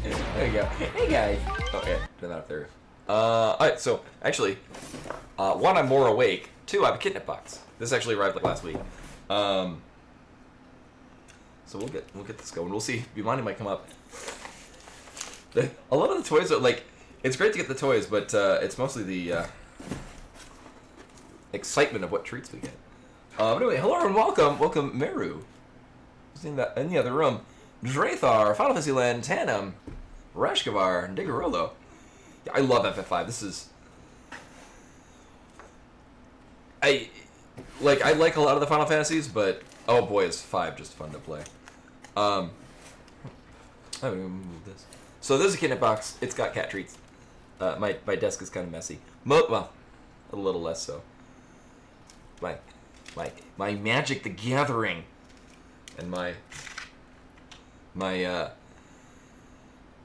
There you go. Hey guys. Oh yeah, turn that up there. Alright, so actually, one, I'm more awake. Two, I have a kidnap box. This actually arrived like last week. So we'll get this going. We'll see. Bimani might come up. A lot of the toys are like, it's great to get the toys, but it's mostly the excitement of what treats we get. Anyway, hello and welcome Meru. Who's in the other room? Drathar, Final Fantasy Land, Tanum, Rashkavar, Digarolo. Yeah, I love FF5. This is... I like a lot of the Final Fantasies, but oh boy, is 5 just fun to play. I'm gonna move this. So there's a kidnap box. It's got cat treats. My desk is kind of messy. Well, a little less so. My Magic the Gathering and my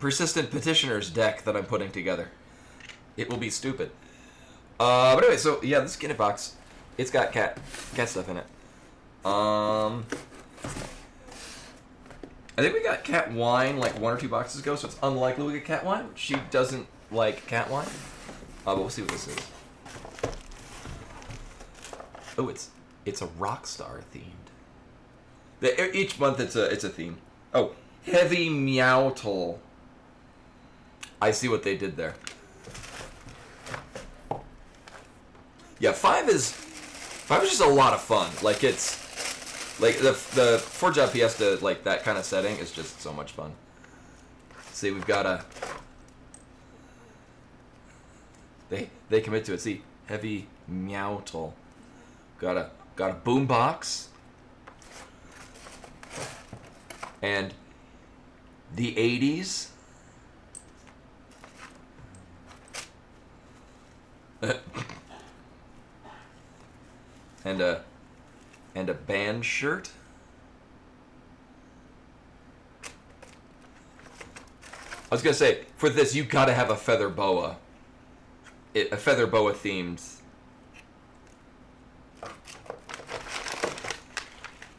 Persistent Petitioners deck that I'm putting together. It will be stupid. But anyway, so yeah, this kidnap box, it's got cat stuff in it. I think we got cat wine like 1 or 2 boxes ago, so it's unlikely we get cat wine. She doesn't like cat wine. But we'll see what this is. Oh, it's a Rockstar themed. Each month it's a theme. Oh, Heavy Meowtle. I see what they did there. Yeah, 5 is just a lot of fun. Like it's like the Forge Out Fiesta, like that kind of setting is just so much fun. See, we've got a they commit to it. See, Heavy Meowtle. Got a boombox. And the 80s. and a band shirt. I was gonna say, for this you gotta have a feather boa. A feather boa themed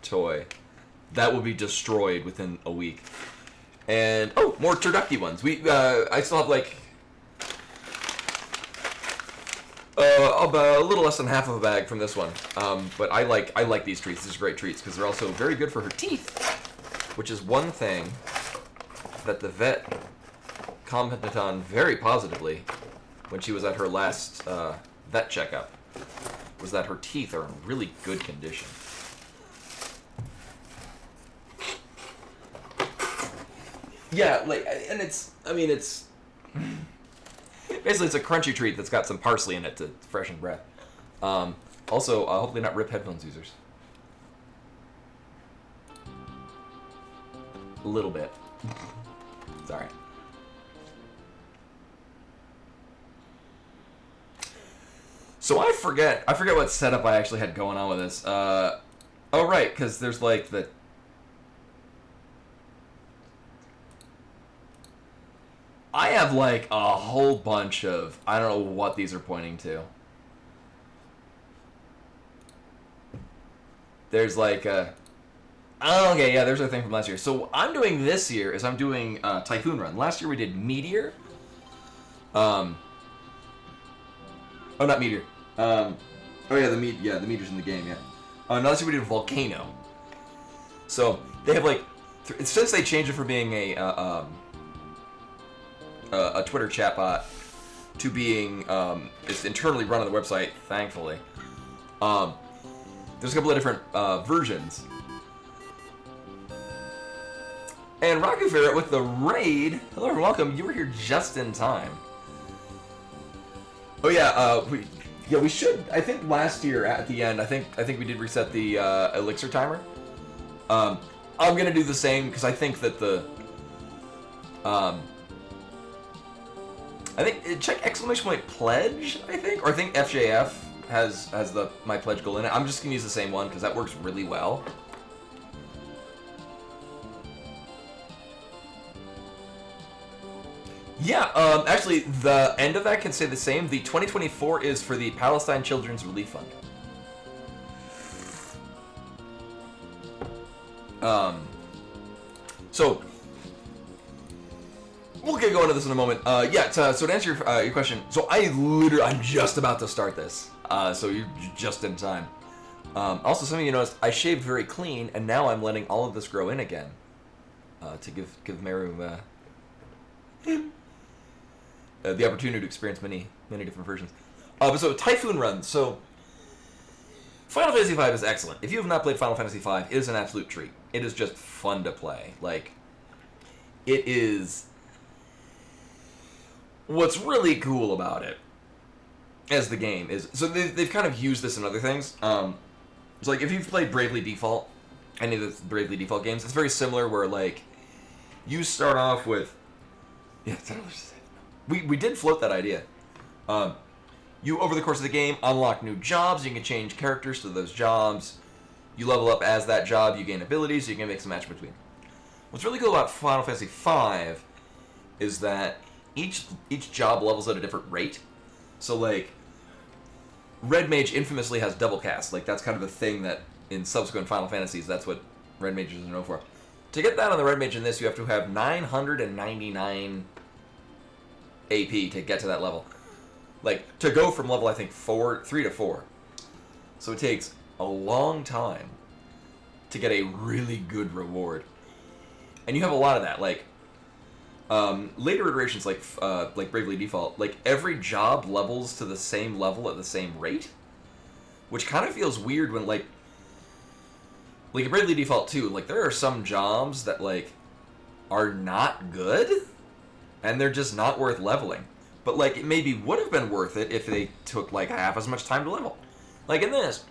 toy. That will be destroyed within a week. And oh, more turducky ones. I still have like about a little less than half of a bag from this one. But I like these treats. These are great treats because they're also very good for her teeth, which is one thing that the vet commented on very positively when she was at her last vet checkup. Was that her teeth are in really good condition. Yeah, like, and it's basically it's a crunchy treat that's got some parsley in it to freshen breath. Also, hopefully not rip headphones users. A little bit. Sorry. So I forget what setup I actually had going on with this. Oh right, because there's like the... I have like a whole bunch of... I don't know what these are pointing to. There's like a... Oh, okay, yeah, there's a thing from last year. So what I'm doing this year is I'm doing Typhoon Run. Last year we did Meteor. Oh, not Meteor. Oh yeah, the Meteor's in the game, yeah. Now this year we did Volcano. So they have like... Since they changed it from being a Twitter chatbot to being it's internally run on the website, thankfully. There's a couple of different versions. And Raku Ferret with the raid. Hello and welcome. You were here just in time. Oh yeah, we should. I think last year at the end, I think we did reset the elixir timer. I'm gonna do the same because I think that the I think check exclamation point pledge. I think FJF has my pledge goal in it. I'm just gonna use the same one because that works really well. Yeah, actually, the end of that can stay the same. The 2024 is for the Palestine Children's Relief Fund. So we'll get going into this in a moment. So to answer your question, so I'm just about to start this. So you're just in time. Also, some of you noticed I shaved very clean, and now I'm letting all of this grow in again. To give Meru the opportunity to experience many different versions. But so Typhoon runs. So Final Fantasy V is excellent. If you have not played Final Fantasy V, it is an absolute treat. It is just fun to play. Like, it is. What's really cool about it, as the game is, so they've kind of used this in other things. So like if you've played Bravely Default, any of the Bravely Default games, it's very similar. Where like you start off with, we did float that idea. You, over the course of the game, unlock new jobs. You can change characters to those jobs. You level up as that job. You gain abilities. So you can mix and match between. What's really cool about Final Fantasy V is that each job levels at a different rate. So, like, Red Mage infamously has double cast. Like, that's kind of a thing that in subsequent Final Fantasies, that's what Red Mages are known for. To get that on the Red Mage in this, you have to have 999 AP to get to that level. Like, to go from level, I think, 3 to 4. So it takes a long time to get a really good reward. And you have a lot of that. Like, later iterations, like Bravely Default, like, every job levels to the same level at the same rate. Which kind of feels weird when, like in Bravely Default 2, like, there are some jobs that, like, are not good. And they're just not worth leveling. But, like, it maybe would have been worth it if they took, like, half as much time to level. Like in this,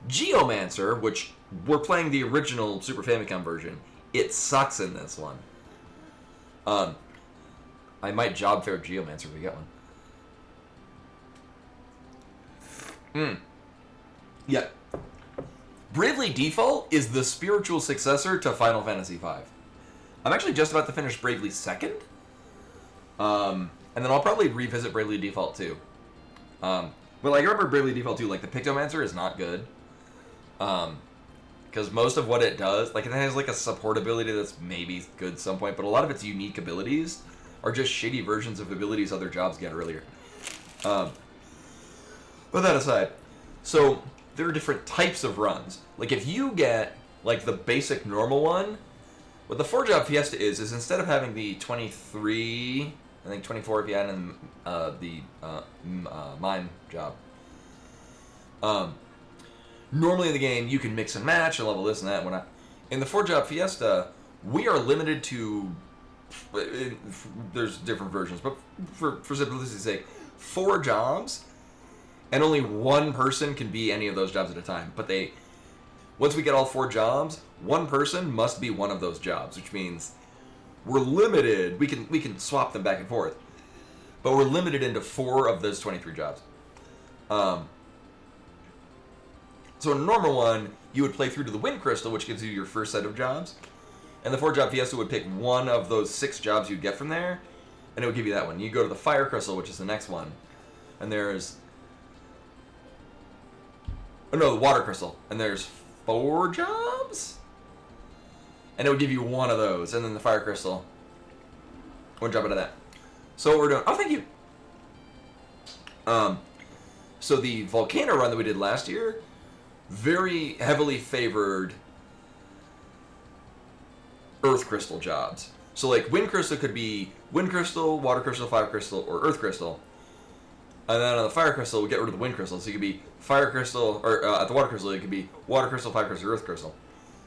Geomancer, which we're playing the original Super Famicom version, it sucks in this one. I might job fair Geomancer if we get one. Yeah. Bravely Default is the spiritual successor to Final Fantasy V. I'm actually just about to finish Bravely 2nd. And then I'll probably revisit Bravely Default 2. But like, I remember Bravely Default 2, like, the Pictomancer is not good. Because most of what it does, like, it has, like, a support ability that's maybe good at some point, but a lot of its unique abilities are just shitty versions of abilities other jobs get earlier. But that aside, so there are different types of runs. Like, if you get, like, the basic normal one, what the 4-job Fiesta is instead of having the 23... I think 24 if you add in the mime job. Normally in the game, you can mix and match and level this and that and whatnot. In the 4-job Fiesta, we are limited to... There's different versions, but for simplicity's sake, 4 jobs, and only one person can be any of those jobs at a time. But once we get all 4 jobs, one person must be one of those jobs, which means... we're limited. We can swap them back and forth, but we're limited into 4 of those 23 jobs. So in a normal one, you would play through to the Wind Crystal, which gives you your first set of jobs, and the 4-job Fiesta would pick one of those 6 jobs you'd get from there, and it would give you that one. You go to the Fire Crystal, which is the next one, and there's the Water Crystal, and there's 4 jobs. And it would give you one of those, and then the Fire Crystal. One job out of that. So what we're doing... Oh, thank you! So the Volcano run that we did last year, very heavily favored Earth Crystal jobs. So, like, Wind Crystal could be Wind Crystal, Water Crystal, Fire Crystal, or Earth Crystal. And then on the Fire Crystal, we get rid of the Wind Crystal. So it could be Fire Crystal, or at the Water Crystal, it could be Water Crystal, Fire Crystal, or Earth Crystal.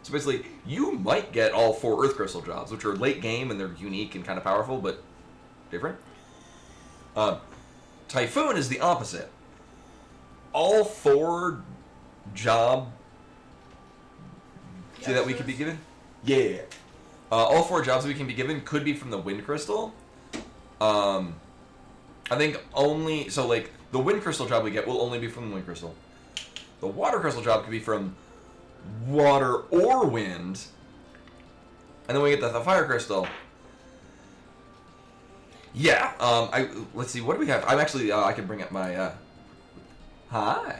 So basically, you might get all 4 Earth Crystal jobs, which are late game and they're unique and kind of powerful, but different. Typhoon is the opposite. All 4 job... See that we could be given? Yeah. All 4 jobs that we can be given could be from the Wind Crystal. I think only... So, like, the Wind Crystal job we get will only be from the Wind Crystal. The Water Crystal job could be from... water or wind, and then we get the Fire Crystal. Yeah. Let's see. What do we have? I'm actually. I can bring up my. Hi.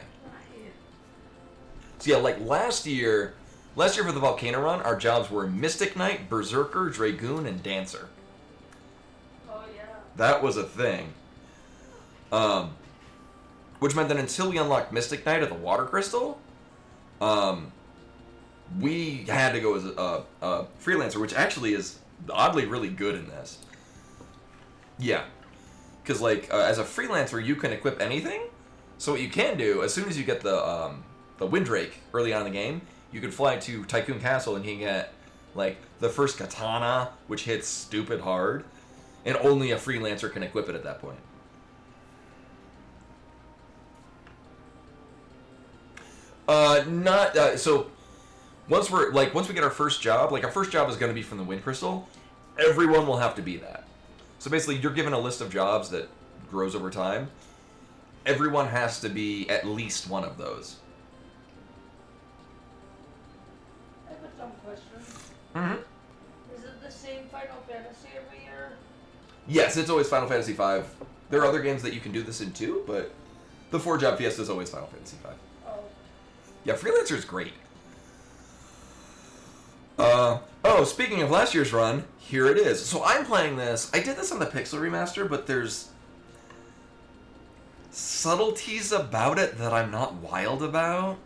So yeah, like last year for the Volcano run, our jobs were Mystic Knight, Berserker, Dragoon, and Dancer. Oh, yeah. That was a thing. Which meant that until we unlocked Mystic Knight of the Water Crystal, we had to go as a freelancer, which actually is oddly really good in this. Yeah. Because, like, as a freelancer, you can equip anything. So what you can do, as soon as you get the Windrake early on in the game, you can fly to Tycoon Castle and you can get, like, the first katana, which hits stupid hard. And only a freelancer can equip it at that point. So once we get our first job, like our first job is going to be from the Wind Crystal, everyone will have to be that. So basically you're given a list of jobs that grows over time. Everyone has to be at least one of those. I have a dumb question. Mm-hmm. Is it the same Final Fantasy every year? Yes, it's always Final Fantasy V. There are other games that you can do this in too, but the 4-job Fiesta is always Final Fantasy V. Oh. Yeah, Freelancer is great. Speaking of last year's run, here it is. So I'm playing this. I did this on the Pixel Remaster, but there's subtleties about it that I'm not wild about.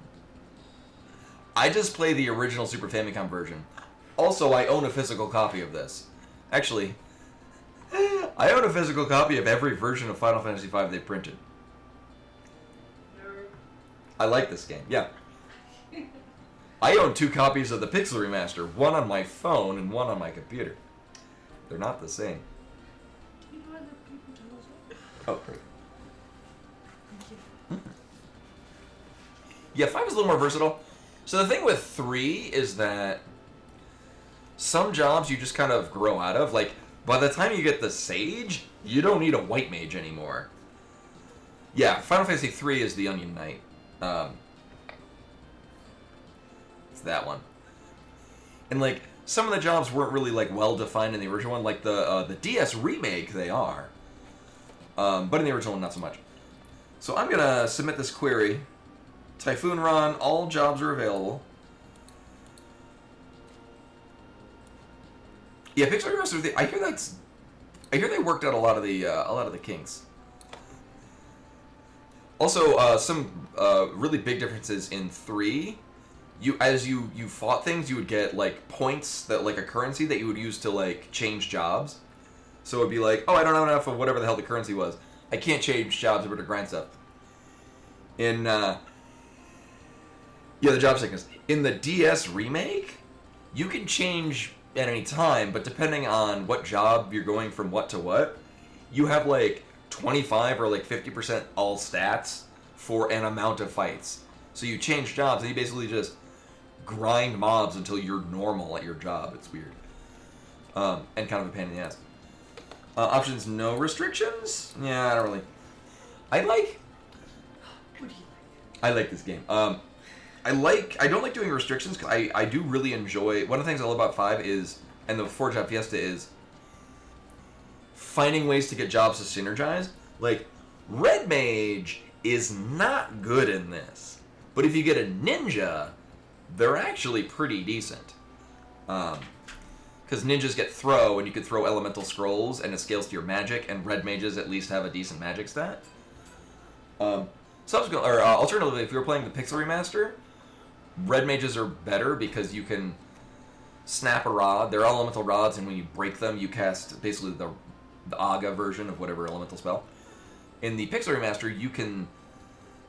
I just play the original Super Famicom version. Also, I own a physical copy of this. Actually, I own a physical copy of every version of Final Fantasy V they printed. Nerd. I like this game, yeah. I own 2 copies of the Pixel Remaster, one on my phone and one on my computer. They're not the same. Can you find the people to listen? Oh, great. Thank you. Yeah, 5 is a little more versatile. So the thing with 3 is that some jobs you just kind of grow out of. Like, by the time you get the Sage, you don't need a White Mage anymore. Yeah, Final Fantasy 3 is the Onion Knight. It's that one. And, like, some of the jobs weren't really, like, well-defined in the original one. Like, the DS remake, they are. But in the original one, not so much. So I'm going to submit this query. Typhoon Run, all jobs are available. Yeah, Pixar Remaster. I hear they worked out a lot of the kinks. Also, some really big differences in 3. As you fought things, you would get like points that like a currency that you would use to like change jobs. So it'd be like, oh, I don't have enough of whatever the hell the currency was. I can't change jobs over to grind stuff. In the job sickness. In the DS remake, you can change at any time, but depending on what job you're going from what to what, you have like 25 or like 50% all stats for an amount of fights. So you change jobs and you basically just grind mobs until you're normal at your job. It's weird. And kind of a pain in the ass. Options, no restrictions? Yeah, I don't really... I like this game. I don't like doing restrictions because I do really enjoy... One of the things I love about 5 is, and the 4-job Fiesta is, finding ways to get jobs to synergize. Like, Red Mage is not good in this. But if you get a ninja, they're actually pretty decent. Because ninjas get throw, and you can throw elemental scrolls, and it scales to your magic, and red mages at least have a decent magic stat. Alternatively, if you were playing the Pixel Remaster, red mages are better because you can snap a rod. They're elemental rods, and when you break them, you cast basically the Aga version of whatever elemental spell. In the Pixel Remaster, you can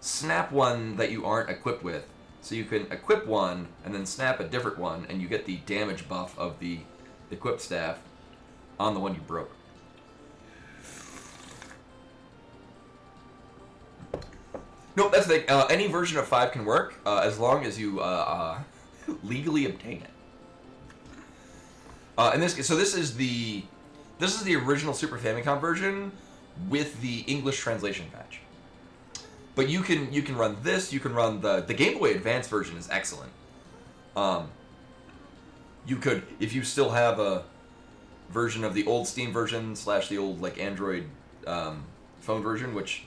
snap one that you aren't equipped with. So you can equip one, and then snap a different one, and you get the damage buff of the equipped staff on the one you broke. Nope, that's the thing. Any version of 5 can work, as long as you legally obtain it. This is the original Super Famicom version with the English translation patch. But you can run this. You can run the Game Boy Advance version is excellent. You could, if you still have a version of the old Steam version / the old like Android phone version, which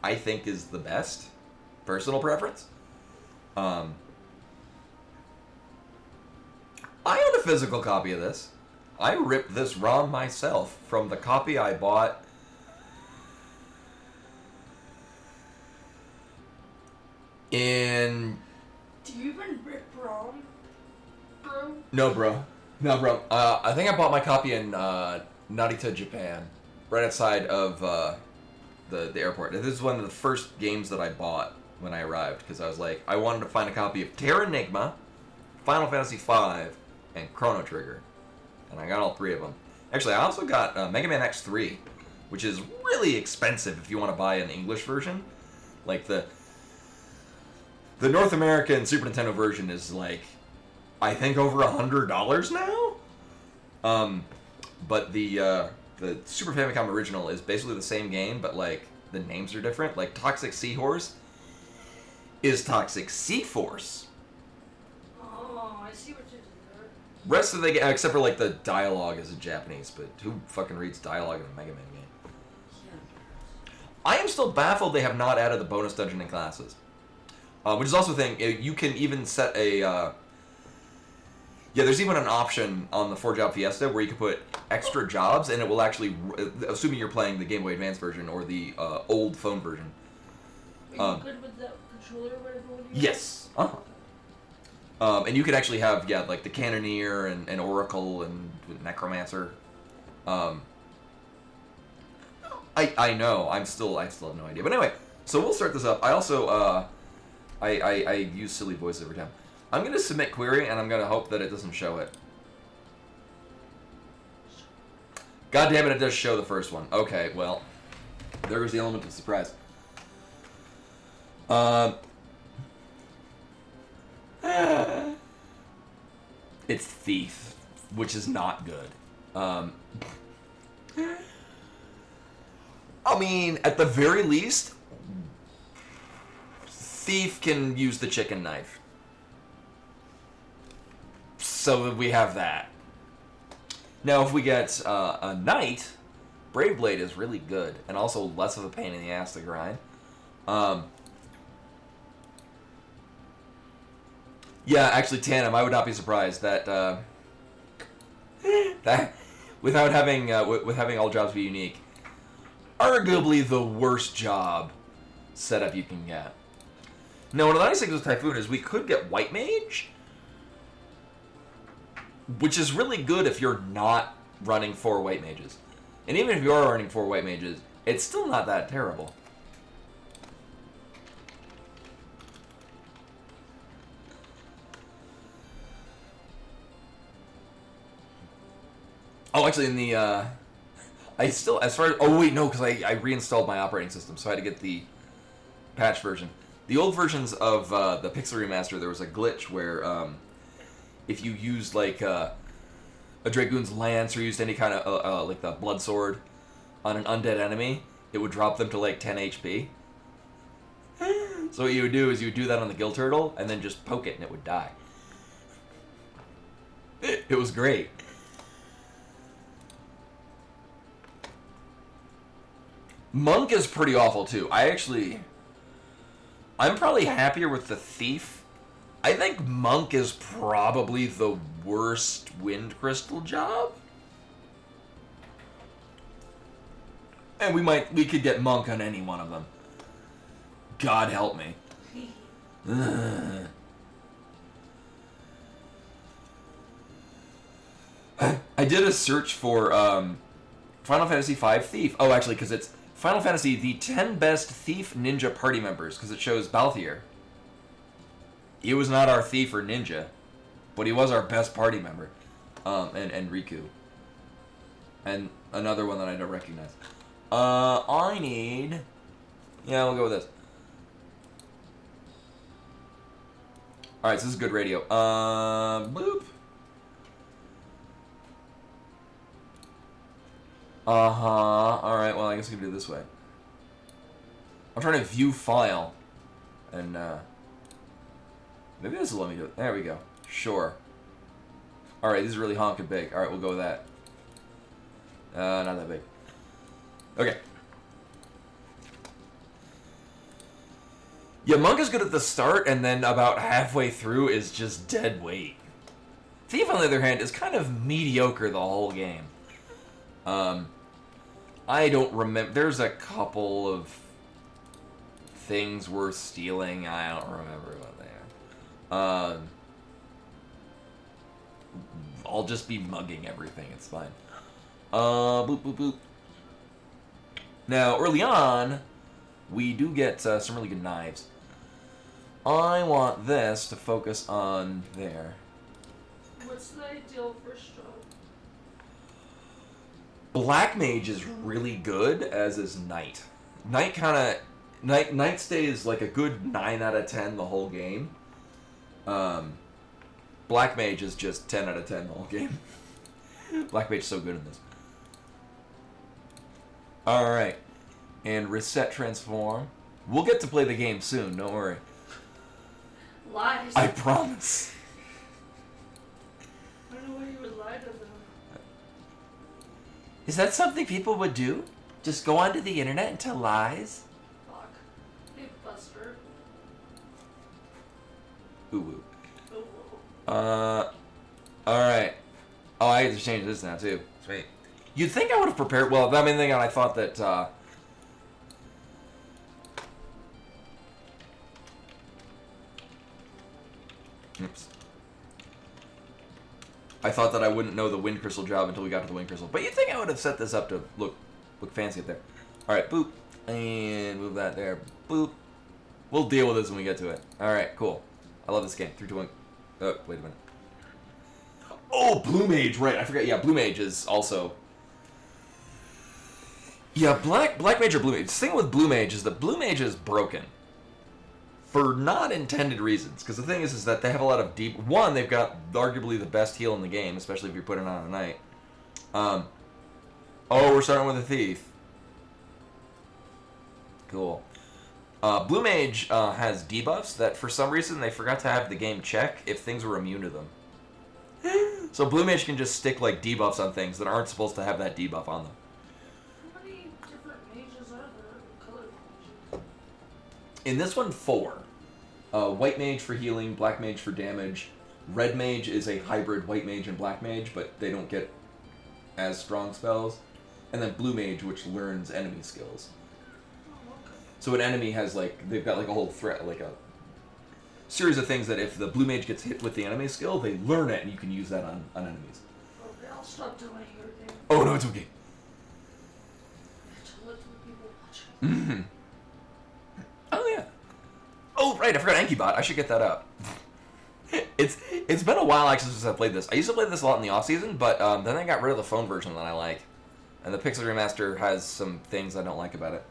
I think is the best, personal preference. I own a physical copy of this. I ripped this ROM myself from the copy I bought in... Do you even rip wrong, bro? No, bro. No, bro. I think I bought my copy in Narita, Japan, right outside of the airport. This is one of the first games that I bought when I arrived, because I was like, I wanted to find a copy of Terra Enigma, Final Fantasy V, and Chrono Trigger. And I got all three of them. Actually, I also got Mega Man X3, which is really expensive if you want to buy an English version. Like, the North American Super Nintendo version is, like, I think over $100 now? But the Super Famicom original is basically the same game, but, like, the names are different. Like, Toxic Seahorse is Toxic Sea Force. Oh, I see what you did there. Rest of the game, except for, like, the dialogue is in Japanese, but who fucking reads dialogue in a Mega Man game? Yeah. I am still baffled they have not added the bonus dungeon in classes. Which is also a thing, you can even set a... yeah, there's even an option on the 4-job Fiesta where you can put extra jobs, and it will actually, assuming you're playing the Game Boy Advance version or the old phone version. Are you good with the controller or whatever? Yes. Uh-huh. And you could actually have, yeah, like the Cannoneer and Oracle and Necromancer. I know, I still have no idea. But anyway, so we'll start this up. I also, I use silly voices every time. I'm going to submit query, and I'm going to hope that it doesn't show it. God damn it, it does show the first one. Okay, well, there was the element of surprise. It's Thief, which is not good. I mean, at the very least, Thief can use the chicken knife. So we have that. Now, if we get a Knight, Brave Blade is really good, and also less of a pain in the ass to grind. Yeah, actually, Tandem, I would not be surprised that that without having with having all jobs be unique, arguably the worst job setup you can get. Now, one of the nice things with Typhoon is we could get White Mage, which is really good if you're not running 4 White Mages. And even if you are running 4 White Mages, it's still not that terrible. Oh, actually, in the, I still, as far as, oh wait, no, because I reinstalled my operating system, so I had to get the patch version. The old versions of the Pixel Remaster, there was a glitch where, if you used, like, a Dragoon's Lance or used any kind of, like, the Blood Sword on an undead enemy, it would drop them to, like, 10 HP. So what you would do is you would do that on the Gill Turtle, and then just poke it, and it would die. It was great. Monk is pretty awful, too. I'm probably happier with the Thief. I think Monk is probably the worst Wind Crystal job. And we could get Monk on any one of them. God help me. I did a search for Final Fantasy V Thief. Oh, actually, because it's Final Fantasy, the 10 best Thief Ninja party members, because it shows Balthier. He was not our Thief or Ninja, but he was our best party member. And Riku. And another one that I don't recognize. I need... Yeah, we'll go with this. Alright, so this is good radio. Boop. Alright, well, I guess we can do it this way. I'm trying to view file. And, maybe this will let me do it. There we go. Sure. Alright, this is really honking big. Alright, we'll go with that. Not that big. Okay. Yeah, Monk is good at the start, and then about halfway through is just dead weight. Thief, on the other hand, is kind of mediocre the whole game. I don't remember. There's a couple of things worth stealing. I don't remember what they are. I'll just be mugging everything. It's fine. Boop, boop, boop. Now, early on, we do get some really good knives. I want this to focus on there. What's the ideal for stroke? Black Mage is really good, as is Knight. Knight stays like a good 9 out of 10 the whole game. Black Mage is just 10 out of 10 the whole game. Black Mage is so good in this. Alright. And reset transform. We'll get to play the game soon, don't worry. Lies. I promise. I don't know why you would lie to them. Is that something people would do? Just go onto the internet and tell lies? Fuck. Hey, Buster. Ooh. Oh, Alright. Oh, I get to change this now, too. Sweet. You'd think I would have prepared... Well, I mean, I thought that, Oops. I thought that I wouldn't know the wind crystal job until we got to the wind crystal. But you'd think I would have set this up to look fancy up there. Alright, boop. And move that there. Boop. We'll deal with this when we get to it. Alright, cool. I love this game. 3, 2, 1. Oh, wait a minute. Oh, Blue Mage, right. I forgot. Yeah, Blue Mage is also... Yeah, Black Mage or Blue Mage. The thing with Blue Mage is that Blue Mage is broken. For not intended reasons. Because the thing is that they have a lot of deep... One, they've got arguably the best heal in the game, especially if you're putting on a Knight. Oh, we're starting with a Thief. Cool. Blue Mage has debuffs that for some reason they forgot to have the game check if things were immune to them. So Blue Mage can just stick like debuffs on things that aren't supposed to have that debuff on them. how many different mages are there? Color mages? In this one, 4. White Mage for healing, Black Mage for damage. Red Mage is a hybrid White Mage and Black Mage, but they don't get as strong spells. And then Blue Mage, which learns enemy skills. Oh, okay. So an enemy has like, they've got like a whole threat, like a series of things that if the Blue Mage gets hit with the enemy skill, they learn it and you can use that on enemies. Okay, I'll stop doing your thing. Oh no, it's okay. To let the people watch. Mm-hmm. Oh yeah. Oh right, I forgot Ankybot. I should get that up. It's been a while actually since I played this. I used to play this a lot in the off season, but then I got rid of the phone version that I like, and the Pixel Remaster has some things I don't like about it.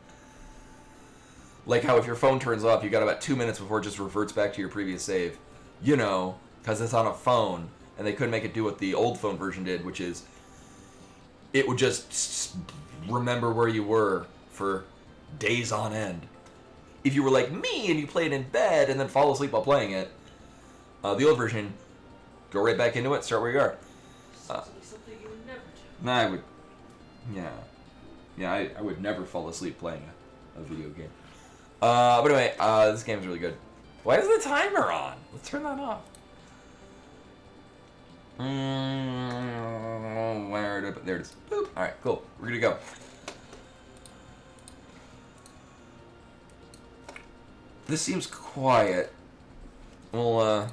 Like how if your phone turns off, you got about 2 minutes before it just reverts back to your previous save. You know, because it's on a phone, and they couldn't make it do what the old phone version did, which is it would just remember where you were for days on end. If you were like me and you played in bed and then fall asleep while playing it, the old version, go right back into it, start where you are. Sounds like something you would never do. Nah, I would, yeah, I would never fall asleep playing a video game. But anyway, this game's really good. Why is the timer on? Let's turn that off. Where did I put? There it is. Boop. All right, cool. We're gonna go. This seems quiet. We'll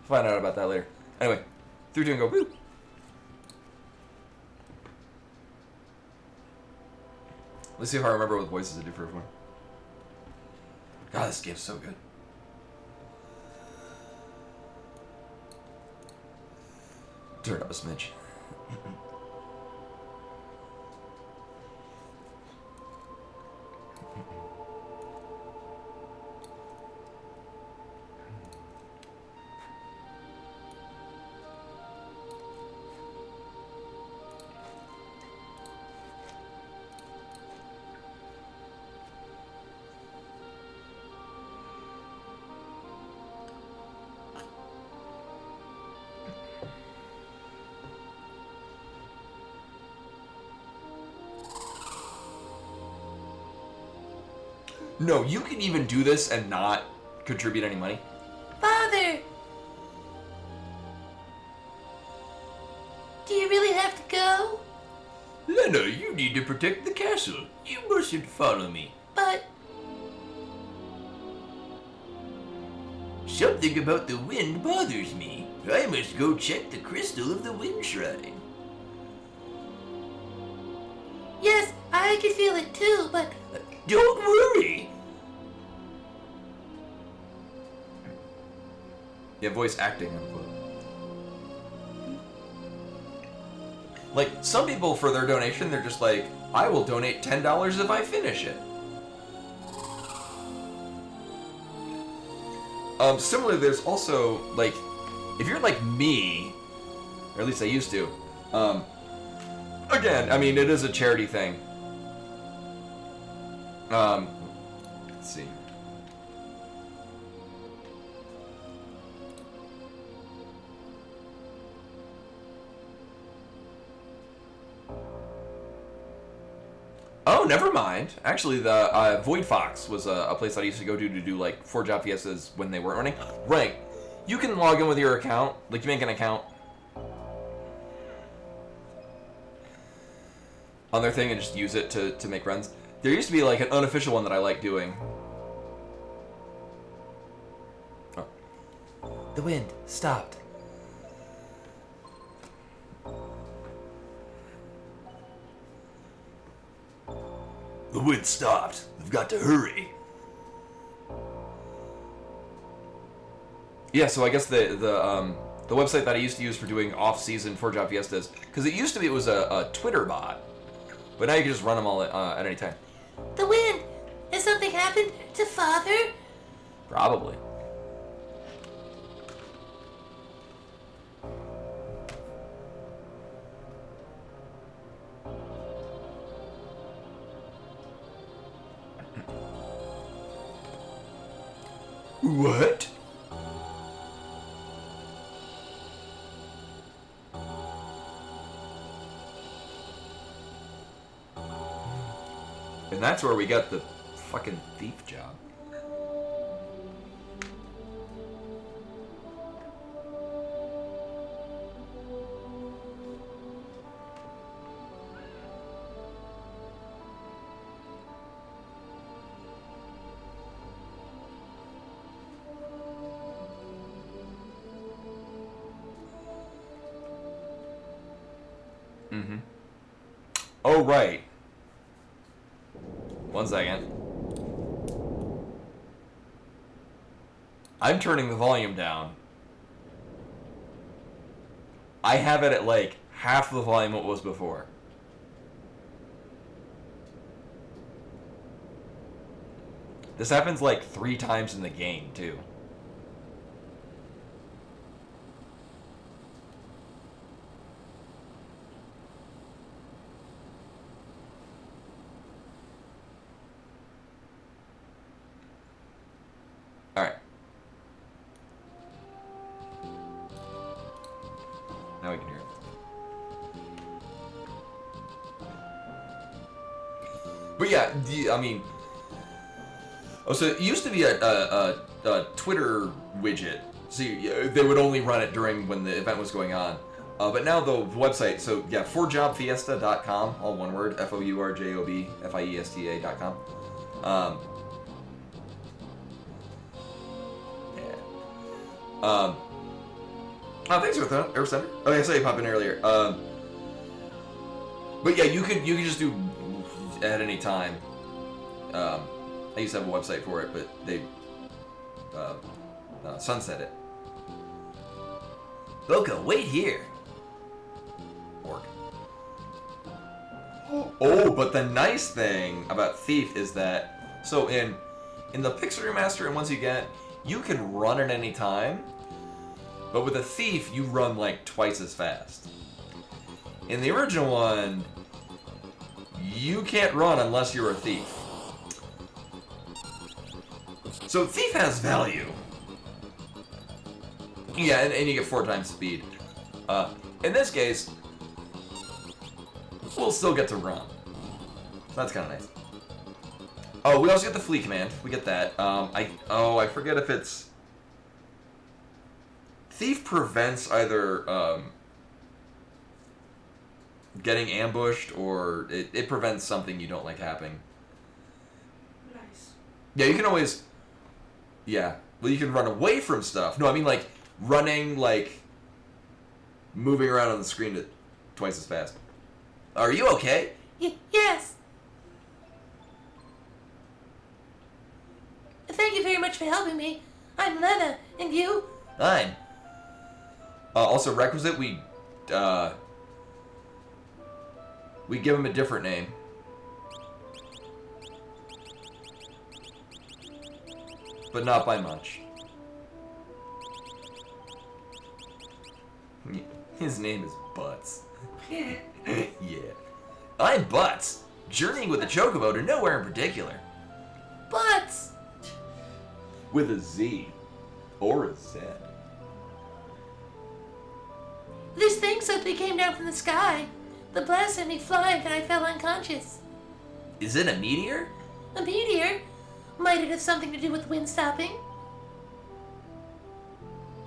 find out about that later. Anyway, 3, 2, and go. Boop. Let's see if I remember what voices I do for everyone. God, this game's so good. Turn it up a smidge. No, you can even do this and not contribute any money. Father! Lena, you need to protect the castle. You mustn't follow me. But Something about the wind bothers me. I must go check the crystal of the wind shrine. yes, I can feel it too, but Don't worry. Yeah, voice acting, unquote. Like, some people, for their donation, they're just like, I will donate $10 if I finish it. Similarly, there's also, like, if you're like me, or at least I used to, again, I mean, it is a charity thing. Let's see. Oh, never mind. Actually, the Void Fox was a place that I used to go to do like 4-job fiestas when they weren't running. Right. You can log in with your account. Like, you make an account on their thing and just use it to make runs. There used to be like an unofficial one that I like doing. Oh. The wind stopped. The wind stopped. We've got to hurry. Yeah, so I guess the website that I used to use for doing off-season 4-job fiestas, because it used to be it was a Twitter bot, but now you can just run them all at any time. the wind. Has something happened to Father? Probably. What? And that's where we got the fucking thief job. Mm-hmm. Oh, right. 1 second. I'm turning the volume down. I have it at like half the volume it was before. This happens like 3 times in the game, too. Alright. Now we can hear it. But yeah, I mean... Oh, so it used to be a Twitter widget. So they would only run it during when the event was going on. But now the website, so yeah, 4jobfiesta.com, all one word, FOURJOBFIESTA.com. Oh, thanks for that, Earth Center. Oh, yeah, I saw you pop in earlier. But yeah, you could just do at any time. I used to have a website for it, but they sunset it. Boca, wait here. Orc. Oh, but the nice thing about Thief is that so in the Pixel Remaster and ones you get, you can run at any time. But with a Thief, you run like twice as fast. In the original one, you can't run unless you're a thief. So Thief has value. Yeah, and you get 4 times speed. In this case, we'll still get to run. So that's kind of nice. Oh, we also get the flee command. We get that. I forget if it's... Thief prevents either getting ambushed, or it prevents something you don't like happening. Nice. Yeah, you can always... Yeah. Well, you can run away from stuff. No, I mean, like, running, like, moving around on the screen at twice as fast. Are you okay? Yes. Thank you very much for helping me. I'm Lena, and you? I'm. Also, requisite, we give him a different name. But not by much. His name is Butts. Yeah. Yeah. I'm Butts, journeying with the Chocobo to nowhere in particular. Butts! With a Z. Or a Z. This thing suddenly came down from the sky. The blast sent me flying and I fell unconscious. Is it a meteor? A meteor? Might it have something to do with wind stopping?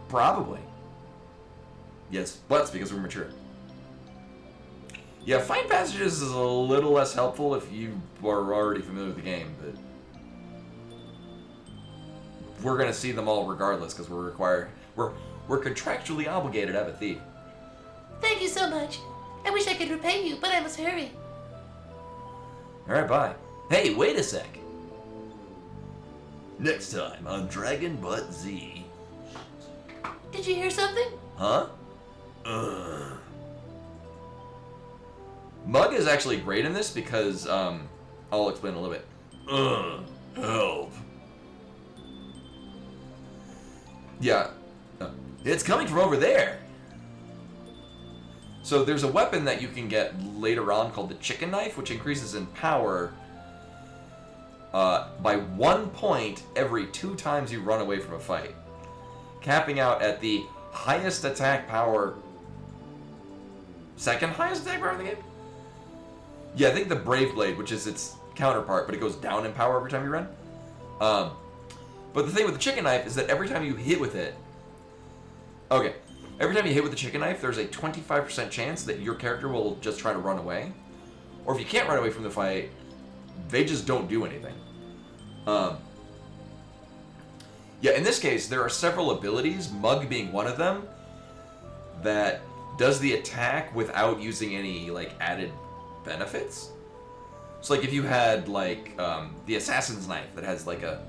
Probably. Yes, Butts, because we're mature. Yeah, Find Passages is a little less helpful if you are already familiar with the game, but we're gonna see them all regardless because we're contractually obligated to have a thief. Thank you so much. I wish I could repay you, but I must hurry. All right, bye. Hey, wait a sec. Next time on Dragon Butt Z. Did you hear something? Huh? Mug is actually great in this because I'll explain a little bit. Help. Yeah. It's coming from over there. So there's a weapon that you can get later on called the chicken knife, which increases in power by 1 point every 2 times you run away from a fight, capping out at the highest attack power. Second highest attack power in the game? Yeah, I think the Brave Blade, which is its counterpart, but it goes down in power every time you run. But the thing with the chicken knife is that every time you hit with it... Okay. Every time you hit with the chicken knife, there's a 25% chance that your character will just try to run away. Or if you can't run away from the fight, they just don't do anything. Yeah, in this case, there are several abilities, Mug being one of them, that does the attack without using any, like, added benefits. So, like, if you had, like, the Assassin's Knife that has, like, a,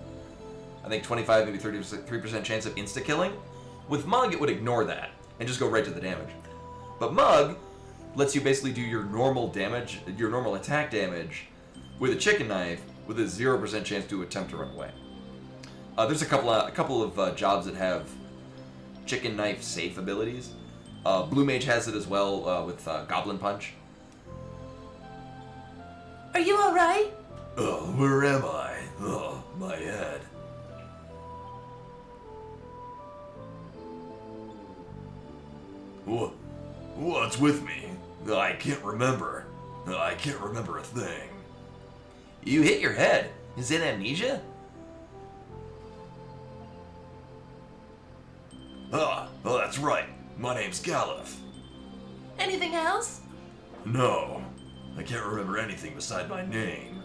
I think, 25, maybe 33% chance of insta-killing, with Mug, it would ignore that and just go right to the damage. But Mug lets you basically do your normal damage, your normal attack damage, with a chicken knife with a 0% chance to attempt to run away. There's a couple of jobs that have chicken knife safe abilities. Blue Mage has it as well with Goblin Punch. Are you alright? Where am I? Oh, my head. What's with me? I can't remember. I can't remember a thing. You hit your head. Is it amnesia? Oh, that's right. My name's Galif. Anything else? No, I can't remember anything beside my name.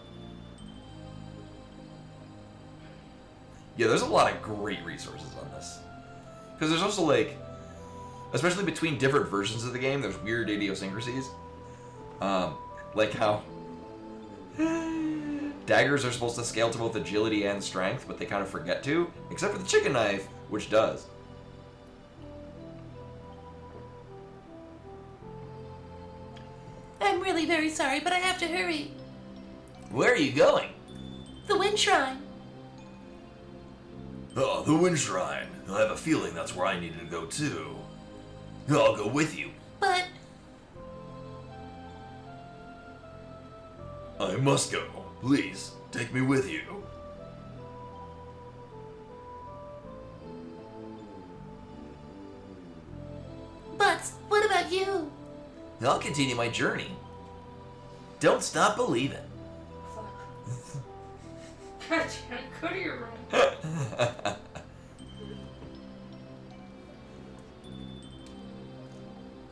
Yeah, there's a lot of great resources on this. Because there's also, like, especially between different versions of the game, there's weird idiosyncrasies. Like how daggers are supposed to scale to both agility and strength, but they kind of forget to, except for the chicken knife, which does. I'm really very sorry, but I have to hurry. Where are you going? The Wind Shrine. Oh, the Wind Shrine. I have a feeling that's where I needed to go too. I'll go with you. But I must go. Please, take me with you. what about you? I'll continue my journey. Don't stop believing. Fuck. God damn, go to your room.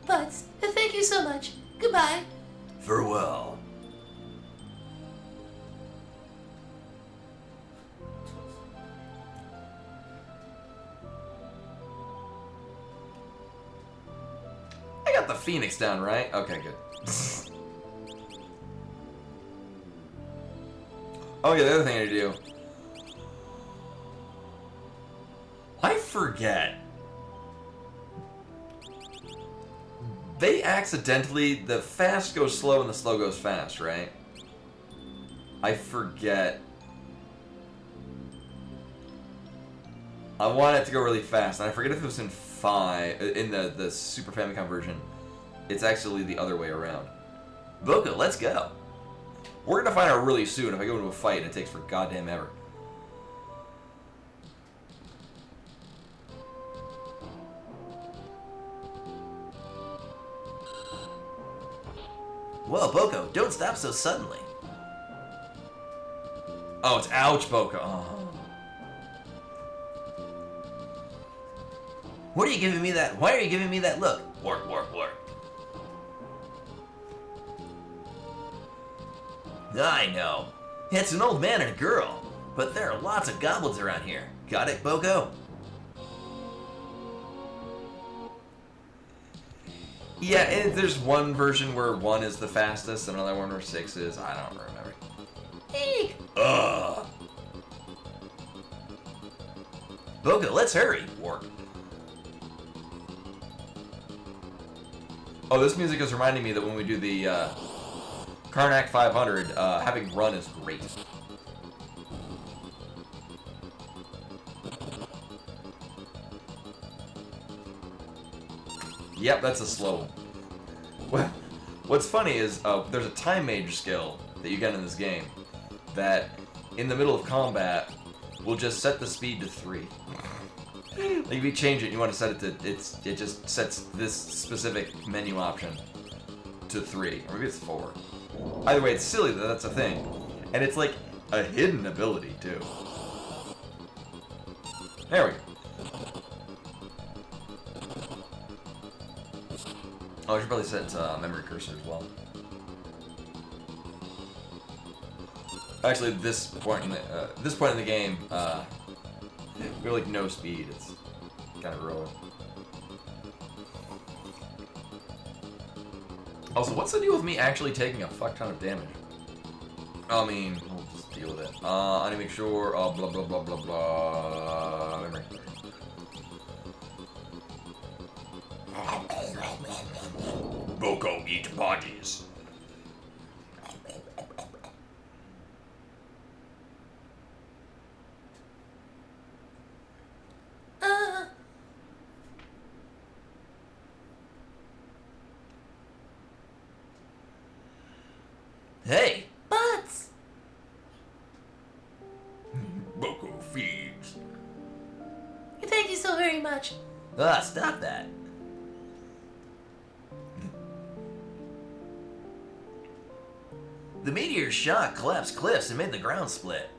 But thank you so much. Goodbye. Farewell. I got the Phoenix down, right? Okay, good. Oh yeah, the other thing I do. I forget. They accidentally, the fast goes slow and the slow goes fast, right? I forget. I want it to go really fast, and I forget if it was in the Super Famicom version. It's actually the other way around. Boko, let's go. We're gonna find out really soon if I go into a fight and it takes for goddamn ever. Whoa, Boko, don't stop so suddenly. Oh, it's ouch, Boca. Oh. What are you giving me that? Why are you giving me that look? Work, work, work. I know. It's an old man and a girl. But there are lots of goblins around here. Got it, Boko? Yeah, and there's one version where 1 is the fastest, and another one where 6 is. I don't remember. Eek! Boko, let's hurry. Work. Oh, this music is reminding me that when we do the Karnak 500, having run is great. Yep, that's a slow one. Well, what's funny is there's a time mage skill that you get in this game that, in the middle of combat, will just set the speed to 3. Like if you change it, you want to set it to it just sets this specific menu option to 3, or maybe it's 4. Either way, it's silly that that's a thing, and it's like a hidden ability too. There we go. Oh, I should probably set memory cursor as well. Actually, at this point in the game, we have like no speed. It's kind of irrelevant. Also, what's the deal with me actually taking a fuck ton of damage? I mean, we'll just deal with it. I need to make sure. Blah blah blah blah blah. Memory. Boko, eat bodies. Hey! Butts! Boko feeds. Thank you so very much. Ah, stop that. The meteor's shock collapsed cliffs and made the ground split.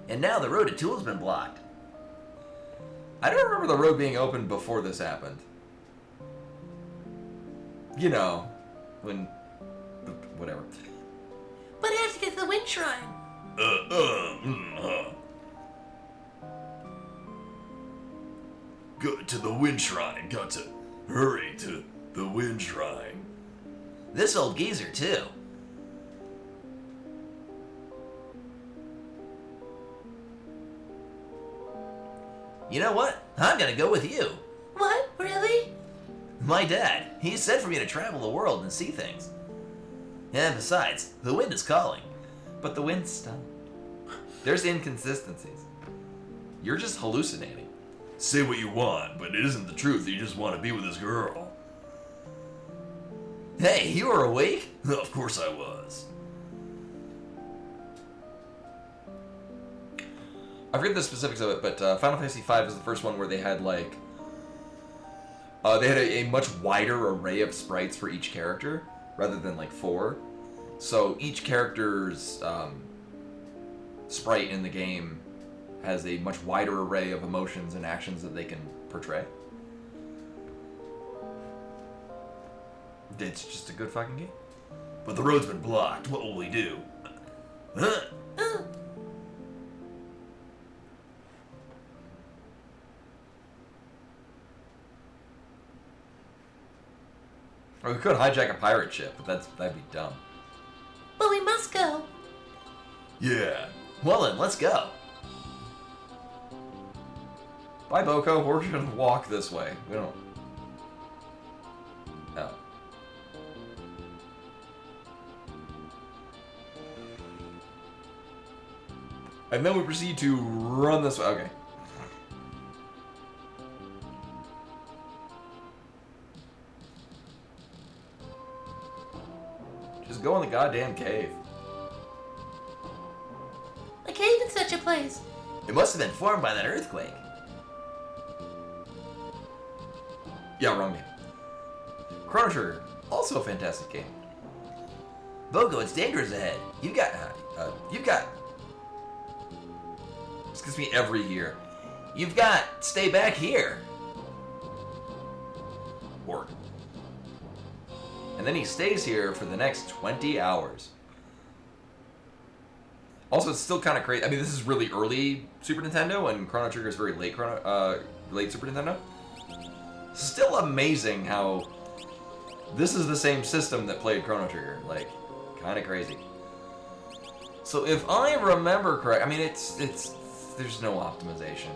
And now the road to Tool's been blocked. I don't remember the road being open before this happened. You know, when whatever. But I have to get to the wind shrine. Go to the wind shrine. Got to hurry to the wind shrine. This old geezer, too. You know what? I'm gonna go with you. What? Really? My dad, he said for me to travel the world and see things. And besides, the wind is calling. But the wind's stopped. There's inconsistencies. You're just hallucinating. Say what you want, but it isn't the truth. You just want to be with this girl. Hey, you were awake? Of course I was. I forget the specifics of it, but Final Fantasy V is the first one where they had like they had a much wider array of sprites for each character rather than like 4. So each character's sprite in the game has a much wider array of emotions and actions that they can portray. It's just a good fucking game. but the road's been blocked. What will we do? Huh? Or we could hijack a pirate ship, but that'd be dumb. But we must go. Yeah. Well then, let's go. Bye, Boko. We're gonna walk this way. We don't. Oh. And then we proceed to run this way. Okay. Just go in the goddamn cave. A cave in such a place. It must have been formed by that earthquake. Yeah, wrong game. Chrono Trigger, also a fantastic game. Bogo, it's dangerous ahead. You've got. This gives me every year. You've got stay back here. Or. And then he stays here for the next 20 hours. Also, it's still kind of crazy. I mean, this is really early Super Nintendo, and Chrono Trigger is very late late Super Nintendo. Still amazing how this is the same system that played Chrono Trigger. Like, kind of crazy. So if I remember correct, I mean, it's there's no optimization.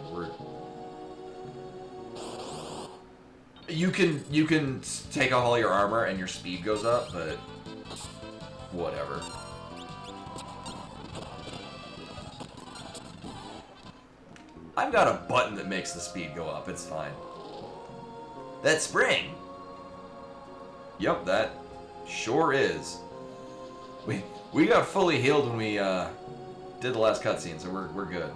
You can take off all your armor and your speed goes up, but whatever. I've got a button that makes the speed go up. It's fine. That spring. Yep, that sure is. We got fully healed when we did the last cutscene, so we're good.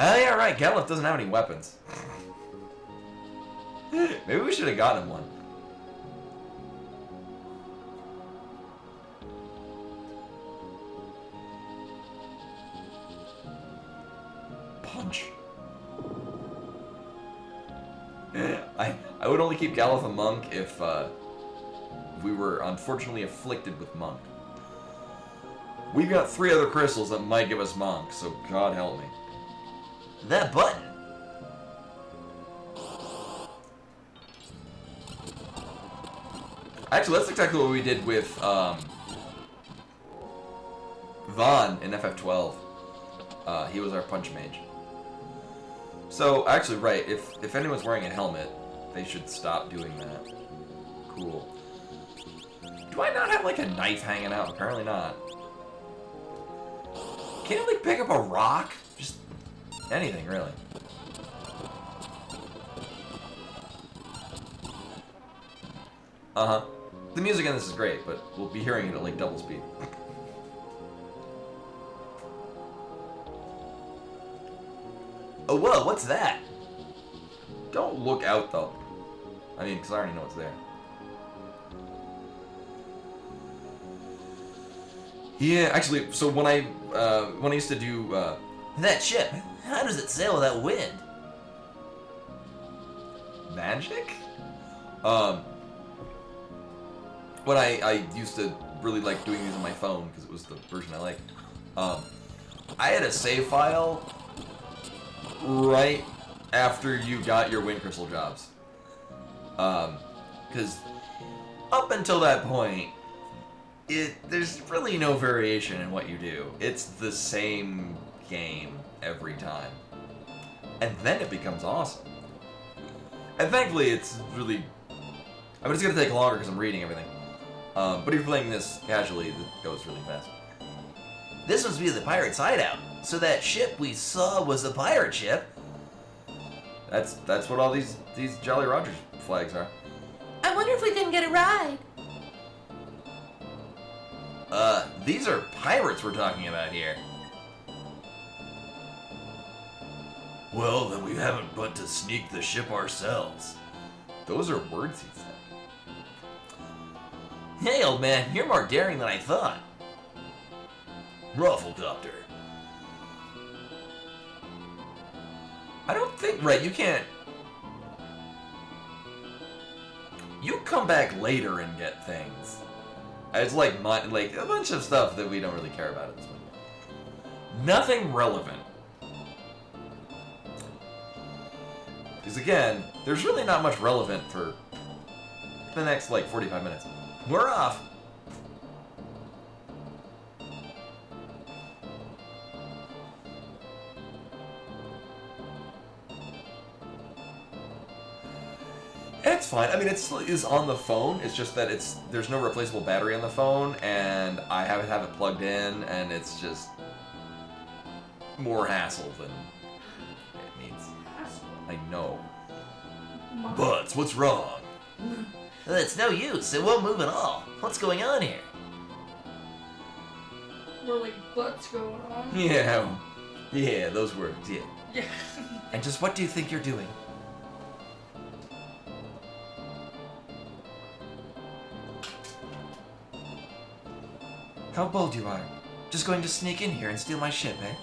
Oh yeah, right. Galuf doesn't have any weapons. Maybe we should have gotten him one. Punch. I would only keep Galuf a monk if we were unfortunately afflicted with monk. We've got 3 other crystals that might give us monk, so God help me. That button. Actually, that's exactly what we did with Vaughn in FF12. He was our punch mage. So, actually, right, if anyone's wearing a helmet, they should stop doing that. Cool. Do I not have, like, a knife hanging out? Apparently not. Can't I, like, pick up a rock? Just anything, really. Uh-huh. The music in this is great, but we'll be hearing it at, like, double speed. Oh, whoa, what's that? Don't look out, though. I mean, because I already know it's there. Yeah, actually, so when I used to do, That ship, how does it sail without wind? magic? When I used to really like doing these on my phone, because it was the version I liked, I had a save file right after you got your wind crystal jobs. Because up until that point, there's really no variation in what you do. It's the same game every time. And then it becomes awesome. And thankfully, it's really... I mean, it's going to take longer because I'm reading everything. But if you're playing this casually, it goes really fast. This must be the pirate's hideout. So that ship we saw was a pirate ship. That's what all these Jolly Rogers flags are. I wonder if we can get a ride. These are pirates we're talking about here. Well, then we haven't but to sneak the ship ourselves. Those are words he said. Hey, old man, you're more daring than I thought. Rufflecopter. I don't think... Right, you can't... You come back later and get things. It's like a bunch of stuff that we don't really care about at this point. Nothing relevant. Because again, there's really not much relevant for the next, 45 minutes. We're off. It's fine. I mean, it still is on the phone. It's just that there's no replaceable battery on the phone, and I have it plugged in, and it's just more hassle than it needs. I know. Butts, what's wrong? Well, it's no use. It won't move at all. What's going on here? We're like butts going on. Yeah, those words, yeah. Yeah. And just what do you think you're doing? How bold you are. Just going to sneak in here and steal my ship, eh?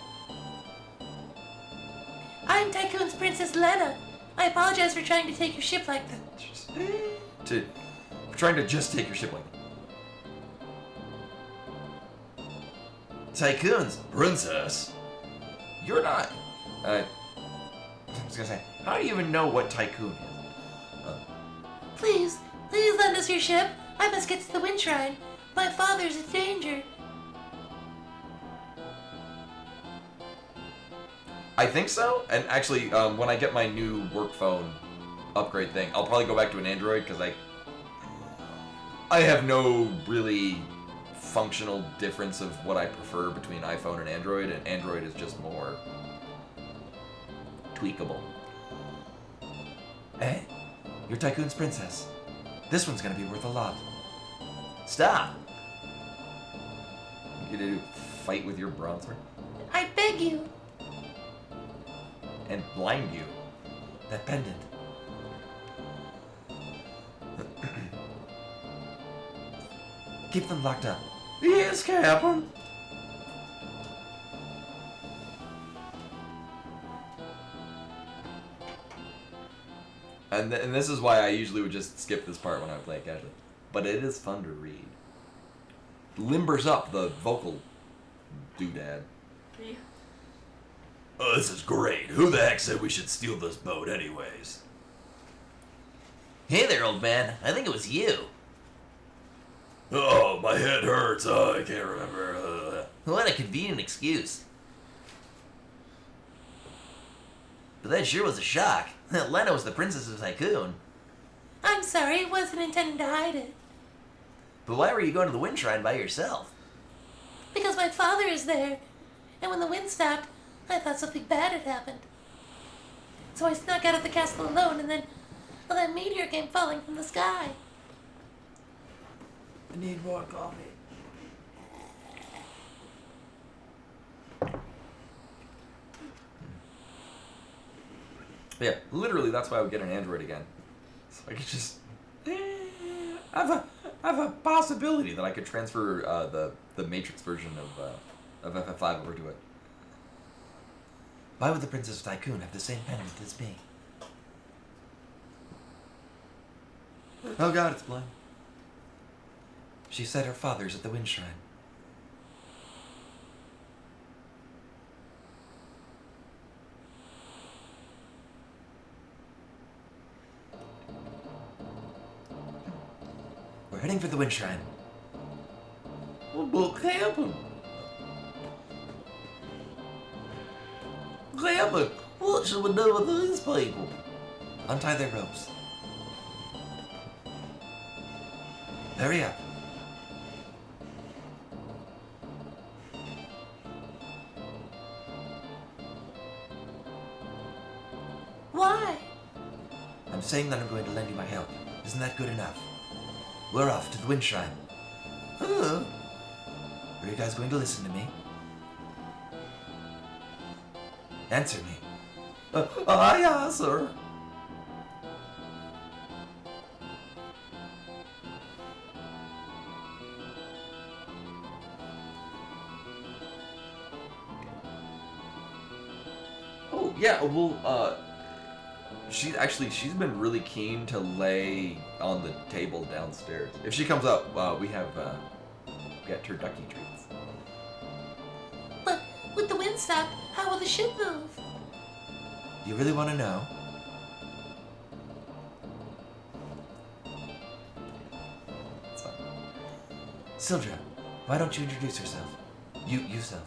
I'm Tycoon's Princess Lena. I apologize for trying to take your ship like that. Trying to just take your ship like that. Tycoon's princess? You're not. I was gonna say, how do you even know what Tycoon is? Please lend us your ship. I must get to the Wind Shrine. My father's in danger. I think so. And actually, when I get my new work phone upgrade thing, I'll probably go back to an Android because I have no really functional difference of what I prefer between iPhone and Android is just more tweakable. Eh? You're Tycoon's princess. This one's gonna be worth a lot. Stop! You gonna fight with your bronzer? I beg you. And blind you. That pendant. Keep them locked up. Yes, Captain. And this is why I usually would just skip this part when I play it casually. But it is fun to read. Limbers up the vocal doodad. Yeah. Oh, this is great. Who the heck said we should steal this boat anyways? Hey there, old man. I think it was you. Oh, my head hurts. Oh, I can't remember. What a convenient excuse. But that sure was a shock. Lena was the princess of Tycoon. I'm sorry, I wasn't intending to hide it. But why were you going to the Wind Shrine by yourself? Because my father is there. And when the wind stopped, I thought something bad had happened. So I snuck out of the castle alone, and then, well, that meteor came falling from the sky. I need more coffee. But yeah, literally that's why I would get an Android again. So I could just... I have a possibility that I could transfer the Matrix version of FF5 over to it. Why would the Princess of Tycoon have the same pendant as me? Oh god, it's blind. She said her father's at the Wind Shrine. We're heading for the Wind Shrine. What happened? Captain, what should we do with these people? Untie their ropes. Hurry up. Why? I'm saying that I'm going to lend you my help. Isn't that good enough? We're off to the Wind Shrine. Huh? Are you guys going to listen to me? Answer me. Aye, sir. Oh, yeah, well, she's been really keen to lay on the table downstairs. If she comes up, we got turducky treats. But with the wind stopped, how will the ship move? You really want to know? It's fine. Sildra, why don't you introduce yourself? Yourself.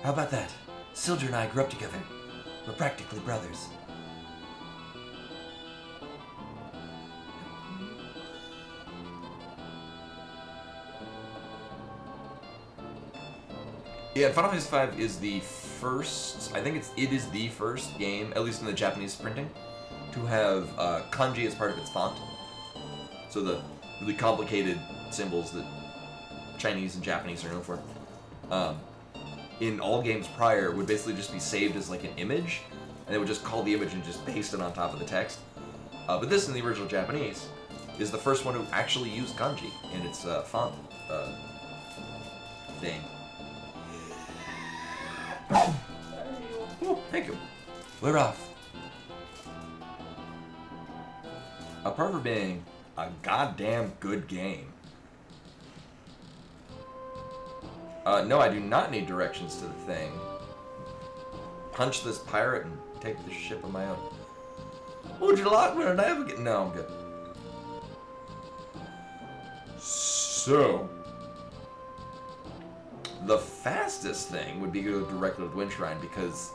How about that? Sildra and I grew up together. We're practically brothers. Yeah, Final Fantasy V is the first. I think it is the first game, at least in the Japanese printing, to have kanji as part of its font. So the really complicated symbols that Chinese and Japanese are known for. In all games prior, would basically just be saved as like an image, and they would just call the image and just paste it on top of the text. But this, in the original Japanese, is the first one to actually use kanji in its font thing. Ooh, thank you. We're off. Apart from being a goddamn good game. No, I do not need directions to the thing. Punch this pirate and take the ship on my own. Would you like me to navigate? No, I'm good. So, the fastest thing would be to go directly to the Wind Shrine because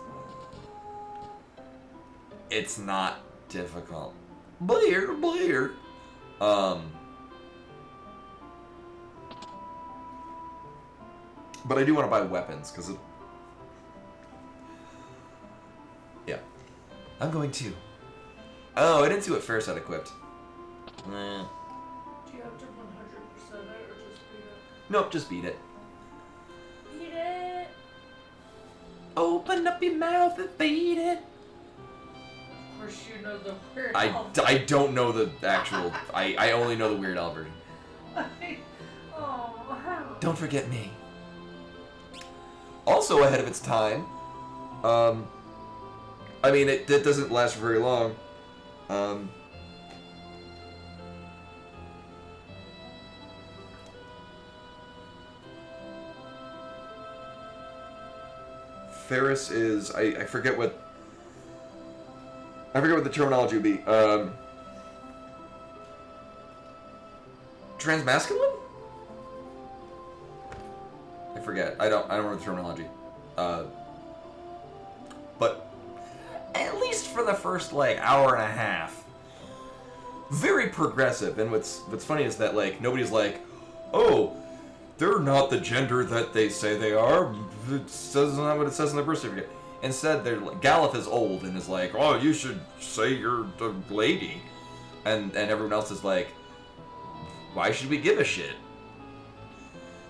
it's not difficult. Blear. But I do want to buy weapons because yeah. I'm going to. Oh, I didn't see what Ferris had equipped. Do you have to 100% it or just beat it? Nope, just beat it. Beat it! Open up your mouth and feed it. Of course you know the weird I don't know the actual. I only know the Weird Al version. Oh. Don't forget me. Also ahead of its time. I mean, it doesn't last very long. Ferris is I forget what the terminology would be. Transmasculine? I forget. I don't remember the terminology. But at least for the first like hour and a half, very progressive. And what's funny is that like nobody's like, oh, they're not the gender that they say they are. It's not what it says in the birth certificate. Instead, they're like, Galuf is old and is like, oh, you should say you're the lady, and everyone else is like, why should we give a shit?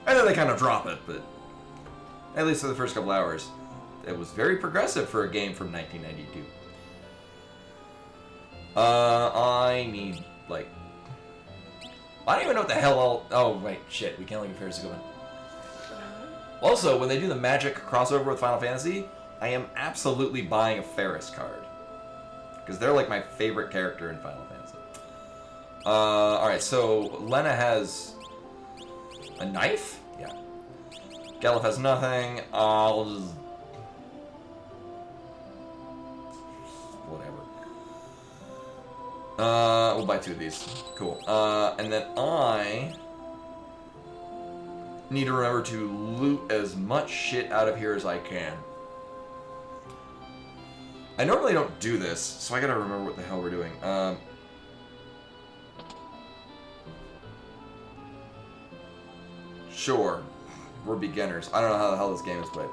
And then they kind of drop it, but at least for the first couple hours, it was very progressive for a game from 1992. I need, like... I don't even know what the hell oh, wait, shit, we can't look at Ferris to go in. Also, when they do the magic crossover with Final Fantasy, I am absolutely buying a Ferris card. Because they're, like, my favorite character in Final Fantasy. Alright, so Lena has a knife? Yeah. Galuf has nothing. I'll just... whatever. We'll buy 2 of these. Cool. And then I need to remember to loot as much shit out of here as I can. I normally don't do this, so I gotta remember what the hell we're doing. Sure. We're beginners. I don't know how the hell this game is played.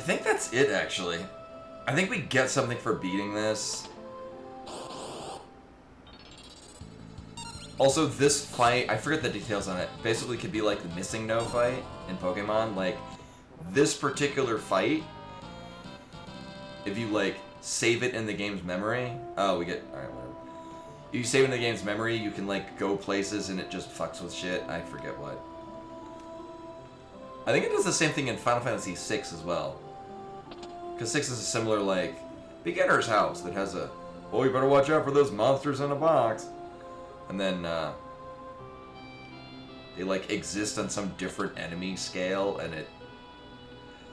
think that's it, actually. I think we get something for beating this. Also, this fight, I forget the details on it, basically could be like the Missing No fight in Pokemon. Like, this particular fight, if you, like, save it in the game's memory... Oh, we get... Alright, whatever. If you save it in the game's memory, you can, like, go places and it just fucks with shit. I forget what. I think it does the same thing in Final Fantasy VI as well. Because 6 is a similar, like, beginner's house that has a... Oh, you better watch out for those monsters in a box. And then, they, like, exist on some different enemy scale, and it...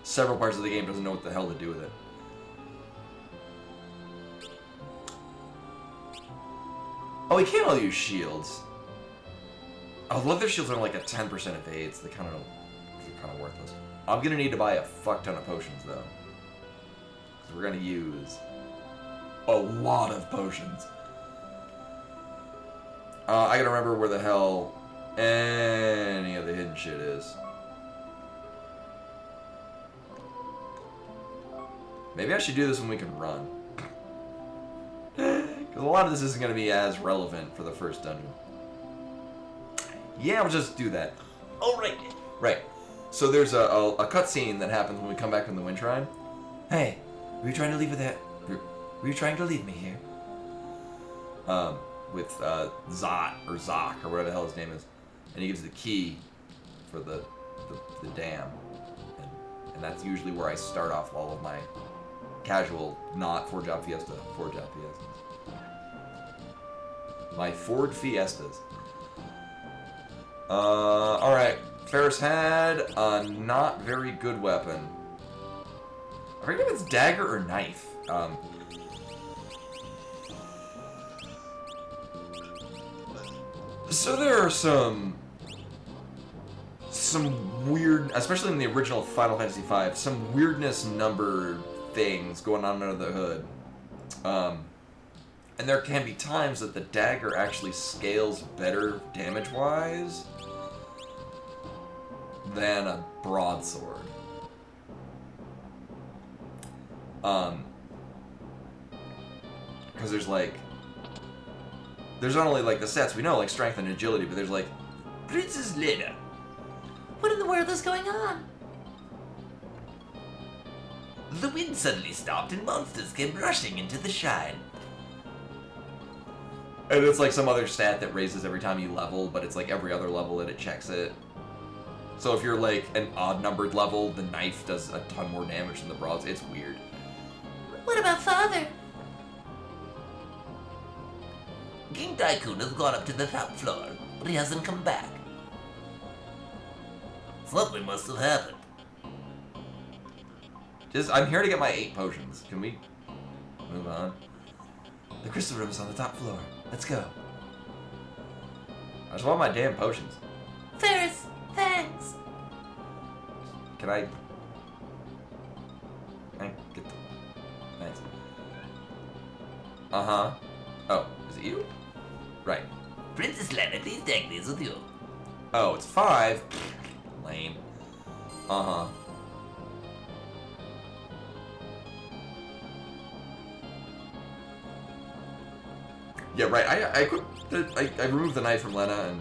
Several parts of the game doesn't know what the hell to do with it. Oh, we can't all use shields. Oh, leather shields are like a 10% evades. They're kind of worthless. I'm gonna need to buy a fuck ton of potions, though. Because we're gonna use a lot of potions. I gotta remember where the hell any of the hidden shit is. Maybe I should do this when we can run. Because a lot of this isn't going to be as relevant for the first dungeon. Yeah, we'll just do that. Alright. Right. So there's a cutscene that happens when we come back from the Wind Shrine. Hey, were you trying to leave with that? Were you trying to leave me here? With Zot, or Zoc, or whatever the hell his name is. And he gives the key for the dam. And that's usually where I start off all of my casual, not 4-job Fiesta, 4-job Fiestas. My Ford Fiestas. Alright. Ferris had a not very good weapon. I forget if it's dagger or knife. So there are some weird, especially in the original Final Fantasy V, some weirdness number things going on under the hood. And there can be times that the dagger actually scales better damage-wise than a broadsword. Because there's not only like the stats we know, like strength and agility, but there's like Princess Lena. What in the world is going on? The wind suddenly stopped and monsters came rushing into the shrine. And it's like some other stat that raises every time you level, but it's like every other level that it checks it. So if you're like an odd-numbered level, the knife does a ton more damage than the broads. It's weird. What about Father? King Tycoon has gone up to the top floor, but he hasn't come back. Something must have happened. I'm here to get my 8 potions. Can we move on? The crystal room is on the top floor. Let's go. I just want my damn potions. Ferris, thanks. Can I get the... Thanks. Uh-huh. Oh, is it you? Right. Princess Lena, please take these with you. Oh, it's 5. Lame. Uh-huh. Yeah, right. I removed the knife from Lena and...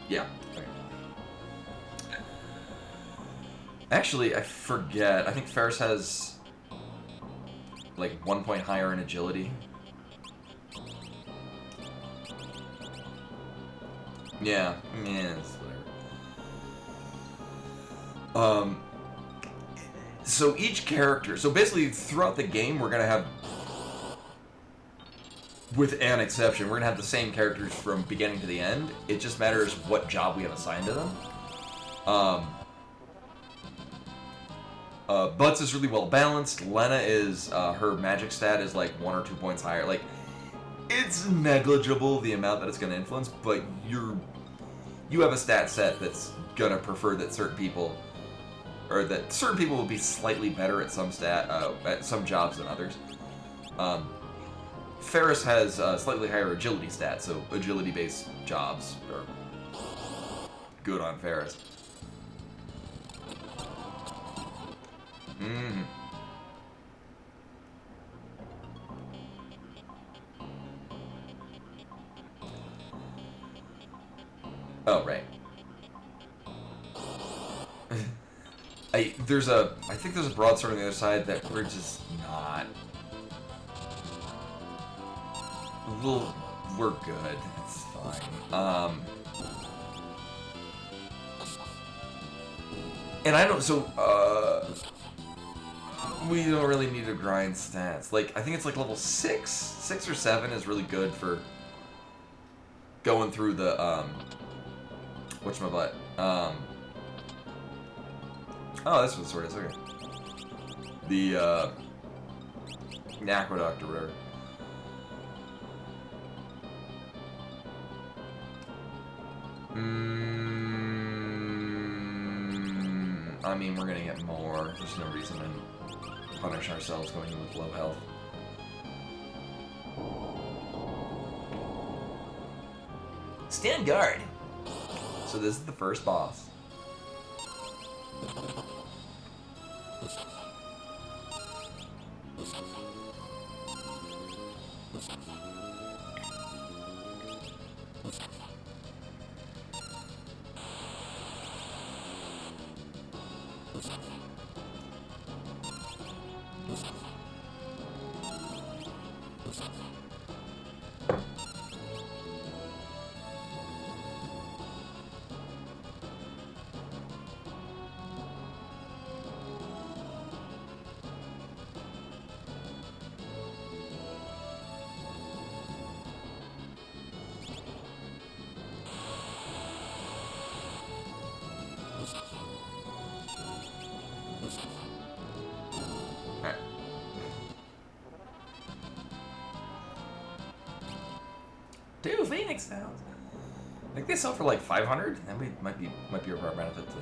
Yeah. Okay. Actually, I forget. I think Ferris has... like 1 point higher in agility. Yeah, it's whatever. So each character, so basically throughout the game, we're gonna have, with an exception, we're gonna have the same characters from beginning to the end. It just matters what job we have assigned to them. Butts is really well balanced. Lena is, her magic stat is like 1 or 2 points higher. Like, it's negligible the amount that it's gonna influence, but you have a stat set that's gonna prefer that certain people will be slightly better at some at some jobs than others. Ferris has a slightly higher agility stat, so agility-based jobs are good on Ferris. Mm. Oh, right. I think there's a broadsword on the other side that we're just not. We're good. It's fine. And I don't. So we don't really need to grind stats. Like I think it's like level 6 or 7 is really good for going through the whatchamacallit. Oh, that's what the sword is. Okay. The aqueduct or whatever. I mean, we're gonna get more. There's no reason to punish ourselves going in with low health. Stand guard. So this is the first boss. Alright. Dude, Phoenix sounds. I think they sell for like 500. That might be a rare benefit to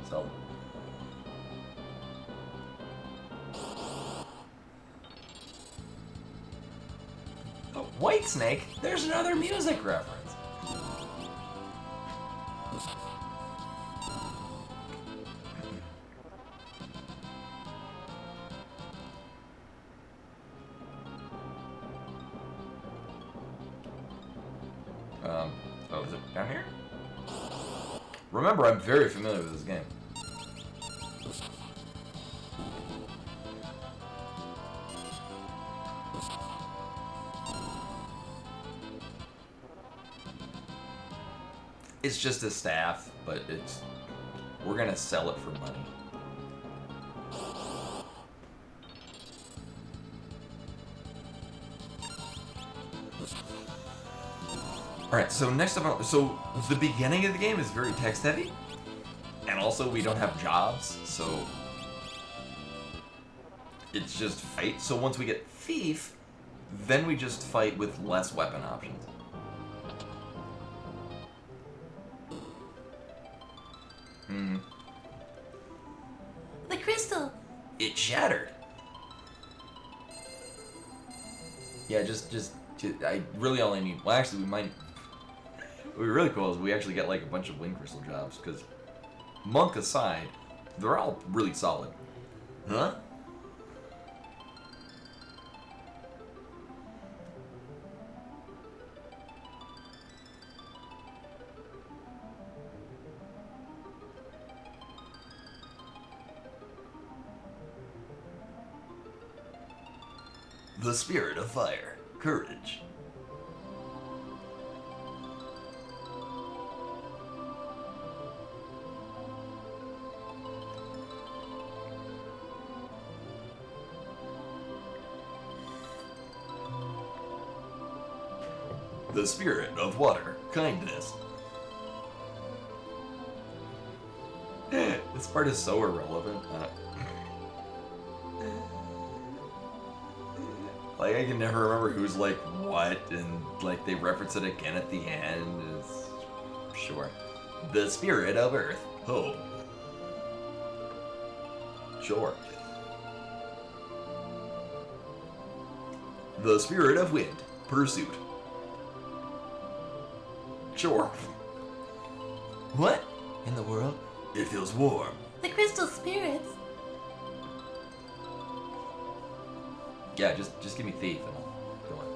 sell them. Oh, White Snake. There's another music reference. Oh, is it down here? Remember, I'm very familiar with this game. It's just a staff, but we're gonna sell it for money. Alright, so next up, so the beginning of the game is very text heavy, and also we don't have jobs, so it's just fight. So once we get Thief, then we just fight with less weapon options. The crystal. It shattered. Yeah, I really only need, well actually we might, what would be really cool is we actually get like a bunch of wind crystal jobs, because Monk aside, they're all really solid. Huh? The spirit of fire. Courage. The spirit of water. Kindness. This part is so irrelevant. Like, I can never remember who's like what, and like they reference it again at the end. Sure. The spirit of earth. Home. Sure. The spirit of wind. Pursuit. Sure. What in the world? It feels warm. The crystal spirits. Yeah, just give me thief and I'll go on.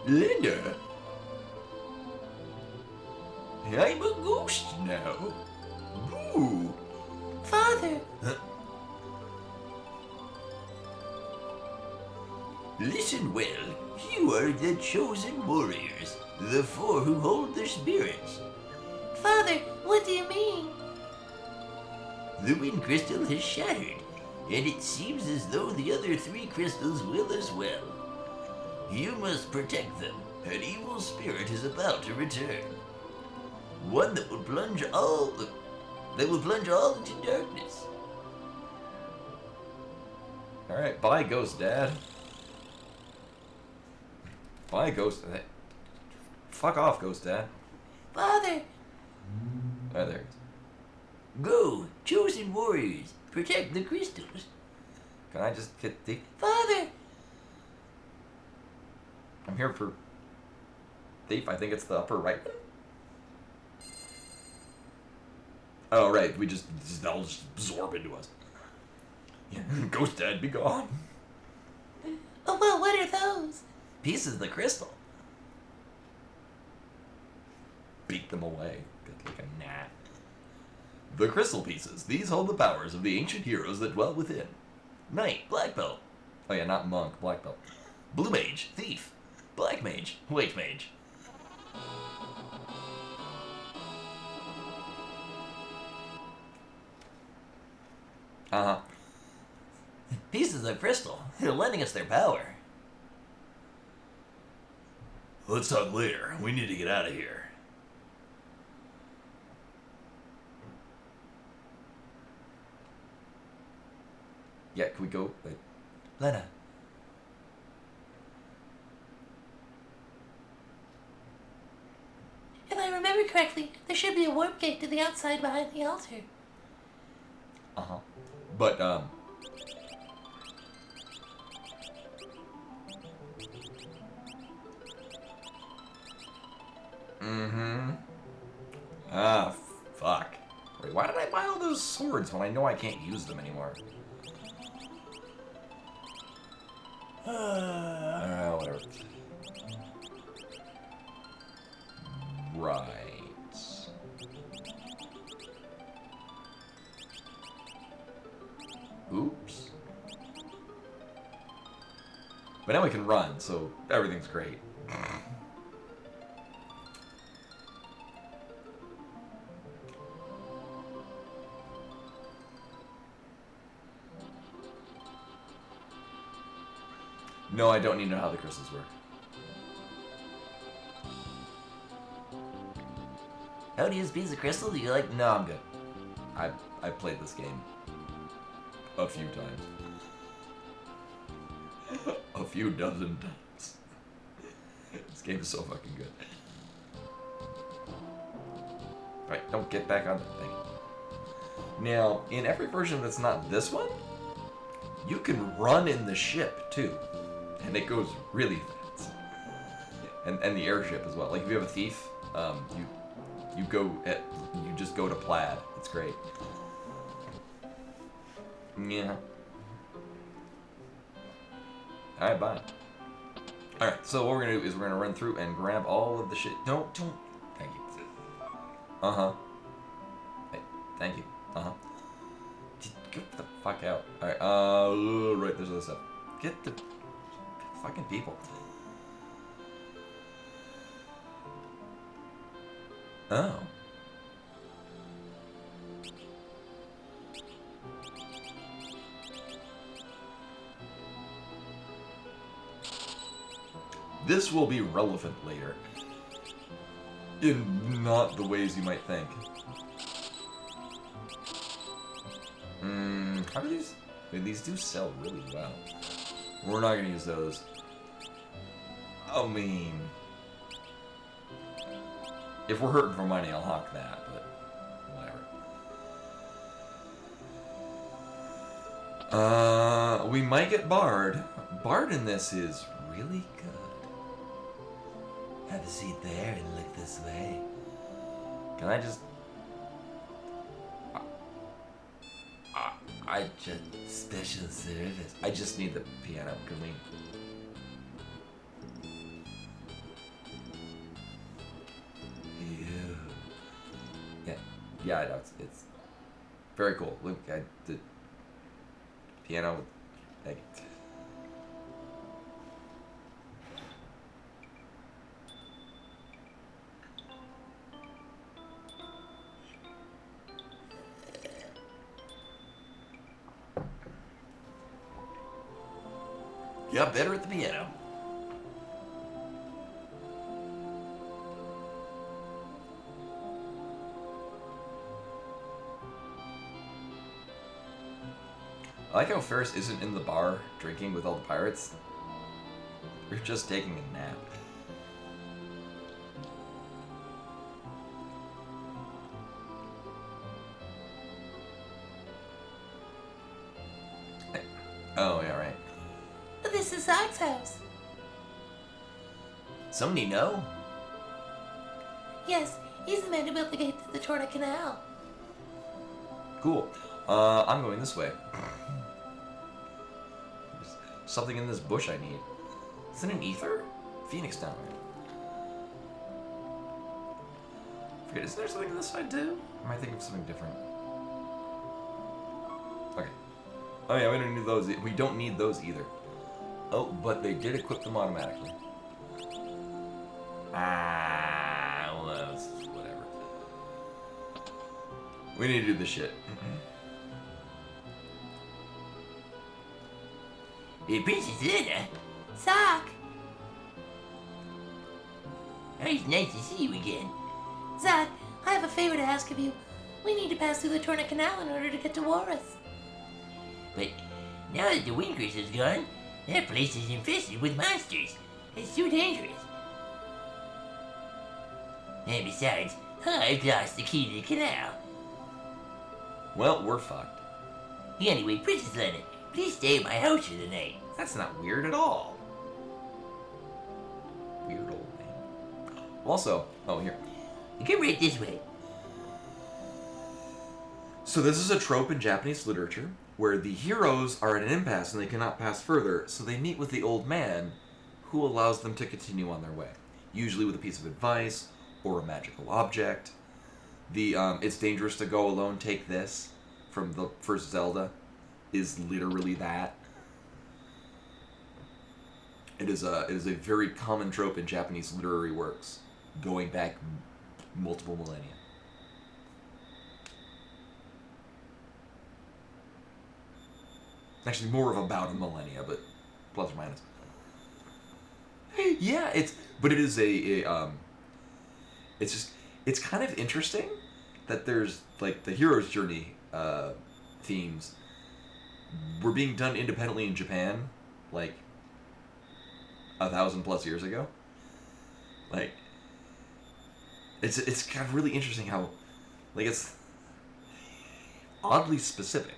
Linda? I'm a ghost now. Boo. Father! Listen well. You are the chosen warriors, the four who hold the spirits. Father, what do you mean? The wind crystal has shattered, and it seems as though the other three crystals will as well. You must protect them. An evil spirit is about to return. One that will plunge all into darkness. Alright, bye, Ghost Dad. Bye, Ghost. Fuck off, Ghost Dad. Father! Oh, there it is. Go, chosen warriors, protect the crystals. Can I just get thief? Father! I'm here for thief. I think it's the upper right one. Oh, right. They'll just absorb into us. Yeah. Ghost Dad, be gone. Oh, well, what are those? Pieces of the crystal. Beat them away. Good like a gnat. The crystal pieces. These hold the powers of the ancient heroes that dwell within. Knight, black belt. Oh yeah, not monk, black belt. Blue mage, thief. Black mage, white mage. Uh-huh. Pieces of crystal. They're lending us their power. Let's talk later. We need to get out of here. Yeah, can we go? Lena. If I remember correctly, there should be a warp gate to the outside behind the altar. Uh-huh. But, Mm-hmm. Ah, fuck. Wait, why did I buy all those swords when I know I can't use them anymore? Whatever. Right. Oops. But now we can run, so everything's great. No, I don't need to know how the crystals work. How to use pieces of crystal? Do you like? No, I'm good. I played this game a few times. A few dozen times. This game is so fucking good. Right, don't get back on the thing. Now, in every version that's not this one, you can run in the ship too. And it goes really fast. And the airship as well. Like if you have a thief, you just go to Plaid. It's great. Yeah. Alright, bye. Alright, so what we're gonna do is we're gonna run through and grab all of the shit. Don't. Thank you. Uh-huh. Hey, thank you. Uh-huh. Get the fuck out. Alright, right, there's other stuff. Get the fucking people. Oh. This will be relevant later. In not the ways you might think. How do these... I mean, these do sell really well. We're not gonna use those. I mean... If we're hurting for money, I'll hawk that, but... whatever. We might get Bard. Bard in this is really good. Have a seat there and look this way. Can I just... I just special service. I just need the piano. Can we? Yeah, no, it's very cool. Look, the piano, like, Got better at the piano. I like how Ferris isn't in the bar drinking with all the pirates. We're just taking a nap. Oh, yeah, right. This is Zach's house. Somebody know? Yes, he's the man who built the gate to the Torna Canal. Cool. I'm going this way. There's something in this bush I need. Is it an ether? Phoenix down there. Forget, isn't there something on this side too? Or am I thinking of something different? Okay. Oh yeah, we don't need those. We don't need those either. Oh, but they did equip them automatically. Ah, well, that's whatever. We need to do this shit. Hey, Princess Lena. Zach! Oh, it's nice to see you again. Zach, I have a favor to ask of you. We need to pass through the Torna Canal in order to get to Warith. But now that the wind crystal's gone, that place is infested with monsters. It's too dangerous. And besides, I've lost the key to the canal. Well, we're fucked. Anyway, Princess Lena, please stay at my house for the night. That's not weird at all. Weird old man. Also, oh, here. Come right this way. So this is a trope in Japanese literature where the heroes are at an impasse and they cannot pass further, so they meet with the old man who allows them to continue on their way, usually with a piece of advice or a magical object. The it's dangerous to go alone, take this from the first Zelda is literally that. It is a very common trope in Japanese literary works going back multiple millennia. Actually, more of about a millennia, but plus or minus. Yeah, it is it's kind of interesting that there's like the hero's journey themes were being done independently in Japan, like 1,000+ years ago. Like, it's kind of really interesting how, like, it's oddly specific.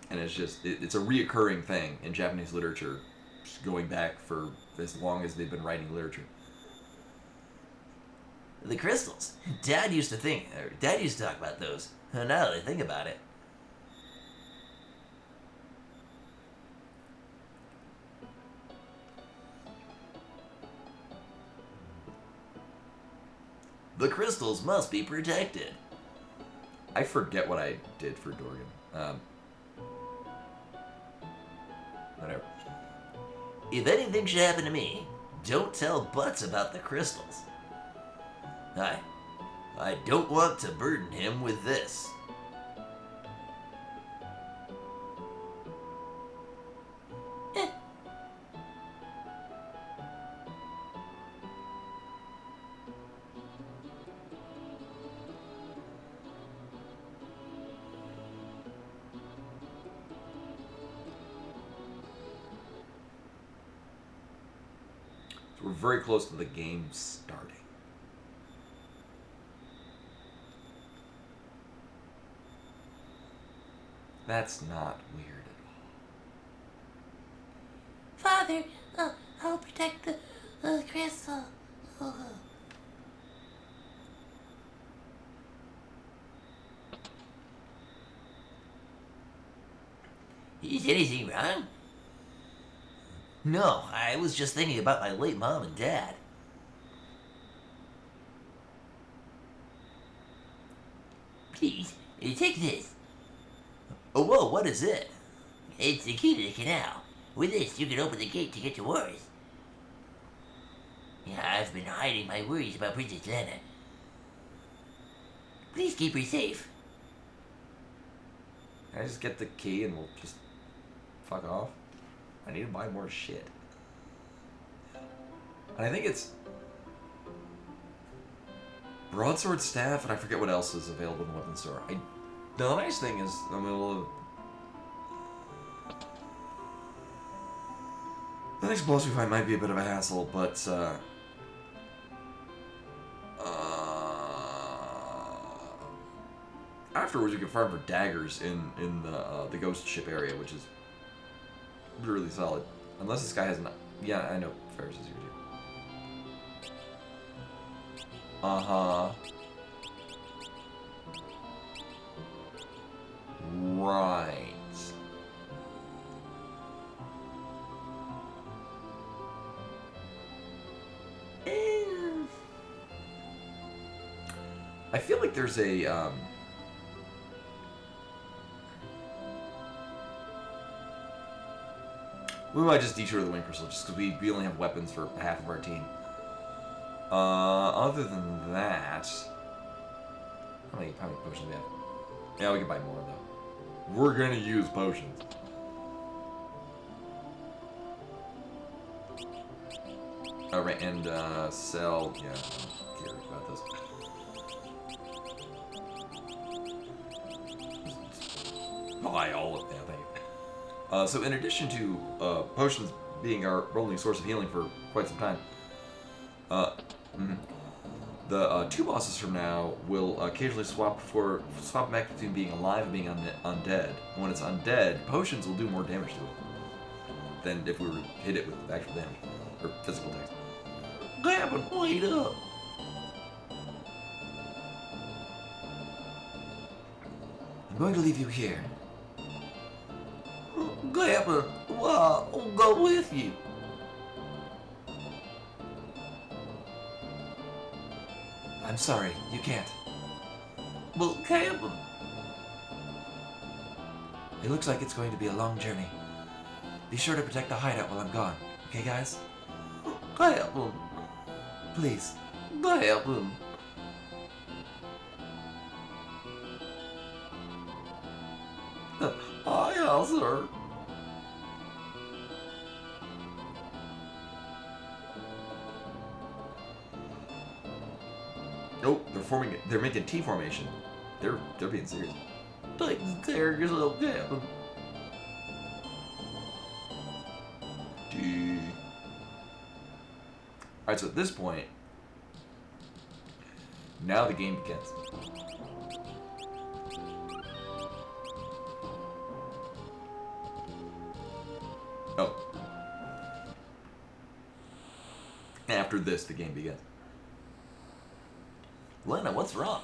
And it's just, it's a reoccurring thing in Japanese literature, just going back for as long as they've been writing literature. The crystals. Dad used to talk about those. Now that I think about it. The crystals must be protected. I forget what I did for Dorgan. Whatever. If anything should happen to me, don't tell Butts about the crystals. I don't want to burden him with this. So we're very close to the game starting. That's not weird at all. Father, I'll protect the crystal. Is anything wrong? No, I was just thinking about my late mom and dad. Please, take this. Oh, whoa, what is it? It's the key to the canal. With this, you can open the gate to get to Wars. Yeah, I've been hiding my worries about Princess Lana. Please keep her safe. Can I just get the key and we'll just fuck off? I need to buy more shit. And I think it's broadsword staff, and I forget what else is available in the weapons store. The nice thing is, I mean, the next boss we find might be a bit of a hassle, but afterwards you can farm for daggers in the ghost ship area, which is really solid. Unless this guy has not. Yeah, I know Ferris is here too. Right. I feel like there's a we might just detour the Wind Crystal just because we only have weapons for half of our team. Other than that, how many potions do we have? Yeah, we can buy more though. We're gonna use potions. Oh right, and sell. Yeah, I don't care about this. Buy all of them. Thank you. So in addition to potions being our only source of healing for quite some time, the two bosses from now will occasionally swap back between being alive and being undead. And when it's undead, potions will do more damage to it than if we were to hit it with actual damage or physical attacks. Gavin, wait up! I'm going to leave you here. Gavin, well, I'll go with you. I'm sorry, you can't. Well, Gavin. It looks like it's going to be a long journey. Be sure to protect the hideout while I'm gone. Okay, guys? Gavin. Please. Gavin. Aye, sir. Oh, they're making T formation. They're being serious. Take care of yourself, Gavin. Alright, so at this point, now the game begins. Oh. After this, the game begins. Lena, what's wrong?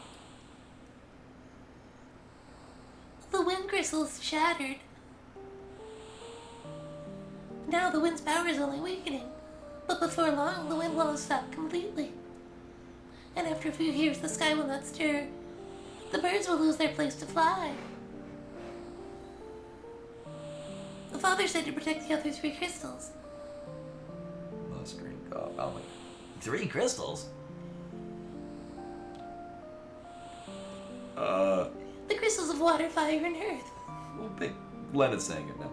The wind crystal's shattered. Now the wind's power is only weakening. But before long, the wind will stop completely. And after a few years, the sky will not stir. The birds will lose their place to fly. The father said to protect the other 3 crystals. Must drink up. Oh my. 3 crystals? The crystals of water, fire, and earth. Well, Leonard's saying it now.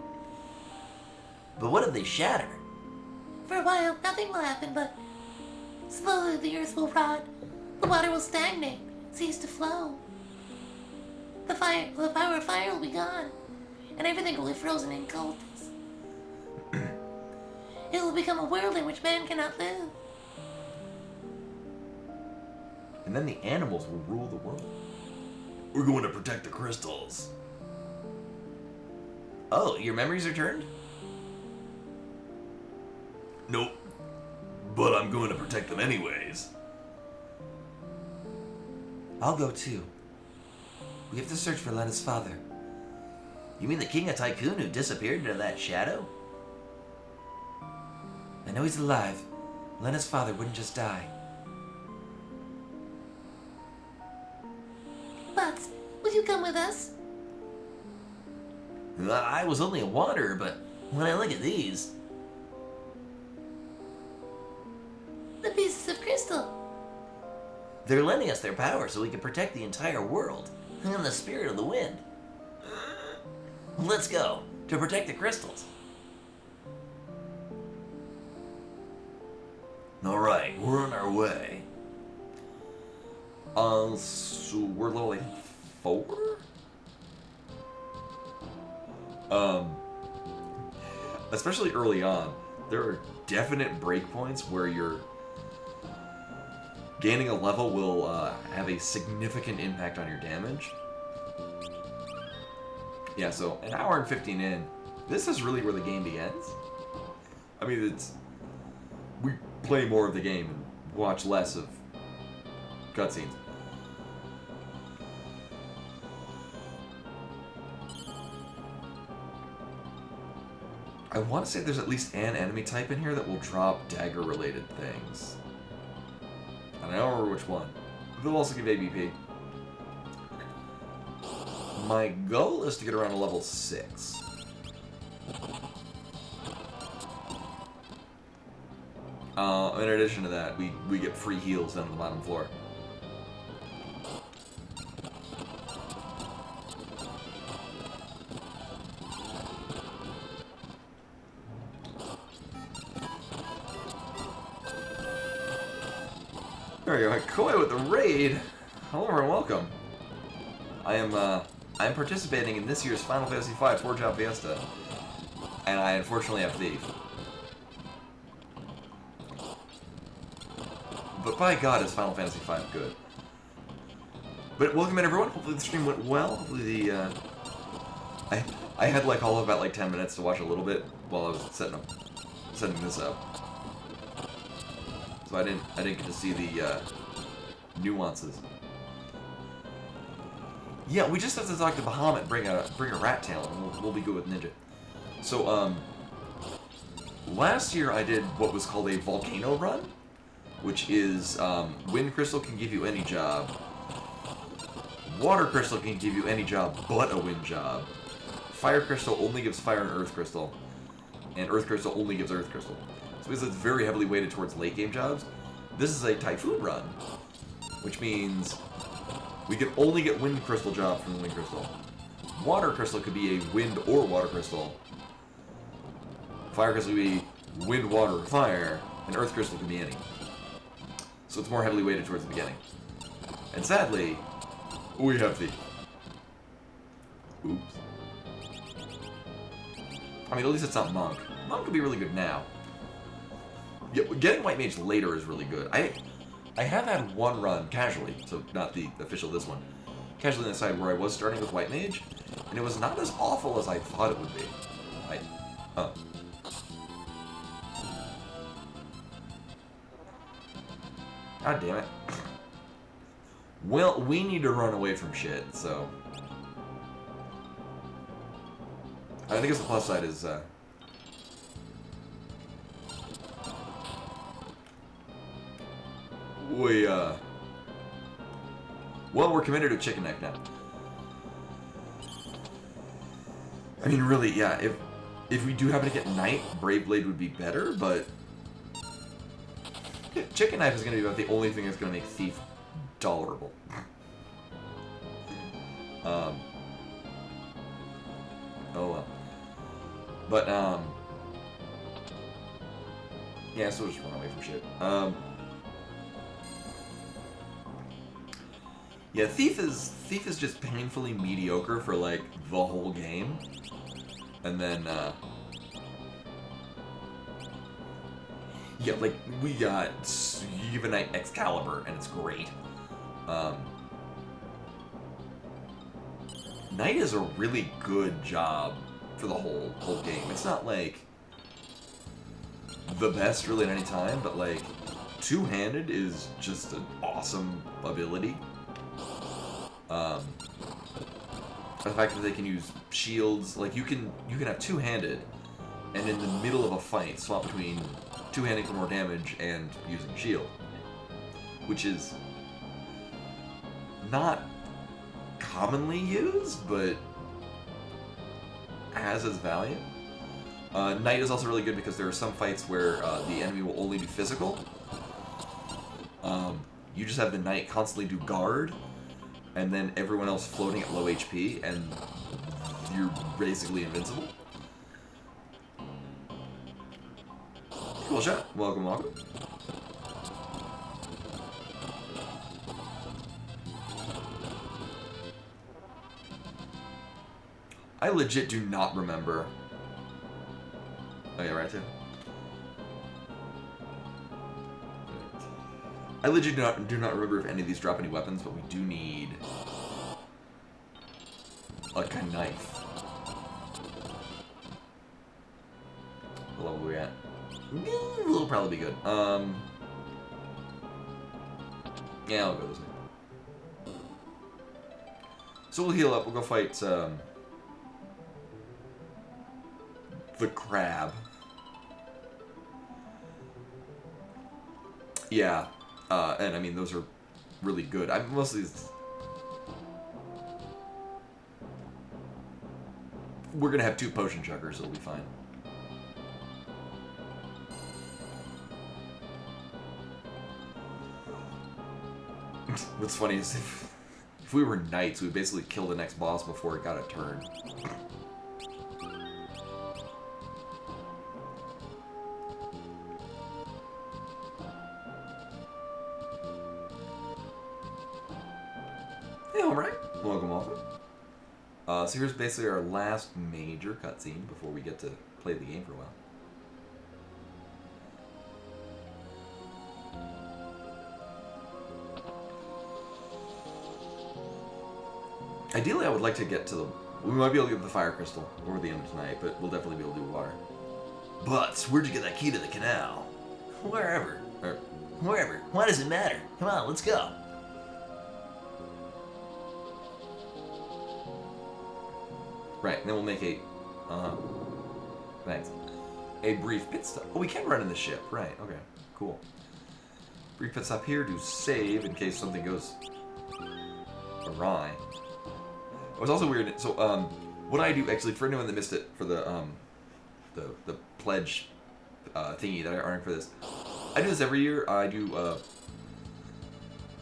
But what if they shatter? For a while, nothing will happen, but slowly the earth will rot, the water will stagnate, cease to flow. The power of fire will be gone, and everything will be frozen in coldness. It will become a world in which man cannot live. And then the animals will rule the world. We're going to protect the crystals. Oh, your memories are turned? Nope. But I'm going to protect them anyways. I'll go too. We have to search for Lena's father. You mean the king of Tycoon who disappeared into that shadow? I know he's alive. Lena's father wouldn't just die. Bots, will you come with us? I was only a wanderer, but when I look at these... The pieces of crystal. They're lending us their power so we can protect the entire world and the spirit of the wind. Let's go, to protect the crystals. Alright, we're on our way. So we're level like 4? Especially early on, there are definite breakpoints where you're gaining a level will have a significant impact on your damage. Yeah, so an hour and 15 in, this is really where the game begins. I mean, we play more of the game and watch less of cutscenes. I want to say there's at least an enemy type in here that will drop dagger-related things. And I don't remember which one. They'll also give ABP. My goal is to get around to level 6. In addition to that, we get free heals down on the bottom floor. There we go, Koi with the raid. Hello and welcome. I'm participating in this year's Final Fantasy V Forge Out Fiesta, and I unfortunately have Thief. But by God, is Final Fantasy V good. But welcome in everyone. Hopefully the stream went well. Hopefully the I had like all of about like 10 minutes to watch a little bit while I was setting this up. So I didn't get to see the nuances. Yeah, we just have to talk to Bahamut, bring a rat tail, and we'll be good with Ninja. So last year I did what was called a volcano run, which is wind crystal can give you any job, water crystal can give you any job but a wind job, fire crystal only gives fire and earth crystal, and earth crystal only gives earth crystal. So because it's very heavily weighted towards late game jobs, this is a typhoon run, which means we can only get wind crystal job from the wind crystal. Water crystal could be a wind or water crystal. Fire crystal could be wind, water, or fire, and earth crystal could be any. So it's more heavily weighted towards the beginning. And sadly, we have the... Oops. I mean, at least it's not Monk. Monk could be really good now. Yeah, getting White Mage later is really good. I have had one run, casually, so not the official this one, casually on the side where I was starting with White Mage, and it was not as awful as I thought it would be. God damn it. Well, we need to run away from shit, so... I guess the plus side is, well, we're committed to chicken neck now. I mean, really, yeah, if we do happen to get Knight, Brave Blade would be better, but... Chicken Knife is going to be about the only thing that's going to make Thief tolerable. Oh well. But, yeah, so we'll just run away from shit. Yeah, Thief is just painfully mediocre for, like, the whole game. And then, yeah, like, we got Uvanite Excalibur, and it's great. Knight is a really good job for the whole game. It's not, like, the best, really, at any time, but, like, two-handed is just an awesome ability. the fact that they can use shields. Like you can have two-handed, and in the middle of a fight, swap between two-handing for more damage and using shield, which is not commonly used, but has its value. Knight is also really good because there are some fights where the enemy will only do physical. You just have the Knight constantly do guard, and then everyone else floating at low HP, and you're basically invincible. Cool shot. Welcome, welcome. I legit do not remember. Oh yeah, right too. I legit do not remember if any of these drop any weapons, but we do need like a knife. What level are we at? It'll probably be good. Yeah, I'll go this way. So we'll heal up. We'll go fight the crab. Yeah, and I mean those are really good. I'm mostly we're gonna have 2 potion chuggers. It'll be fine. What's funny is if we were knights, we'd basically kill the next boss before it got a turn. Hey, alright. Welcome, welcome. So here's basically our last major cutscene before we get to play the game for a while. Ideally, I would like to get to the... We might be able to get the fire crystal over the end of tonight, but we'll definitely be able to do water. But where'd you get that key to the canal? Wherever. Or, Wherever. Why does it matter? Come on, let's go. right, and then we'll make a... Thanks. A brief pit stop. Oh, we can run in the ship. Right, okay. Cool. Brief pit stop here to save in case something goes awry. It was also weird. So, what I do actually for anyone that missed it for the pledge thingy that I earned for this, I do this every year. I do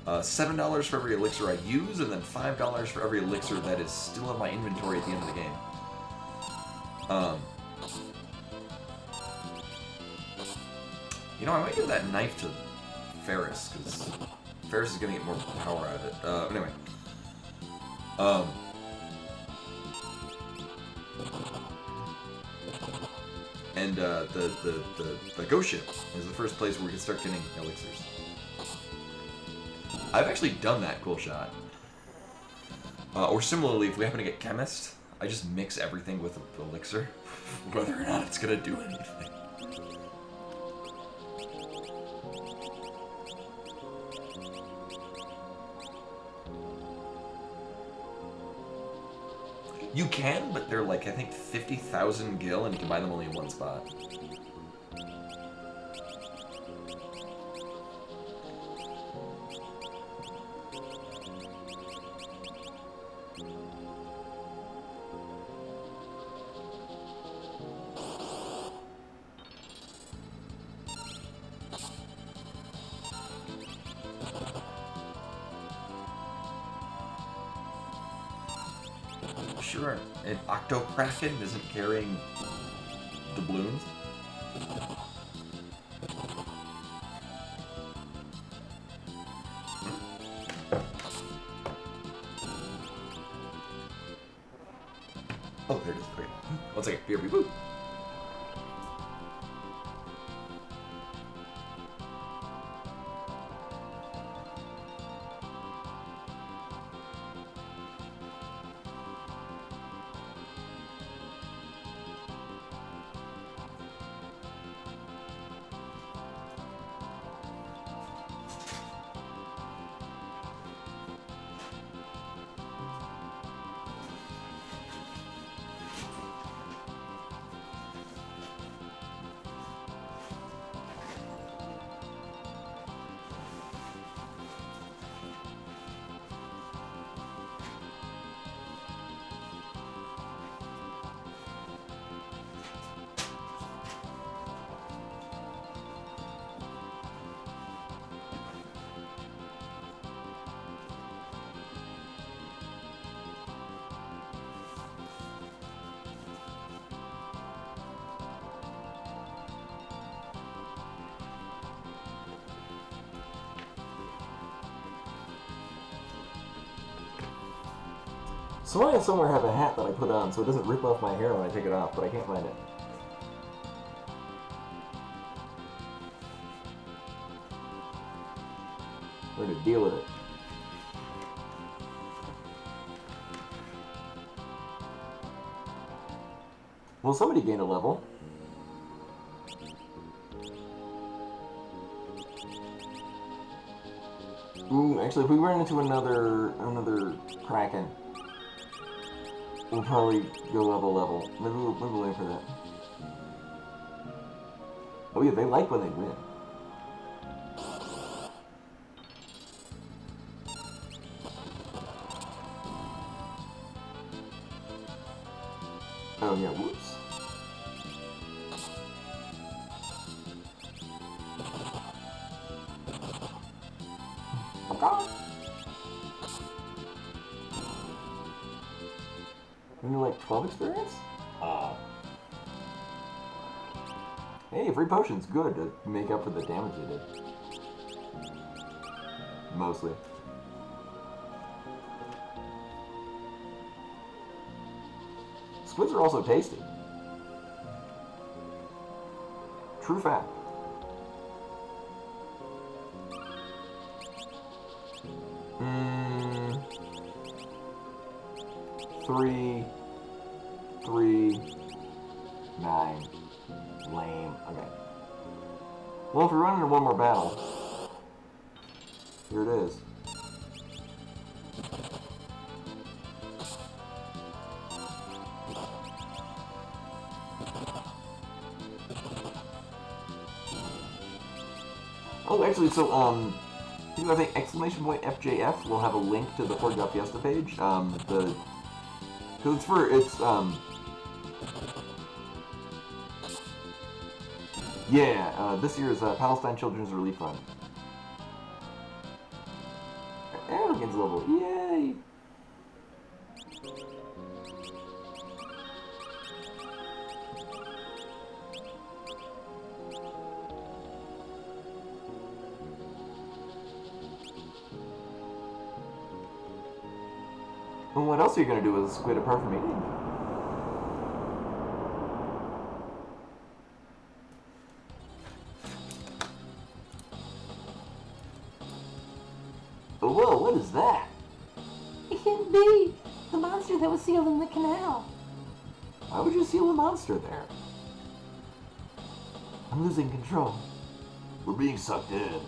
$7 for every elixir I use, and then $5 for every elixir that is still in my inventory at the end of the game. You know, I might give that knife to Ferris because Ferris is gonna get more power out of it. Anyway. And the ghost ship is the first place where we can start getting elixirs. I've actually done that cool shot. Or similarly, if we happen to get chemist, I just mix everything with elixir, whether or not it's gonna do anything. You can, but they're like, I think 50,000 gil, and you can buy them only in one spot. Sure, an Octokraken isn't carrying doubloons. Oh, there it is. Okay. 1 second. BRB, woo! swear I somewhere have a hat that I put on so it doesn't rip off my hair when I take it off, but I can't find it. Where to deal with it. Well, somebody gained a level. Ooh, actually, if we run into another Kraken, we'll probably go level. Maybe we'll aim for that. Oh yeah, they like when they win. Oh yeah, whoops. Okay. Maybe like 12 experience? Hey, free potions, good to make up for the damage they did. Mostly. Squids are also tasty. True fact. Three, 9. Lame. Okay. Well, if we run into one more battle, here it is. Oh, actually, so, I think exclamation point FJF will have a link to the Forge Out Fiesta page. Cause this year's Palestine Children's Relief Fund. Arrogance level, yay! Well, what else are you gonna do with a squid apart from eating? Oh, whoa, what is that? It can't be! The monster that was sealed in the canal. Why would you seal a monster there? I'm losing control. We're being sucked in.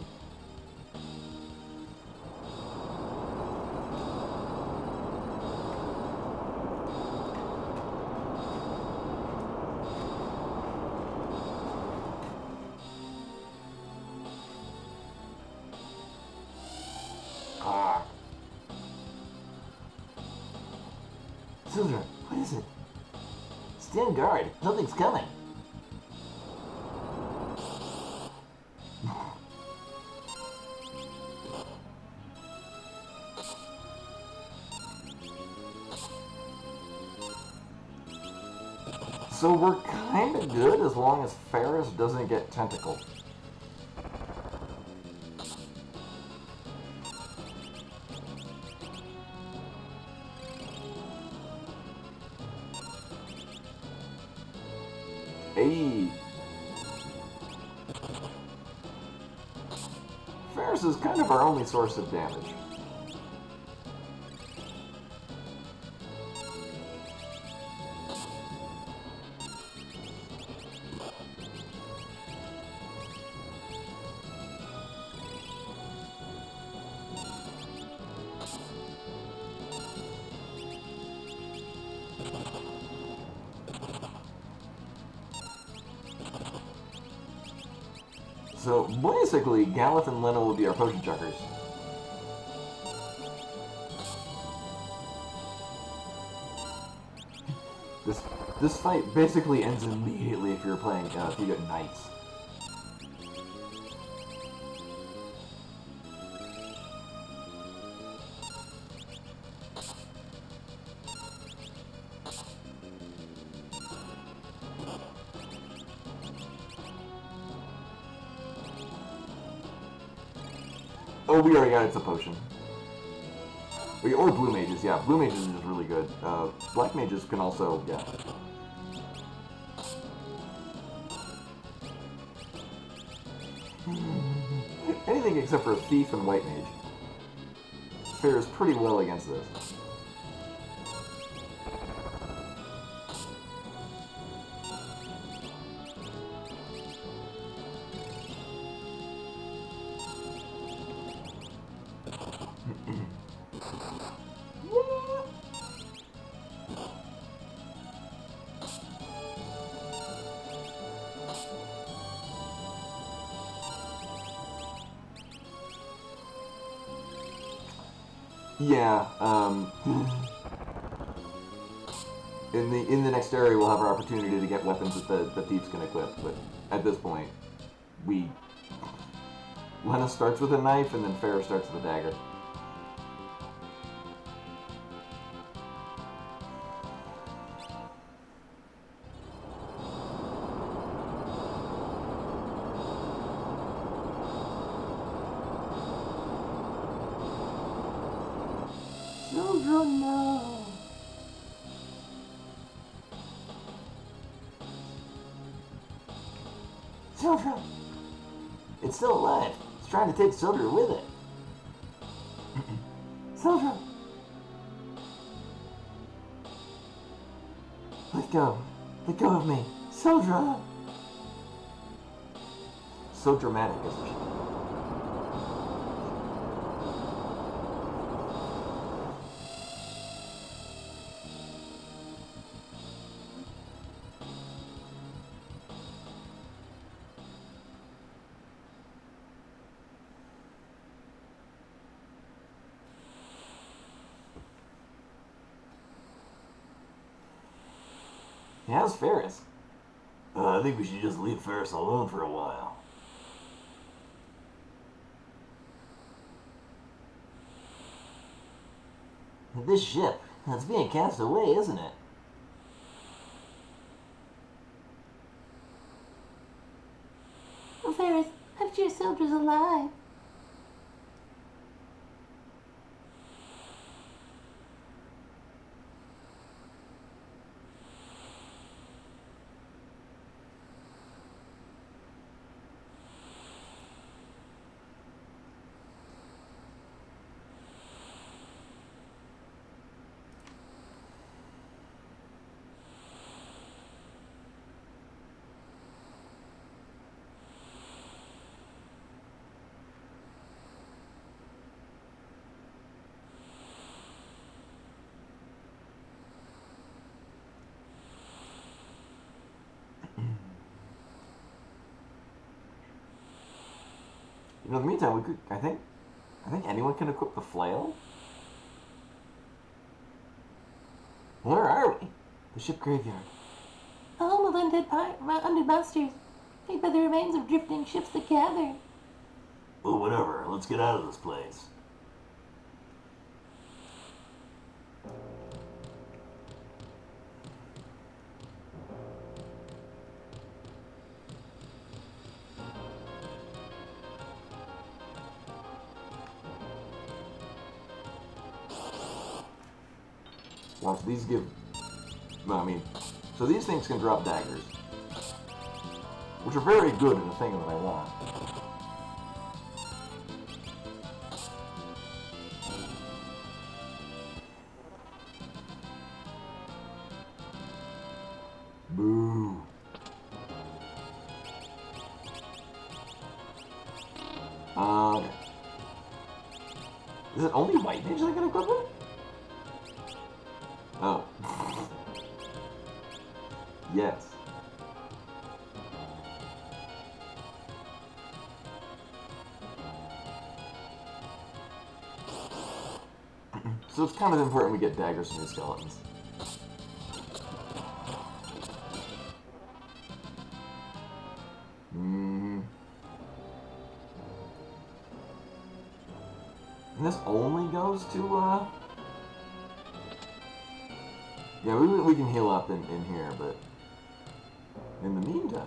Children, what is it? Stand guard, something's coming. So we're kinda good as long as Ferris doesn't get tentacled. Hey! Ferris is kind of our only source of damage. So basically, Galeth and Lena will be our potion chuckers. This fight basically ends immediately if you're playing if you get knights. Oh, we already got it's a potion. Or blue mages, yeah. Blue mages is really good. Black mages can also, yeah. Anything except for a thief and white mage fares pretty well against this. Yeah, in the next area we'll have our opportunity to get weapons that the thieves can equip, but at this point, Lena starts with a knife and then Farrah starts with a dagger. Children, no. Sildra! It's still alive. It's trying to take Sildra with it. Sildra! Let go. Let go of me. Sildra! So dramatic, isn't she? How's Ferris? I think we should just leave Ferris alone for a while. This ship, it's being cast away, isn't it? Oh, Ferris, I'm sure Sildra's alive. You know, in the meantime, we could. I think anyone can equip the flail. Where are we? The ship graveyard. A home of undead monsters, made by the remains of drifting ships that gathered. Well, whatever. Let's get out of this place. Watch these give. Well, I mean, so these things can drop daggers, which are very good in the thing that I want. Boo. Okay. Is it only white mage that can equip it? Oh. Yes. So it's kind of important we get daggers from these skeletons. And this only goes to, yeah, we can heal up in here, but in the meantime...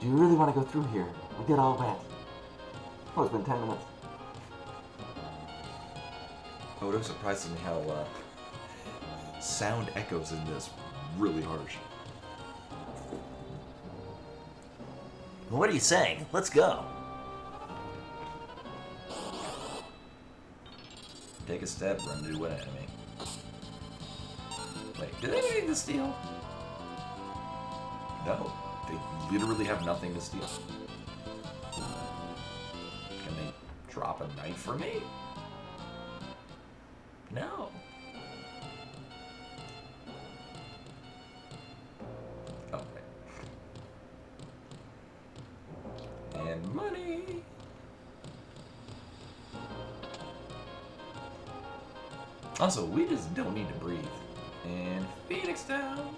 Do you really want to go through here and get all wet? Oh, it's been 10 minutes. Oh, it was surprising me how sound echoes in this really harsh. What are you saying? Let's go. Take a step, run into an enemy. Wait, do they have anything to steal? No, they literally have nothing to steal. Can they drop a knife for me? No. Oh, wait. And money. Also, we just don't need to breathe. And Phoenix down.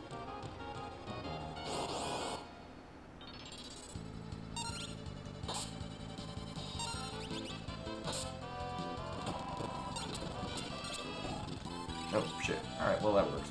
Oh, shit. Alright, well, that works.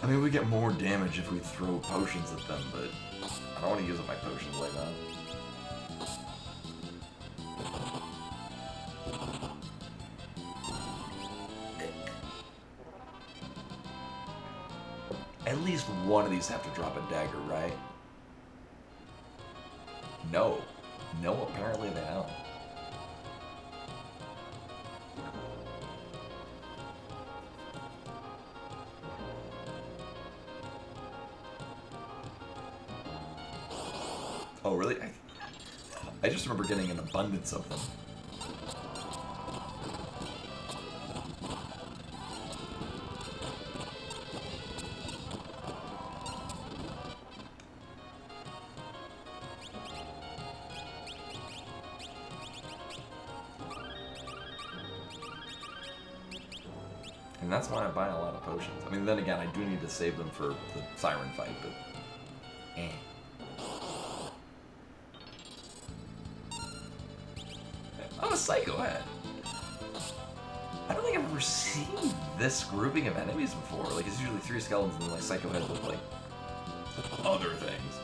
I mean, we get more damage if we throw potions at them, but I don't want to use up my potions like that. At least one of these have to drop a dagger, right? No. No, apparently they don't. Oh, really? I just remember getting an abundance of them. And that's why I buy a lot of potions. I mean, then again, I do need to save them for the siren fight, but... eh. Oh, a Psycho Head! I don't think I've ever seen this grouping of enemies before. Like, it's usually 3 skeletons and then, like, Psycho Heads with, like, other things.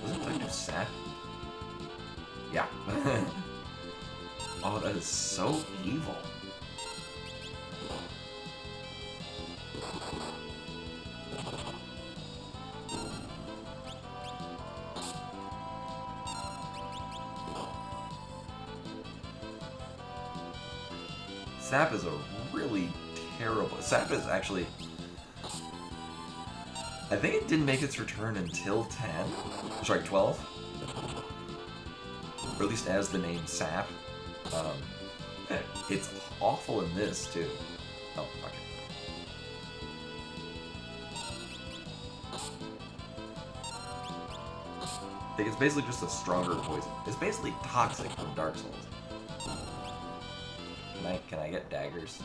Wasn't that just Sap? Yeah. Oh, that is so evil. Sap is a really terrible... Sap is actually... I think it didn't make its return until 10. Sorry, 12. Or at least as the name Sap. It's awful in this, too. Oh, fuck it. Like, it's basically just a stronger poison. It's basically toxic from Dark Souls. Can I get daggers?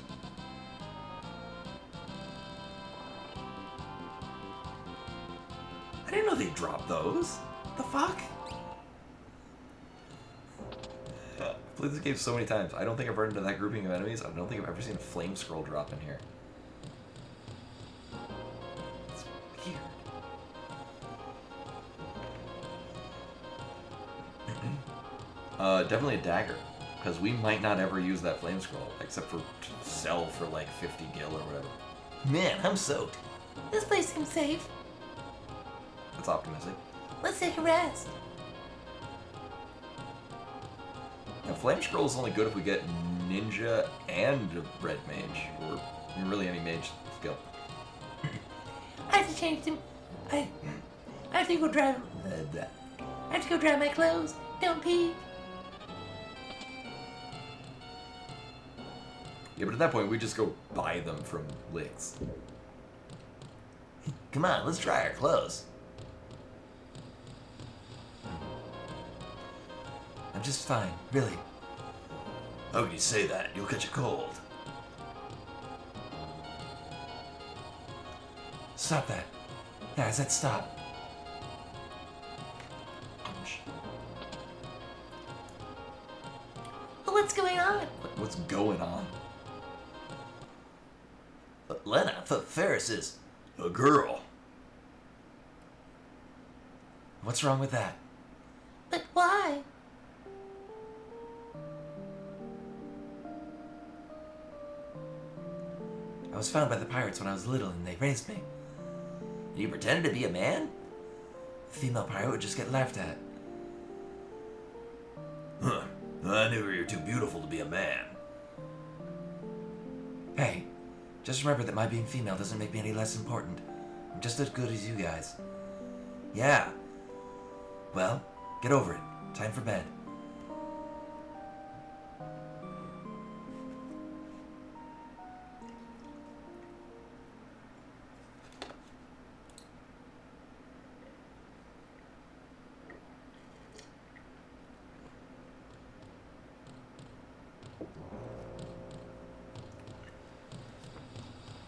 I didn't know they dropped those. The fuck? I've played this game so many times. I don't think I've run into that grouping of enemies. I don't think I've ever seen a flame scroll drop in here. It's weird. Definitely a dagger. Because we might not ever use that flame scroll, except for to sell for like 50 gil or whatever. Man, I'm soaked. This place seems safe. That's optimistic. Let's take a rest. Now, flame scroll is only good if we get ninja and red mage, or really any mage skill. I have to change them. I have to go dry. I have to go dry my clothes. Don't peek. Yeah, but at that point, we just go buy them from Licks. Come on, let's dry our clothes. I'm just fine, really. How can you say that? You'll catch a cold. Stop that. Yeah, I said stop. What's going on? What's going on? Lena, Ferris is a girl. What's wrong with that? But why? I was found by the pirates when I was little and they raised me. You pretended to be a man? A female pirate would just get laughed at. Huh. I knew you were too beautiful to be a man. Hey, just remember that my being female doesn't make me any less important. I'm just as good as you guys. Yeah. Well, get over it. Time for bed.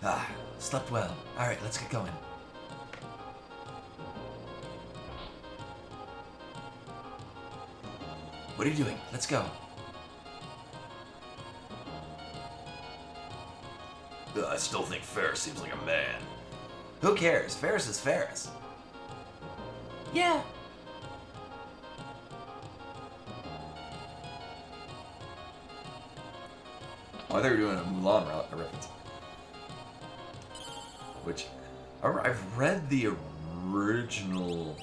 Ah, slept well. Alright, let's get going. What are you doing? Let's go. I still think Ferris seems like a man. Who cares? Ferris is Ferris. Yeah. Oh, I thought you were doing a Mulan reference. Which, I've read the original,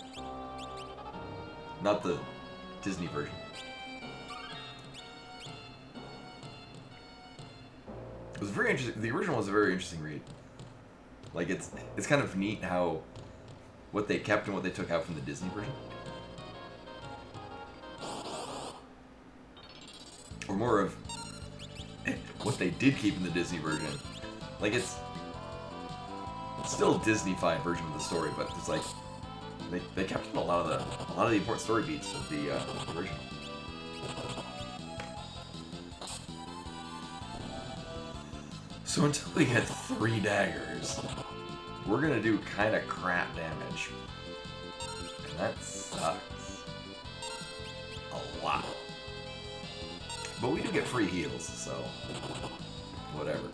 not the Disney version. It was very interesting. The original was a very interesting read. Like it's kind of neat how what they kept and what they took out from the Disney version, or more of what they did keep in the Disney version. Like it's still a Disney-fied version of the story, but it's like they kept in a lot of the important story beats of the original. So until we get 3 daggers, we're gonna do kind of crap damage, and that sucks a lot. But we do get free heals, so whatever.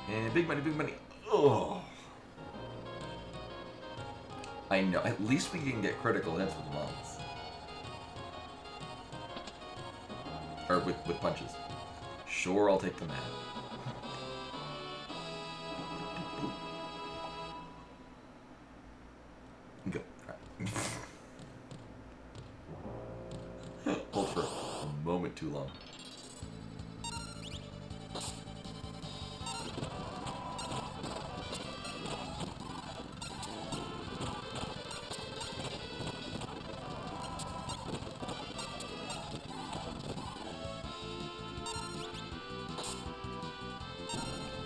And big money, big money. Oh, I know. At least we can get critical hits with monks. Or with punches. Sure, I'll take the mat. Go. Alright. Hold for a moment too long.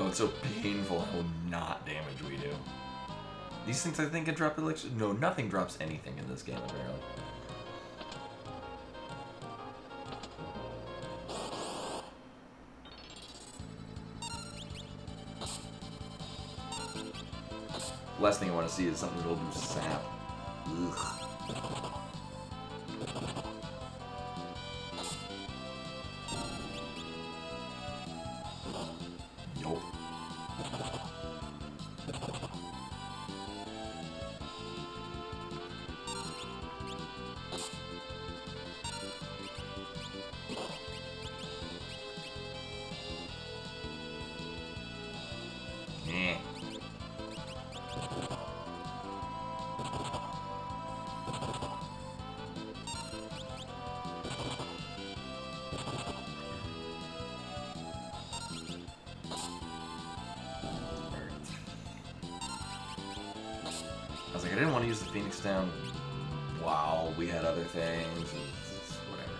Oh, it's so painful how not damage we do. These things I think can drop elixir. No, nothing drops anything in this game, apparently. Last thing I want to see is something that'll do sap. Ugh. Nope. Eh. I was like, I didn't want to use the Phoenix down while we had other things. It's whatever.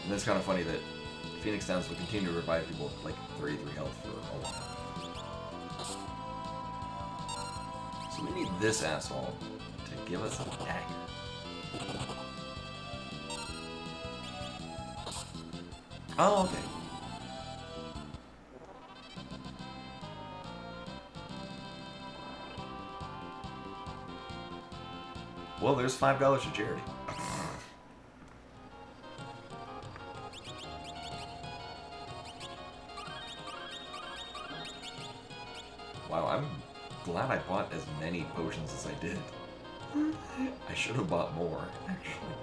And it's kind of funny that Phoenix Downs will continue to revive people with like 33 health for a while. So we need this asshole to give us a dagger. Oh, okay. Well, there's $5 to charity. Wow, I'm glad I bought as many potions as I did. I should have bought more, actually.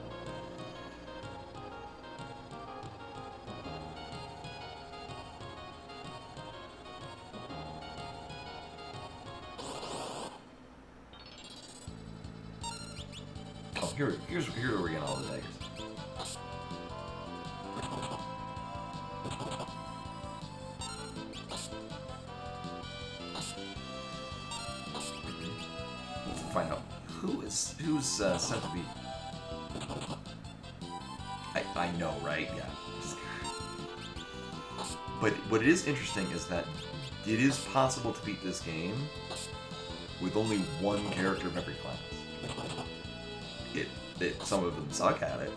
Oh, here's where we're getting all the daggers. Let's find out who's sent to be. I know, right? Yeah. But what is interesting is that it is possible to beat this game with only one character of every class. Some of them suck at it,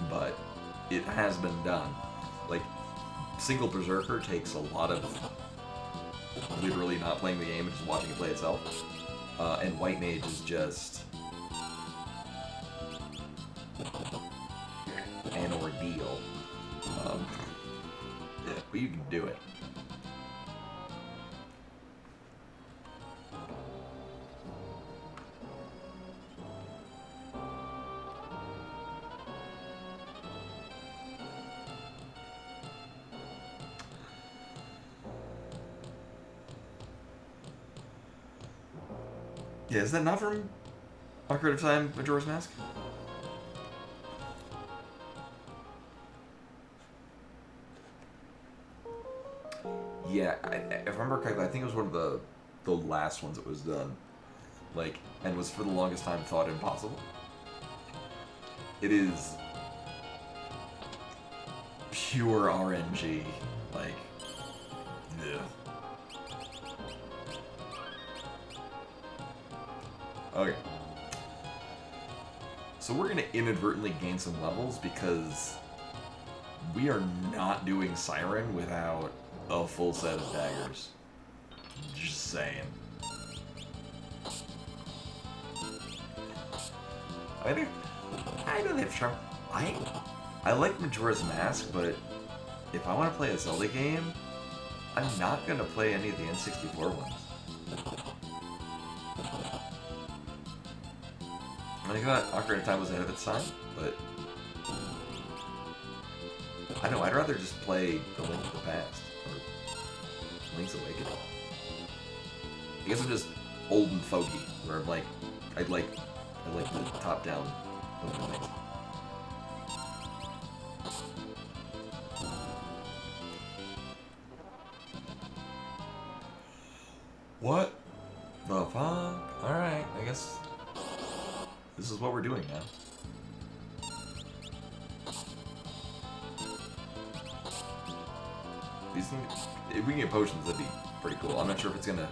but it has been done. Like, single Berserker takes a lot of literally not playing the game and just watching it play itself. And White Mage is just an ordeal. Yeah, but you can do it. Yeah, is that not from Ocarina of Time, Majora's Mask? Yeah, if I remember correctly, I think it was one of the last ones that was done. Like, and was for the longest time thought impossible. It is pure RNG. Like, yeah. Okay. So we're going to inadvertently gain some levels because we are not doing Siren without a full set of daggers. Just saying. I know they have charm. I like Majora's Mask, but if I want to play a Zelda game, I'm not going to play any of the N64 ones. I thought Ocarina of Time was ahead of its time, but I know, I'd rather just play The Link to the Past, or Link's Awakening. I guess I'm just old and fogey, where I'm like, I like the top-down open things. What the fuck? Alright, I guess this is what we're doing now. These things, if we can get potions, that'd be pretty cool. I'm not sure if it's gonna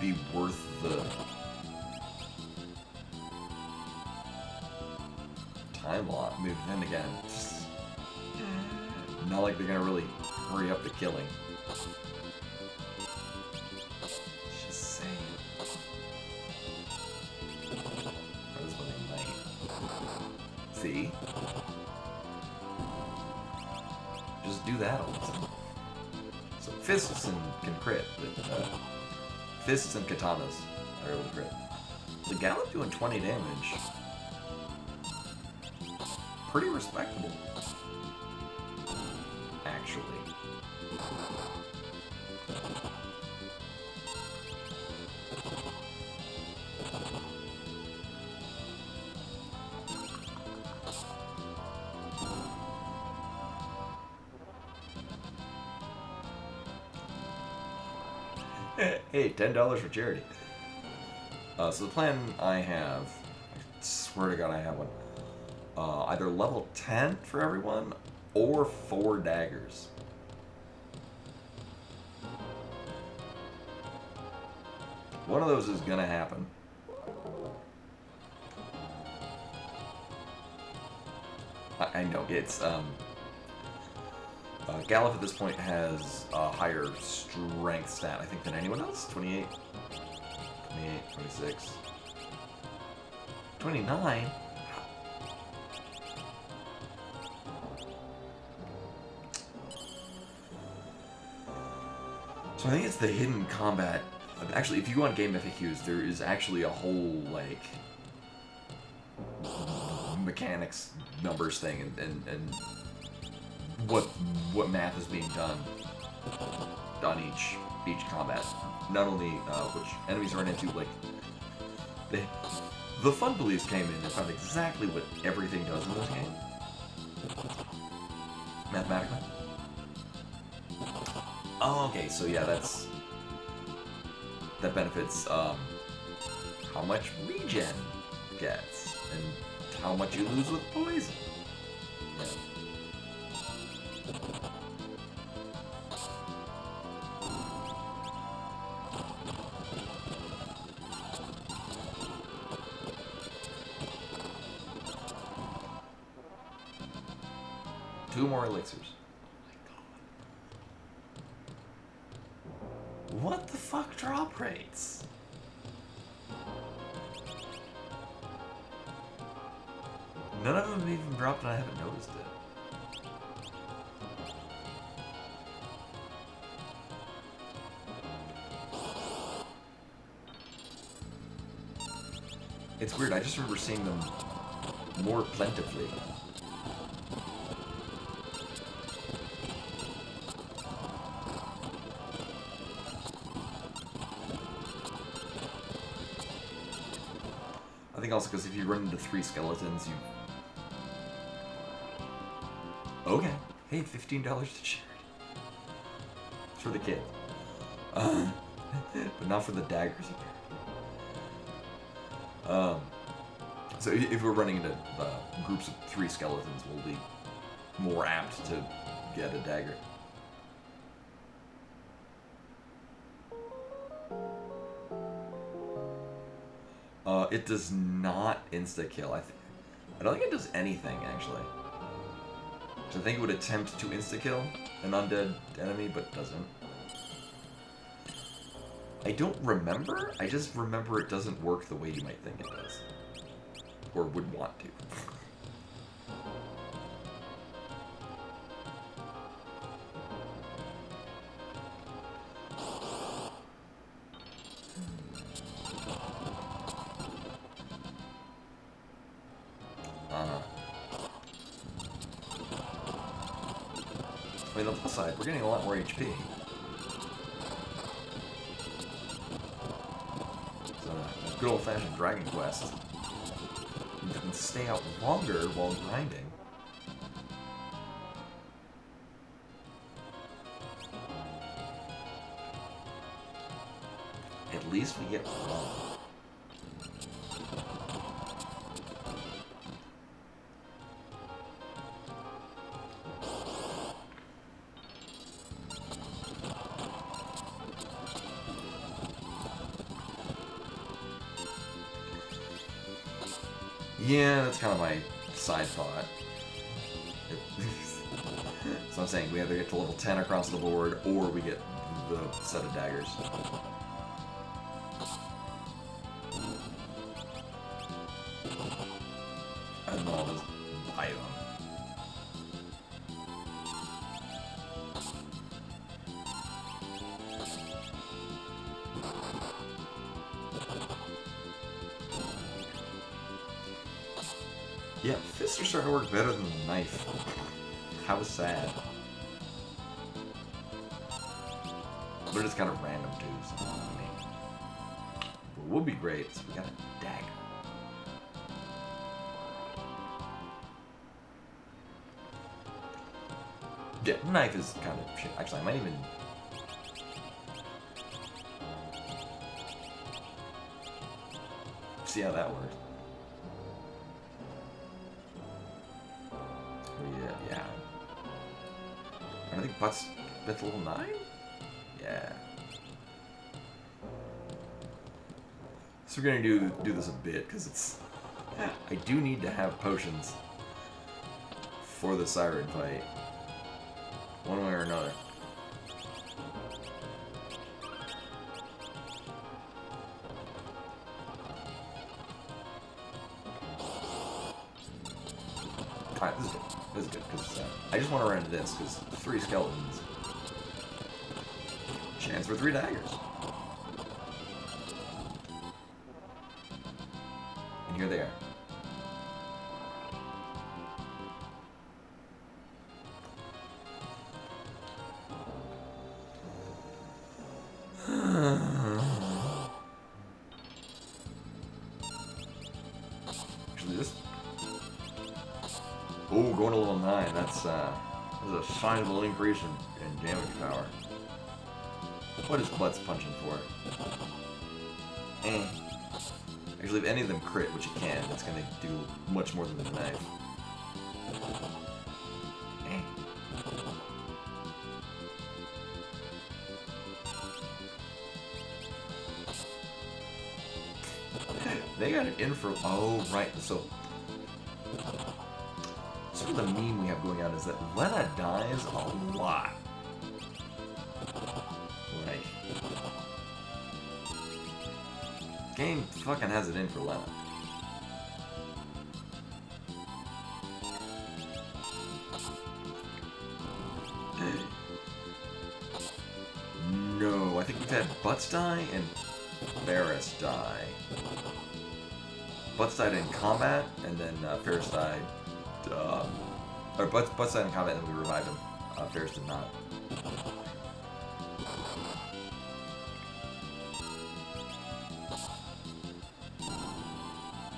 be worth the time loss. I mean, then again, not like they're gonna really hurry up the killing. Just saying. That was what they might. See? Just do that all the time. So fists can crit, but fists and katanas are able to crit. The Gallop doing 20 damage. Pretty respectable. Actually. Hey, $10 for charity. So the plan I have, I swear to God I have one. either level 10 for everyone or 4 daggers. One of those is gonna happen. I know, it's, Gallup at this point has a higher strength stat, I think, than anyone else. 28, 28, 26, 29? So I think it's the hidden combat. Actually, if you go on Game FAQs, there is actually a whole, like, mechanics, numbers thing, and what math is being done on each combat. Not only which enemies run into, like, the fun police came in and found exactly what everything does in this game. Mathematically. Oh, okay, so yeah, that benefits how much regen gets and how much you lose with poison. Yeah. Two more elixirs. What the fuck drop rates? None of them have even dropped and I haven't noticed it. It's weird, I just remember seeing them more plentifully. I think also because if you run into 3 skeletons, you... Okay. Hey, $15 to charity. It's for the kid. But not for the daggers. So if we're running into groups of 3 skeletons, we'll be more apt to get a dagger. It does not insta-kill. I don't think it does anything, actually. So I think it would attempt to insta-kill an undead enemy, but doesn't. I don't remember. I just remember it doesn't work the way you might think it does. Or would want to. I mean, on the plus side, we're getting a lot more HP. It's a good old-fashioned Dragon Quest. You can stay out longer while grinding. At least we get one. Yeah, that's kind of my side thought. So I'm saying we either get to level 10 across the board, or we get the set of daggers. And all this item. Yeah, fists are starting to work better than the knife. How sad. But it's kind of random too, so I mean, what would be great is we got a dagger. Yeah, knife is kind of shit. Actually, I might even... see how that works. Yeah. I think Butts bit level 9? Yeah. So we're gonna do this a bit, because it's... I do need to have potions for the Siren fight. One way or another. Alright, this is good. This is good, because I just want to run into this, because 3 skeletons. Chance for 3 daggers. And here they are. Actually, this... Oh, going to level 9. That's a sizable increase in damage power. What is Butts punching for? Actually, if any of them crit, which it can, it's going to do much more than the knife. They got it in for... Oh, right. So sort of the meme we have going on is that Lena dies a lot. Like... Game fucking has it in for Lena. No, I think we've had Butts die and Ferris die. Butts died in combat, and then Ferris died. Or Butts died in combat, and then we revived him. Ferris did not.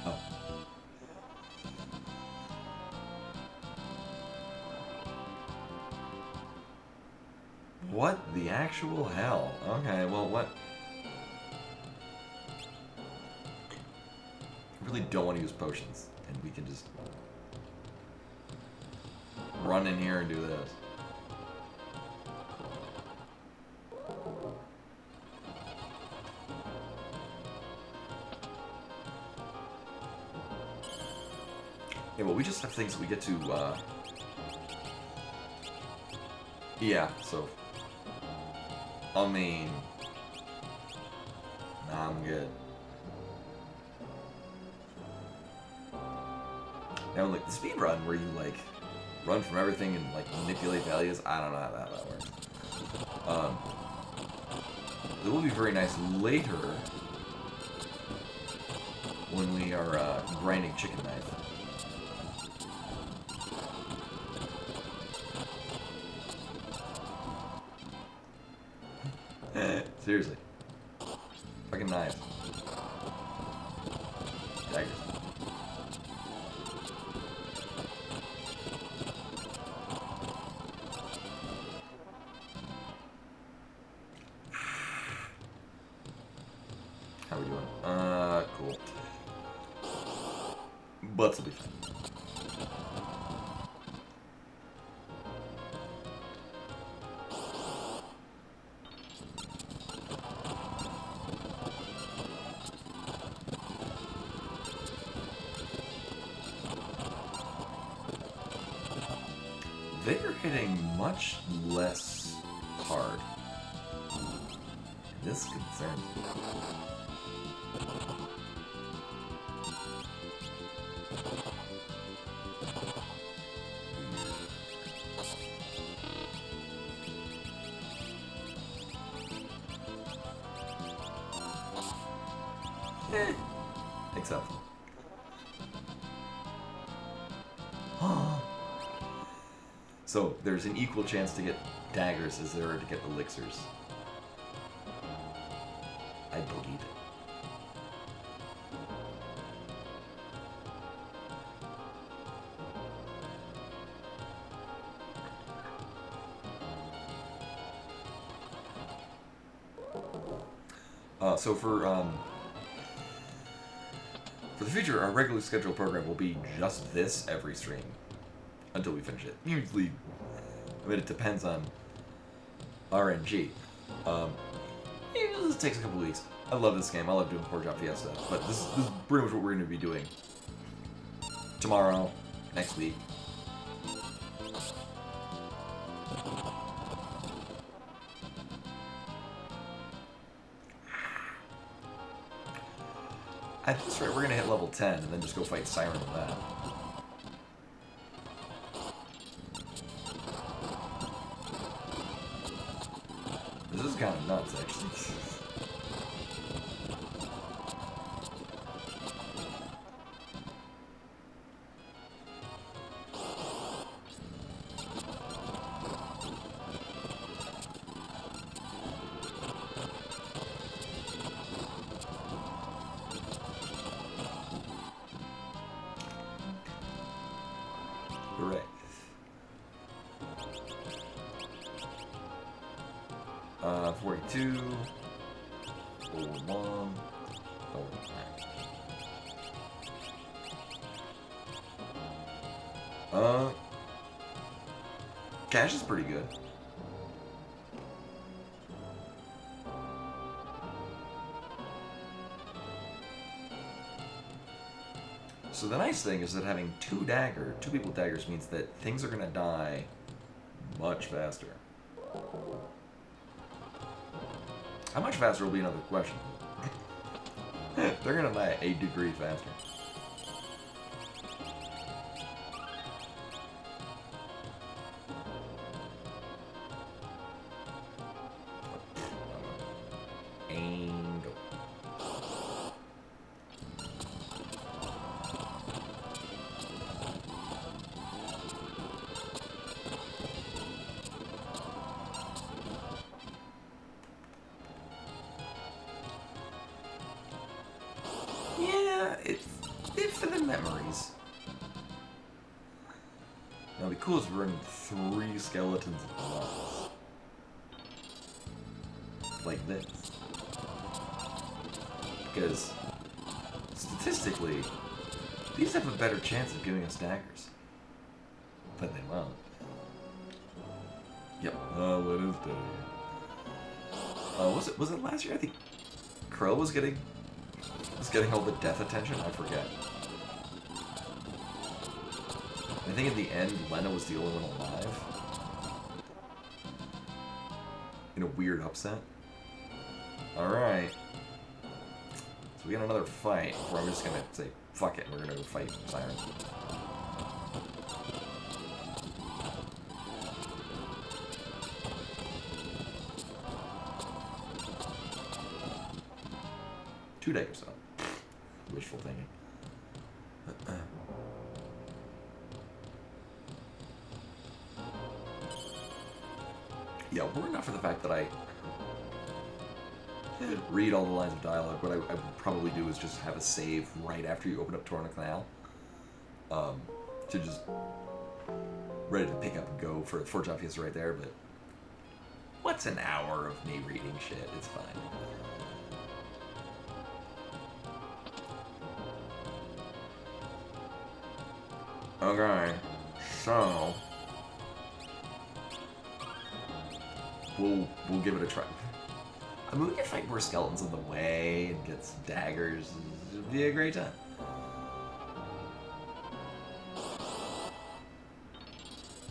Oh. What the actual hell? Okay, well, what? I really don't want to use potions, and we can just run in here and do this. Yeah, well, we just have things that we get to, yeah, so, I mean, nah, I'm good. Now, like, the speed run where you, like, run from everything and, like, manipulate values, I don't know how that works. It will be very nice later when we are, grinding chicken knife. Seriously. Fucking knives. Daggers. How we doing? Cool. Butts will be fine. They're hitting much less hard. This concerns me. Acceptable. So, there's an equal chance to get daggers as there are to get elixirs. I believe it. So for the future, our regularly scheduled program will be just this every stream. until we finish it. Usually, I mean, it depends on RNG. It takes a couple weeks. I love this game. I love doing Pork Chop Fiesta. But this is pretty much what we're going to be doing tomorrow, next week. At this rate, we're going to hit level 10 and then just go fight Siren with that. This is kind of nuts, actually. Hooray. 42. 41. Cash is pretty good. So the nice thing is that having two people with daggers means that things are gonna die much faster. How much faster will be another question. They're gonna die a degree faster. And go. Yeah, it's for the memories. Now, it'd be cool if we run 3 skeletons at once. Like this. Because, statistically, these have a better chance of giving us daggers. But they won't. Yep. Oh, it is day. Was it last year? I think Crow was getting all the death attention. I forget. I think in the end, Lena was the only one alive. In a weird upset. Alright. So we got another fight, where I'm just gonna say, fuck it, we're gonna go fight Siren. Two daggers up. Wishful thinking. Yeah, were it not for the fact that I read all the lines of dialogue, what I would probably do is just have a save right after you open up Torrent Canal. To just ready to pick up and go for Pork Chop Fiesta right there, but what's an hour of me reading shit? It's fine. Okay, so we'll give it a try. I mean, we can fight more skeletons in the way and get some daggers. It'd be a great time.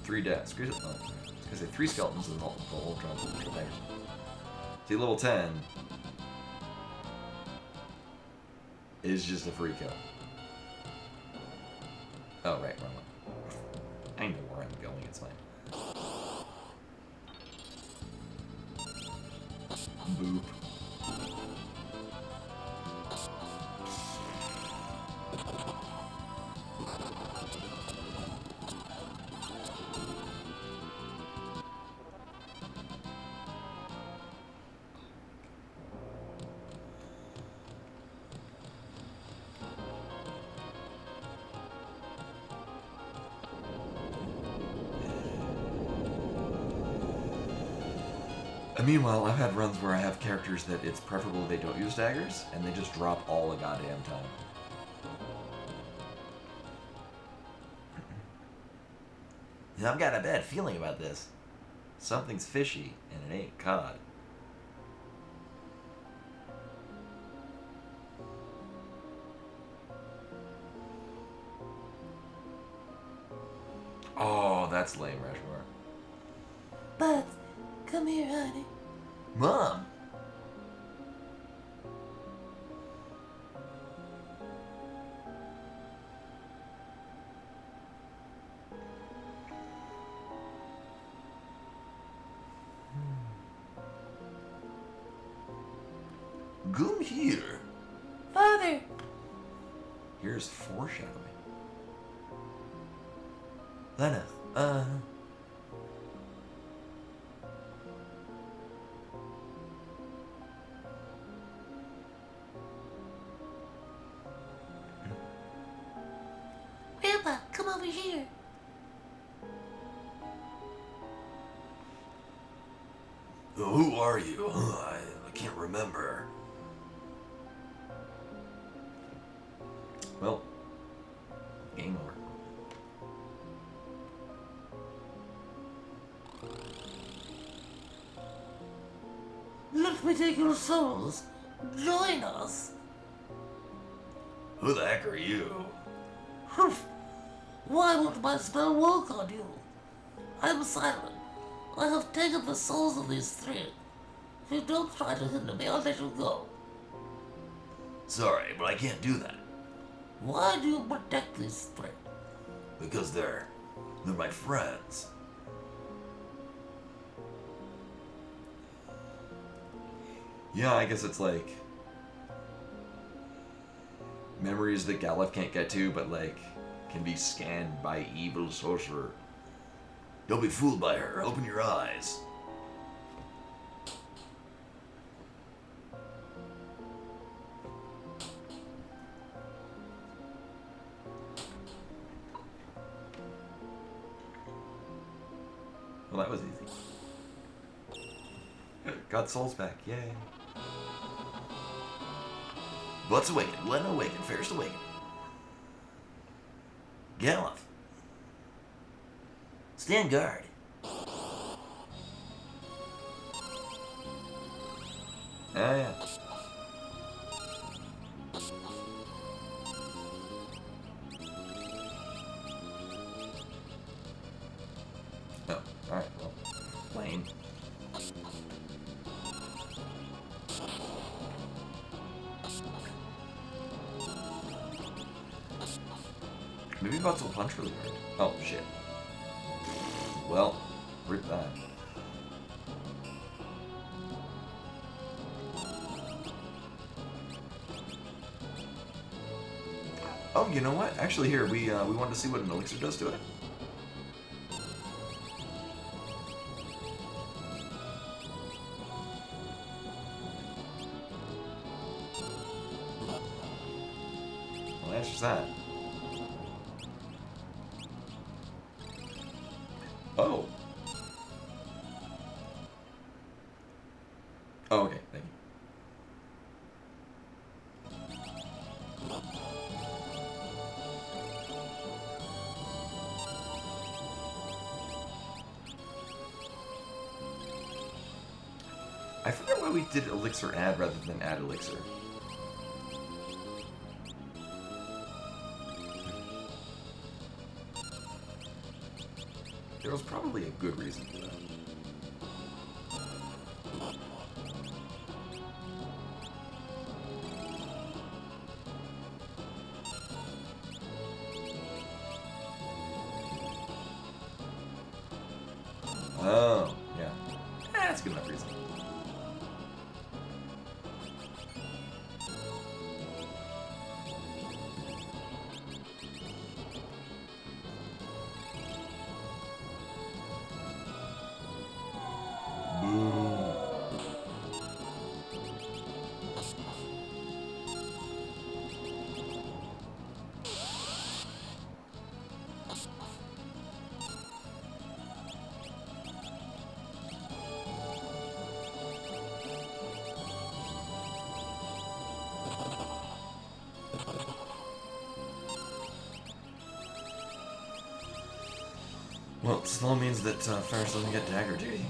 Three deaths. I was gonna say 3 skeletons and the whole jump. Daggers. See, level 10 is just a free kill. Oh, right, wrong one. I know where I'm going, it's fine. Boop. Meanwhile, I've had runs where I have characters that it's preferable they don't use daggers, and they just drop all the goddamn time. I've got a bad feeling about this. Something's fishy, and it ain't cod. Oh, that's lame, Rushmore. But, come here, honey. Mom! Come here. Father! Here's foreshadowing. Lena, Grandpa, come over here. who are you? I can't remember. Well, game over. Let me take your souls. Join us. Who the heck are you? Humph. Why won't my spell work on you? I'm silent. I have taken the souls of these three. If you don't try to hinder me, I'll let you go. Sorry, but I can't do that. Why do you protect these three? Because they're my friends. Yeah, I guess it's like memories that Galef can't get to, but like can be scanned by evil sorcerer. Don't be fooled by her. Open your eyes. Well, that was easy. Got souls back, yay. Let's awaken. Let awaken. First awaken. Galef. Stand guard. Ah, yeah. Oh, alright, well. Lane. Maybe bots will punch really hard. Oh, shit. Well, rip that. Oh, you know what? Actually, here, we wanted to see what an elixir does to it. Well, that's just that. Oh. Oh, okay, thank you. I forget why we did elixir add rather than add elixir. There was probably a good reason for that. Oh, yeah. That's a good enough reason. Well, still means that Ferris doesn't get dagger duty.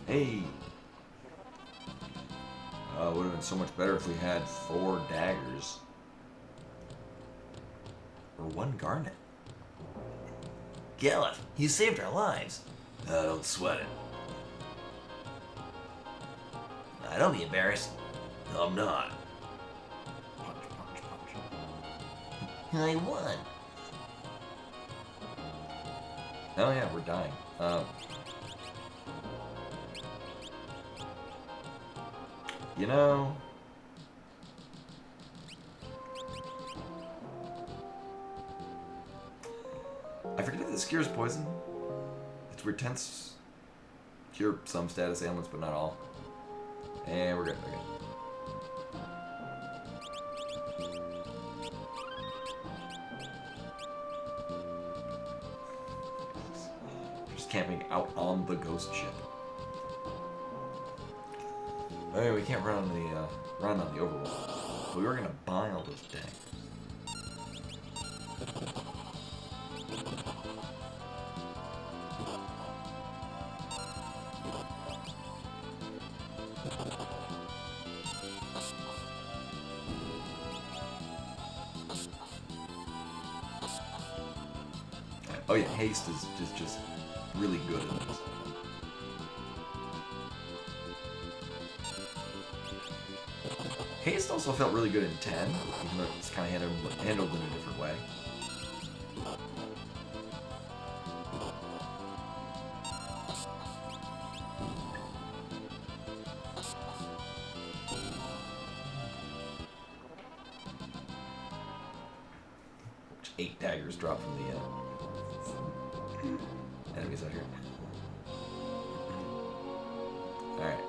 Hey! Would have been so much better if we had 4 daggers. Or 1 garnet. Galef, you saved our lives. Don't sweat it. Don't be embarrassed. I'm not. Punch, punch, punch. I won. Oh yeah, we're dying. You know... I forget if this cures poison. It's weird. Tense cure some status ailments, but not all. And we're good. We're good. Just camping out on the ghost ship. Oh, we can't run on the overworld. But we were gonna buy all those daggers. Oh yeah, haste is just really good at this. Haste also felt really good in 10, even though it's kind of handled in a different way. Which 8 daggers drop from the enemies out here. Alright.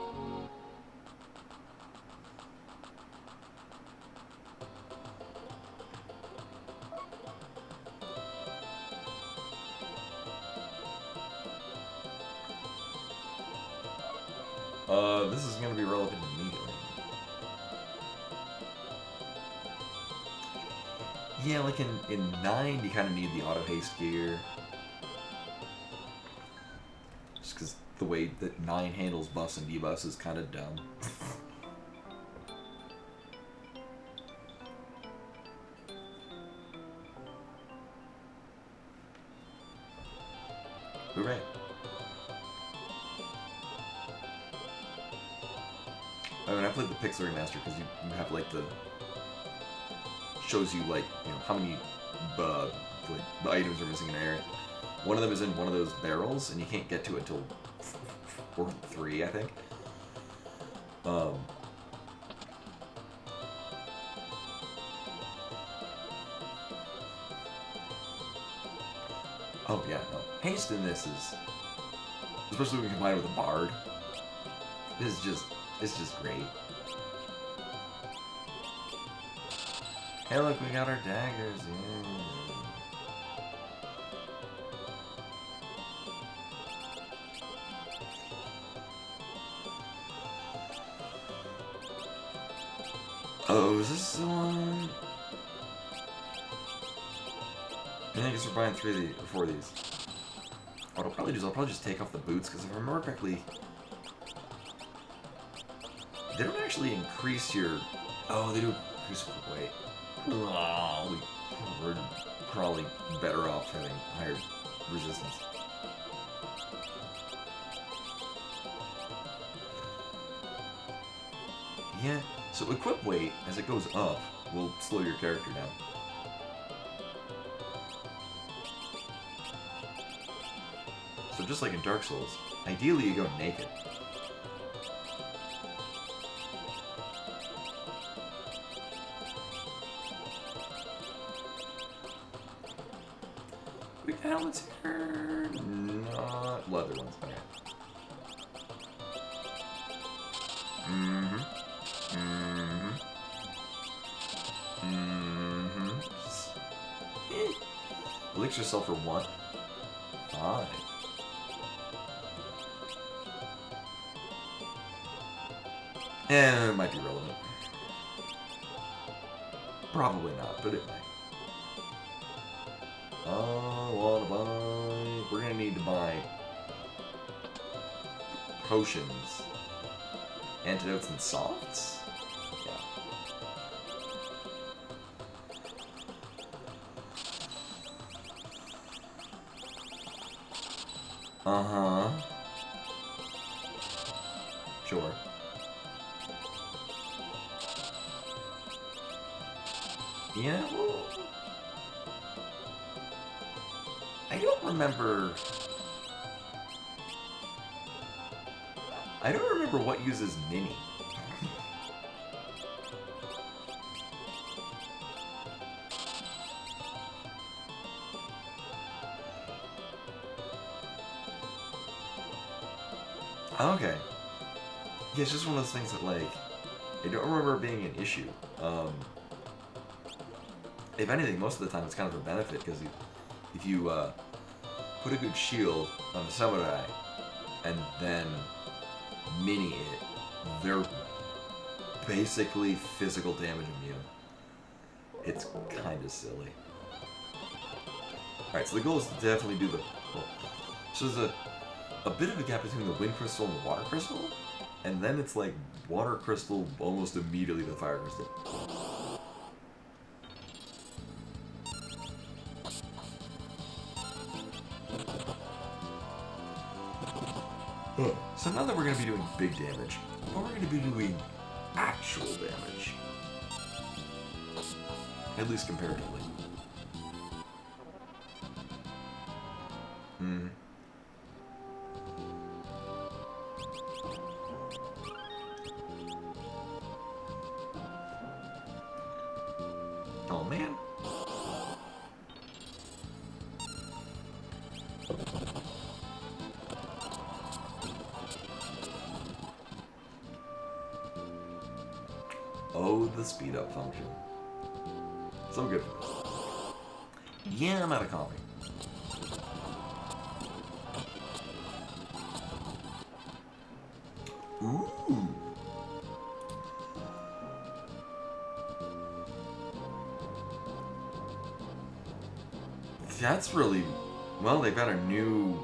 This is going to be relevant immediately. Yeah, like in 9, you kind of need the auto haste gear. Just because the way that 9 handles buffs and debuffs is kind of dumb. Hooray. I mean, I played the Pixel Remaster because you have like the shows you like how many like, items are missing in an area. One of them is in one of those barrels, and you can't get to it until 4 or 3, I think. Oh yeah, no. Haste in this is, especially when you combine it with a bard, it's just great. Hey look, we got our daggers, yeah. Oh, is this the one? I guess we're buying 4 of these. What I'll probably do is I'll probably just take off the boots, because if I remember correctly, they don't actually increase your... Oh, they do increase weight. Oh, we're probably better off having higher resistance. Yeah, so equip weight, as it goes up, will slow your character down. So just like in Dark Souls, ideally you go naked. We got helmets here. Not leather ones. Okay. Elixir sulfur 1. 5. It might be relevant. Probably not, but it might. I wanna buy... We're gonna need to buy potions, antidotes, and softs? Yeah. Uh-huh. Sure. Yeah, well... I don't remember what uses mini. Okay. Yeah, it's just one of those things that, like, I don't remember it being an issue. If anything, most of the time it's kind of a benefit, because if you put a good shield on the samurai and then mini it, they're basically physical damage immune. It's kind of silly. Alright, so the goal is to definitely do the... Well, so there's a bit of a gap between the wind crystal and the water crystal, and then it's like water crystal almost immediately to the fire crystal. So now that we're going to be doing big damage, what we're going to be doing actual damage. At least comparatively. Oh man. Oh, the speed up function. So good for this. Yeah, I'm out of coffee. Ooh. That's really... Well, they've got a new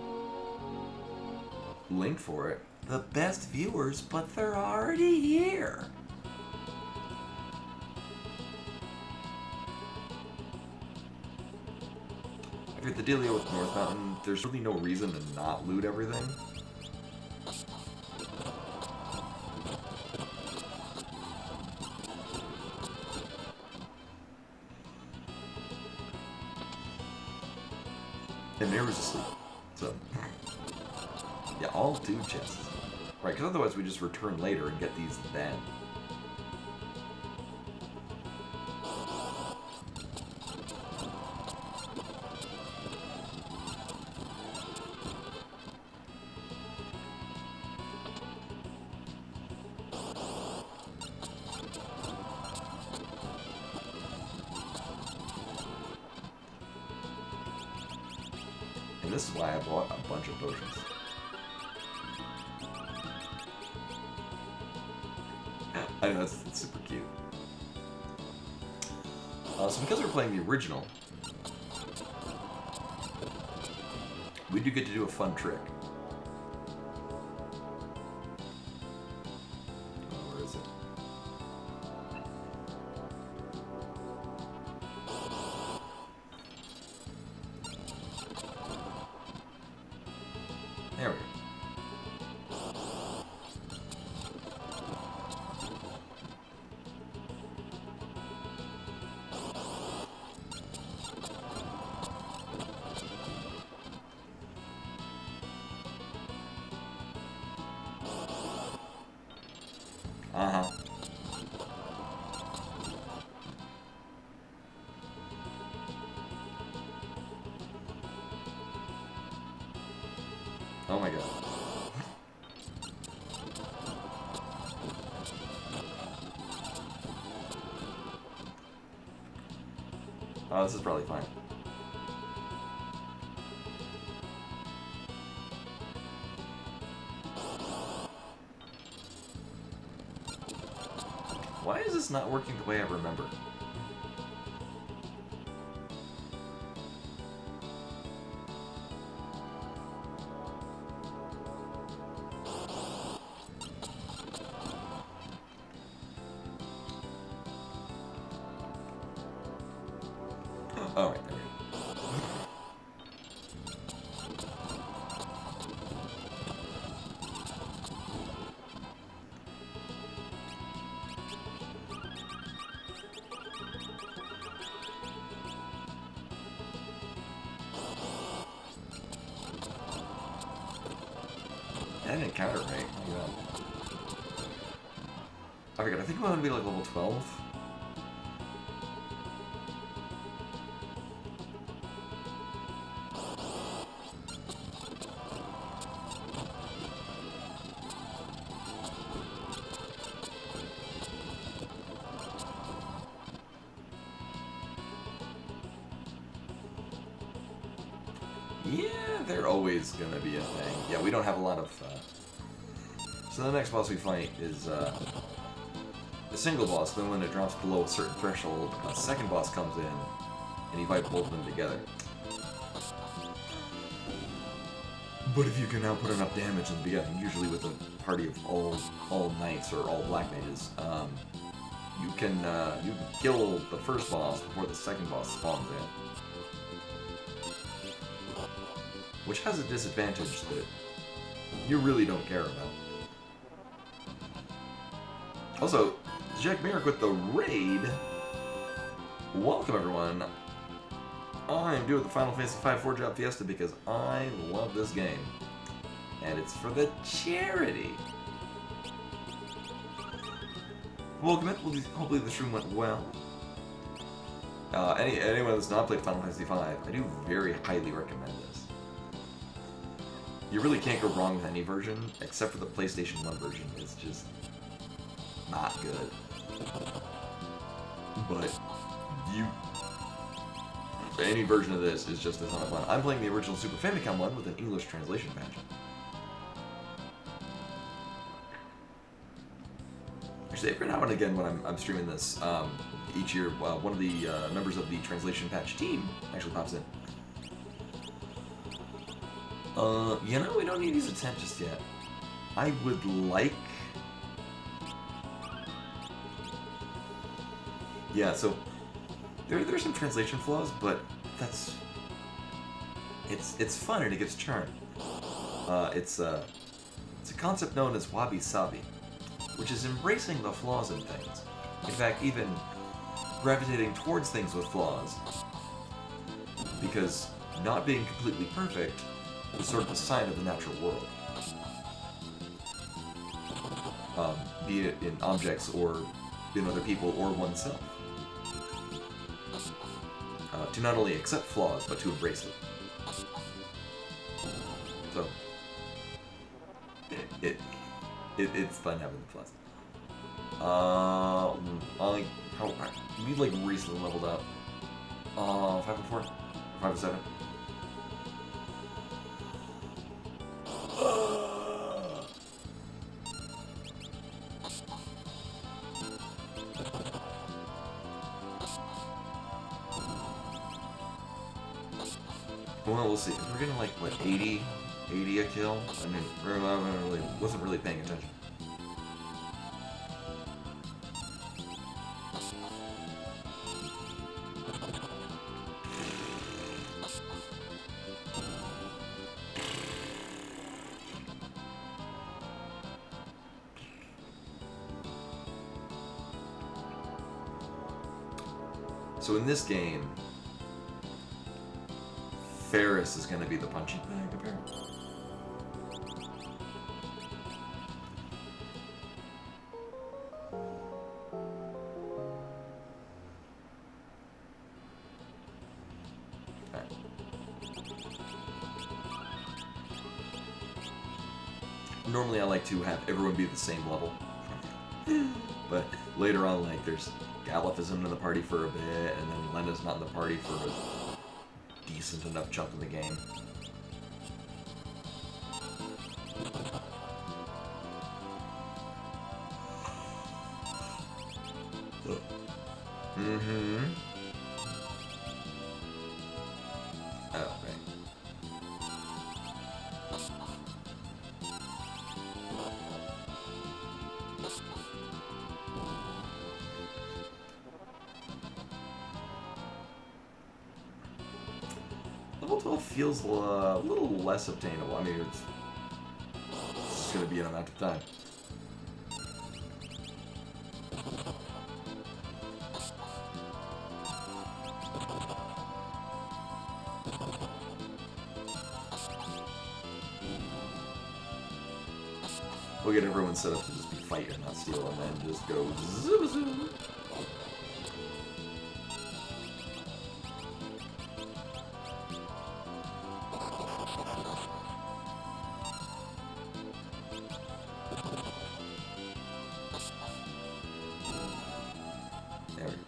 link for it. The best viewers, but they're already here. I get the dealio with North Mountain. There's really no reason to not loot everything. And Mirror's asleep, so... Yeah, all two chests. Right, because otherwise we just return later and get these then. And this is why I bought a bunch of potions. I know, it's super cute. So because we're playing the original, we do get to do a fun trick. Oh, where is it? There we go. Uh-huh. Oh my god. Oh, this is probably fine. Why is this not working the way I remember? Oh, right, there we go. I didn't count it right. Yeah. I forget. I think I'm gonna be like level 12. Yeah, they're always gonna be a thing. Yeah, we don't have a lot of. So the next boss we fight is a single boss. Then when it drops below a certain threshold, a second boss comes in, and you fight both of them together. But if you can now put enough damage in the beginning, usually with a party of all knights or all black mages, you can kill the first boss before the second boss spawns in. Which has a disadvantage that you really don't care about. Also, Jack Merrick with the raid. Welcome everyone. I'm doing the Final Fantasy V 4-Drop Fiesta because I love this game. And it's for the charity. Welcome in. Hopefully the stream went well. Anyone that's not played Final Fantasy V, I do very highly recommend this. You really can't go wrong with any version, except for the PlayStation 1 version. It's just not good. But any version of this is just a ton of fun. I'm playing the original Super Famicom one with an English translation patch. Actually, every now and again when I'm streaming this, each year, one of the members of the translation patch team actually pops in. You know, we don't need to use a tent just yet. I would like... Yeah, so there's some translation flaws, but that's... It's fun and it gets churned. It's a concept known as wabi-sabi, which is embracing the flaws in things. In fact, even gravitating towards things with flaws. Because not being completely perfect is sort of a sign of the natural world. Be it in objects or in other people or oneself. To not only accept flaws, but to embrace them. So, it's fun having the flaws. We like recently leveled up. 5 and 4? 5 and 7? Well, we'll see. We're getting like, what, 80 a kill? I mean, I wasn't really paying attention. So in this game, Ferris is going to be the punching bag, apparently. Right. Normally I like to have everyone be the same level. But later on, like, there's Galef isn't in the party for a bit, and then Lena's not in the party for a decent enough chunk of the game. Mm-hmm. Oh, right. Level 12 feels a little less obtainable. I mean, it's just going to be an amount of time. We'll get everyone set up to just be fighting, not steal, and then just go zoom zoom. There we go.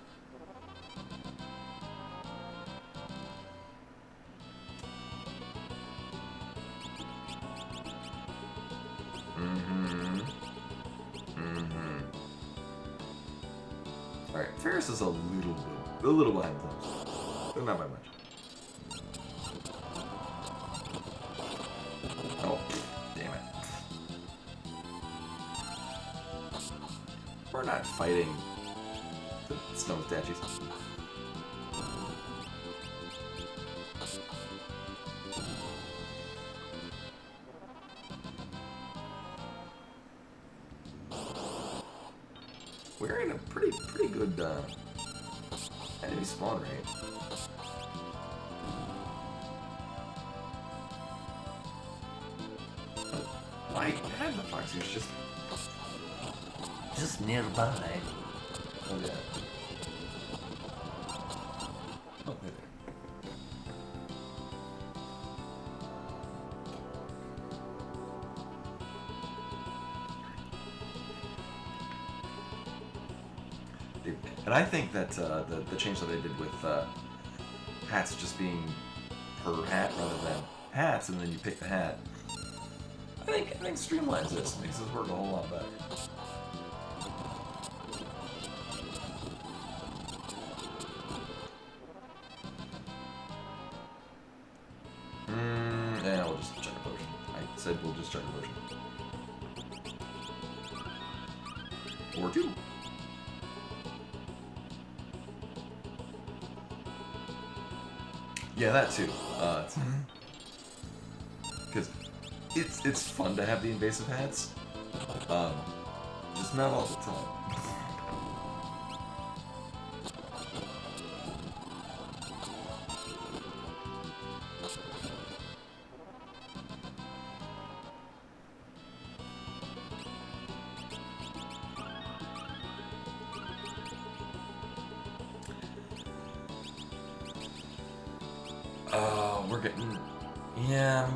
Alright, Ferris is a little behind the times. But not by much. Oh, damn it. We're not fighting the stone statues. We're in a pretty good enemy spawn rate. Why had the foxes Just nearby. oh yeah. Oh, there. And I think that the change that they did with hats just being per hat rather than hats, and then you pick the hat. I think streamlines this, makes this work a whole lot better. Yeah, we'll just check a potion. I said we'll just check a potion. Or two. Yeah, that too. Because it's fun to have the invasive hats. Just not all the time.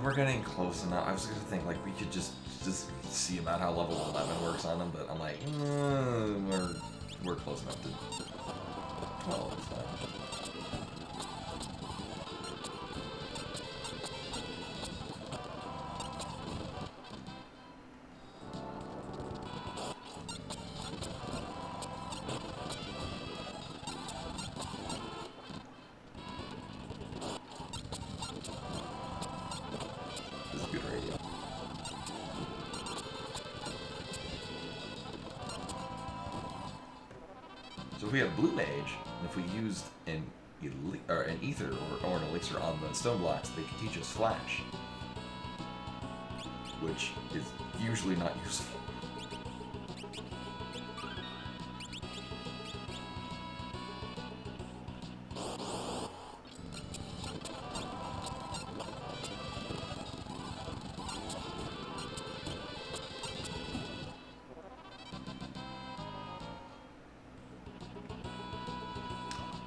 We're getting close enough. I was gonna think like we could just see about how level 11 works on them, but I'm like, we're close enough to 12. It's fine. So if we have Blue Mage, and if we used an ether or an elixir on the stone blocks, they can teach us Flash, which is usually not useful.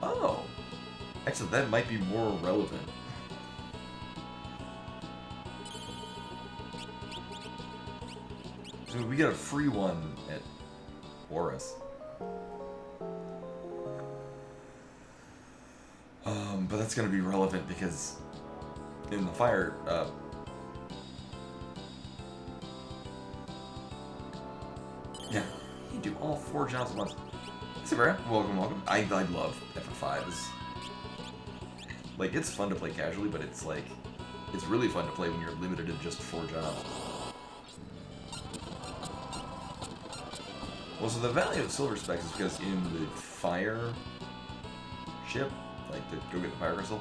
Oh, actually, that might be more relevant. So we got a free one at Horus. But that's going to be relevant because in the fire, yeah, you do all 4 jobs at once. Hey, Vera. Welcome. I love FF5. Like, it's fun to play casually, but it's like, it's really fun to play when you're limited to just 4 jobs. Well, so the value of silver specs is because in the fire ship, like to go get the fire crystal,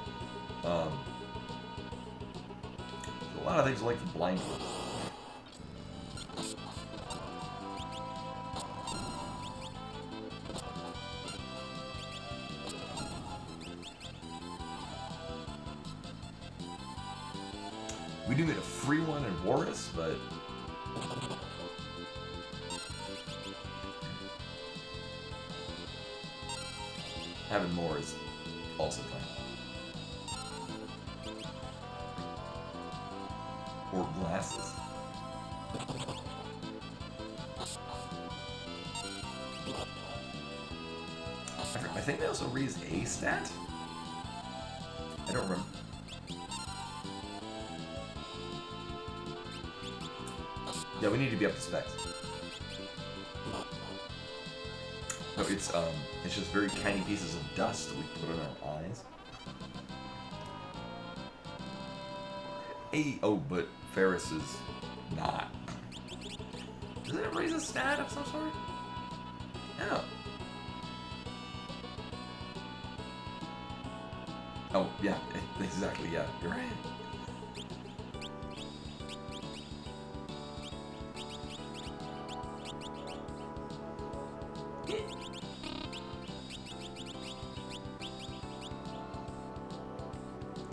A lot of things like the blindfold. We do get a free one in Warris, but having more is also fine. Or glasses. I think they also raised a stat? I don't remember. Yeah, we need to be up to specs. No, it's just very tiny pieces of dust we put on our eyes. Hey, oh, but Ferris is not. Does it raise a stat of some sort? No. Oh, yeah, exactly, yeah, you're right.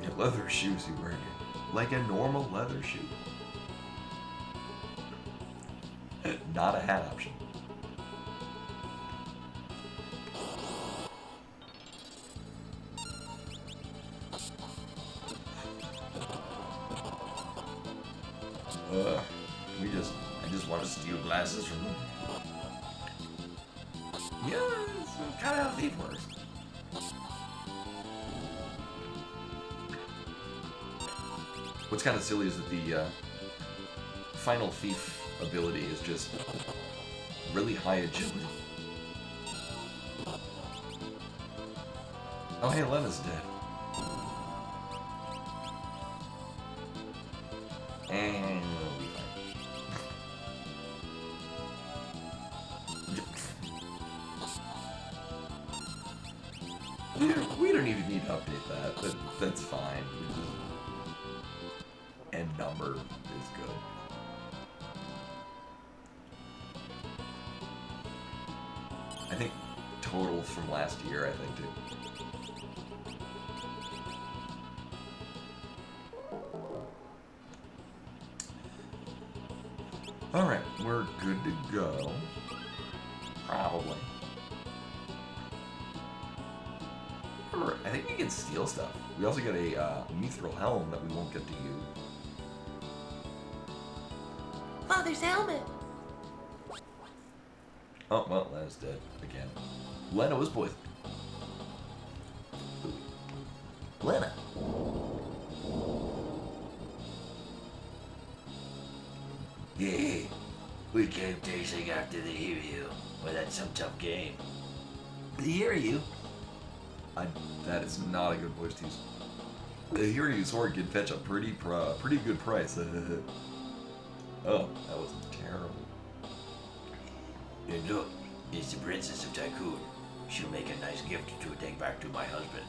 Yeah, leather shoes you wear. Like a normal leather shoe. Not a hat option. I just want to steal glasses from them. Yeah, that's kind of how a thief works. What's kind of silly is that the final thief ability is just really high agility. Oh, hey, Lena's dead. And we'll be fine. Yeah, we don't even need to update that. That's fine. And number is good. I think total from last year, I think, too. Alright, we're good to go. Probably. Remember, I think we can steal stuff. We also get a mithril helm that we won't get to use. Father's helmet. Oh, well, Lena's dead again. Lena was poisoned. Lena. Yeah, we came chasing after the Hiryu. Well, that's some tough game. The Hiryu? That is not a good voice to use. The Hiryu sword can fetch a pretty good price. Oh, that was terrible. And look, it's the Princess of Tycoon. She'll make a nice gift to take back to my husband.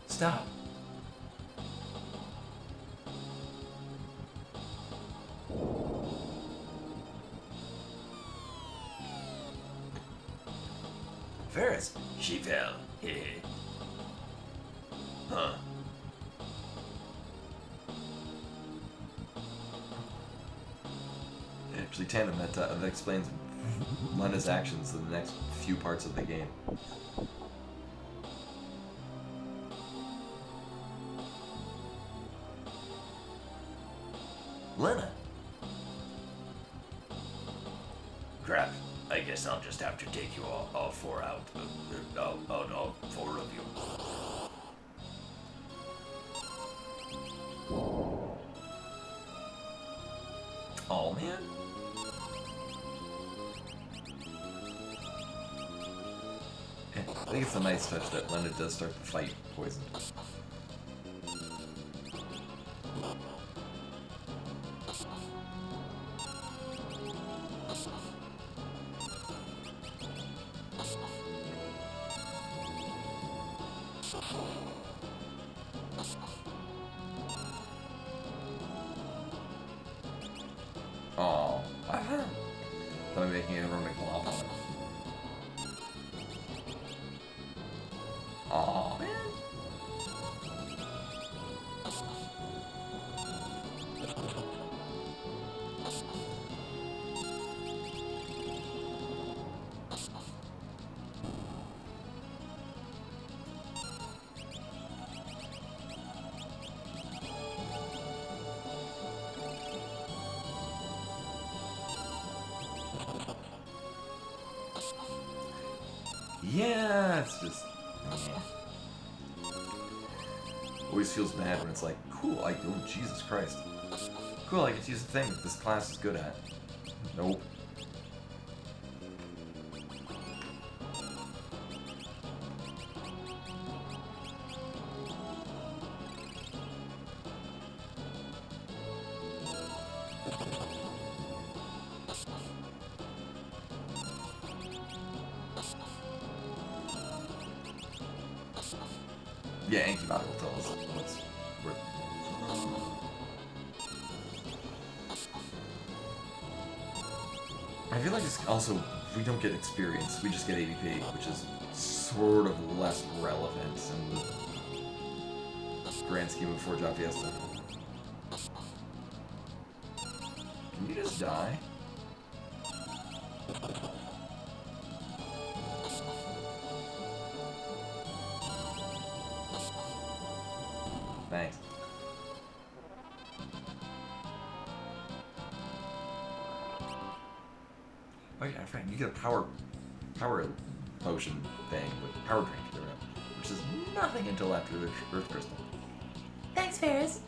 Stop. Ferris. She fell. Huh. Actually, Tandem, that explains Lena's actions in the next few parts of the game. Lena. Crap. I guess I'll just have to take you all four out. All four of you. Oh, man. I think it's a nice touch that Lena does start the fight poisoned. by making everyone glop on it. Aw, man. Yeah, it's just... Always feels bad when it's like, cool, oh, Jesus Christ. Cool, I get to use the thing that this class is good at. Nope. Yeah, Antibody will tell us what's worth. I feel like it's also, we don't get experience, we just get ADP, which is sort of less relevant in the grand scheme of 4-Job Fiesta. Can you just die? Thanks. Oh yeah, friend, you get a power potion thing with power drink, which is nothing until after the Earth Crystal. Thanks, Ferris.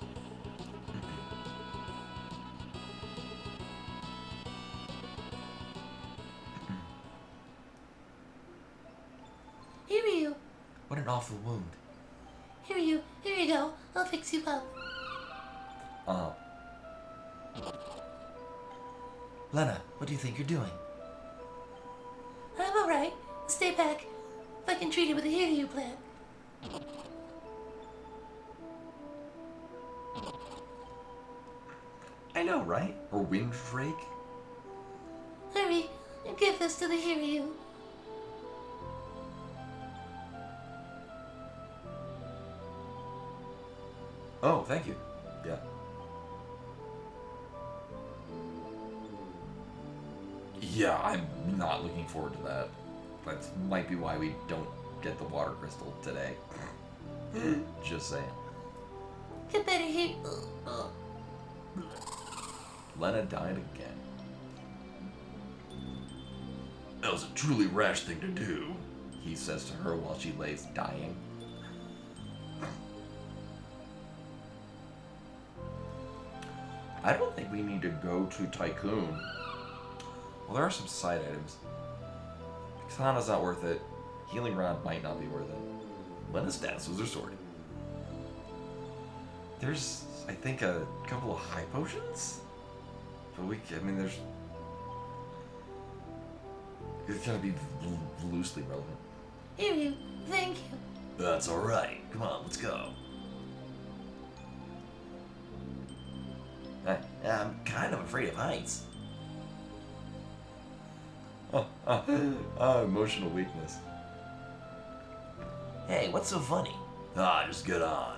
Here you. What an awful wound. Here you go. I'll fix you up. Lena, what do you think you're doing? I'm alright. Stay back. If I can treat you with a Here plant. I know, right? Or Windrake? Hurry, and give this to the Here. Oh, thank you. Yeah. Yeah, I'm not looking forward to that. That might be why we don't get the water crystal today. Just saying. Get better here. Lena died again. That was a truly rash thing to do. He says to her while she lays dying. I don't think we need to go to Tycoon. Well, there are some side items. Katana's not worth it. Healing Rod might not be worth it. Lena's status was her sword. There's, I think, a couple of high potions? But there's... It's gonna be loosely relevant. Here thank you. That's alright. Come on, let's go. I'm kind of afraid of heights. Emotional weakness. Hey, what's so funny? Just get on.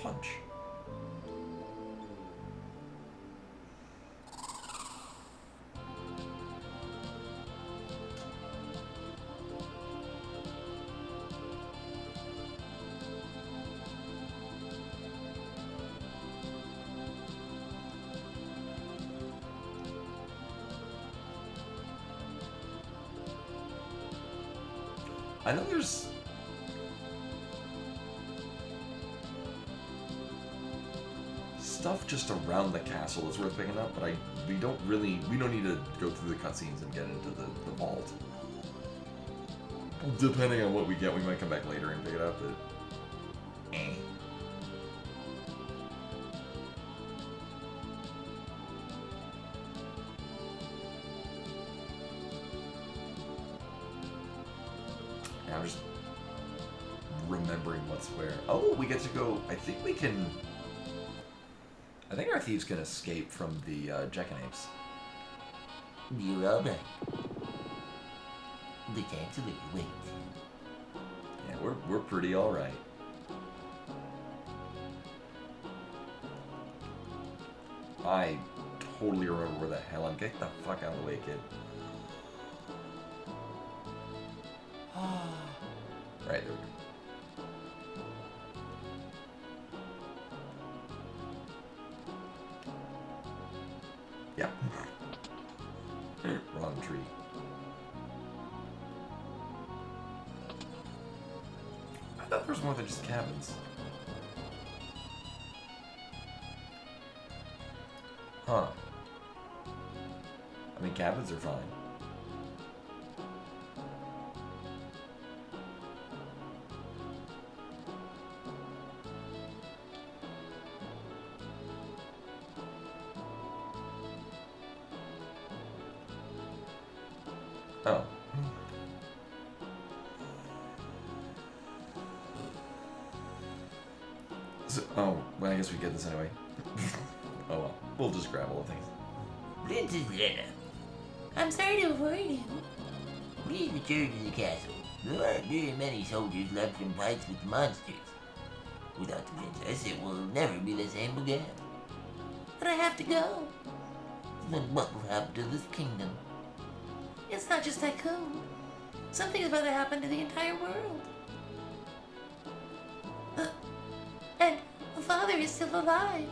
Punch. I know there's... stuff just around the castle that's worth picking up, but we don't need to go through the cutscenes and get into the vault. Depending on what we get, we might come back later and pick it up, but... I'm just remembering what's where. Oh, we get to go... I think we can... I think our thieves can escape from the Jekkanapes. You're all right. The chancellor waits. Yeah, we're pretty all right. I totally remember where the hell I'm. Get the fuck out of the way, kid. Right, there we go. Yep. Wrong tree. I thought there was more than just cabins. Huh. I mean, cabins are fine. Oh. So, oh, well, I guess we get this anyway. Oh well, we'll just grab all the things. Princess Lena, I'm sorry to have worried you. please return to the castle. There aren't very many soldiers left from fights with the monsters. Without the princess, it will never be the same again. But I have to go. Then what will happen to this kingdom? It's not just Tycoon. Something's about to happen to the entire world. And the father is still alive.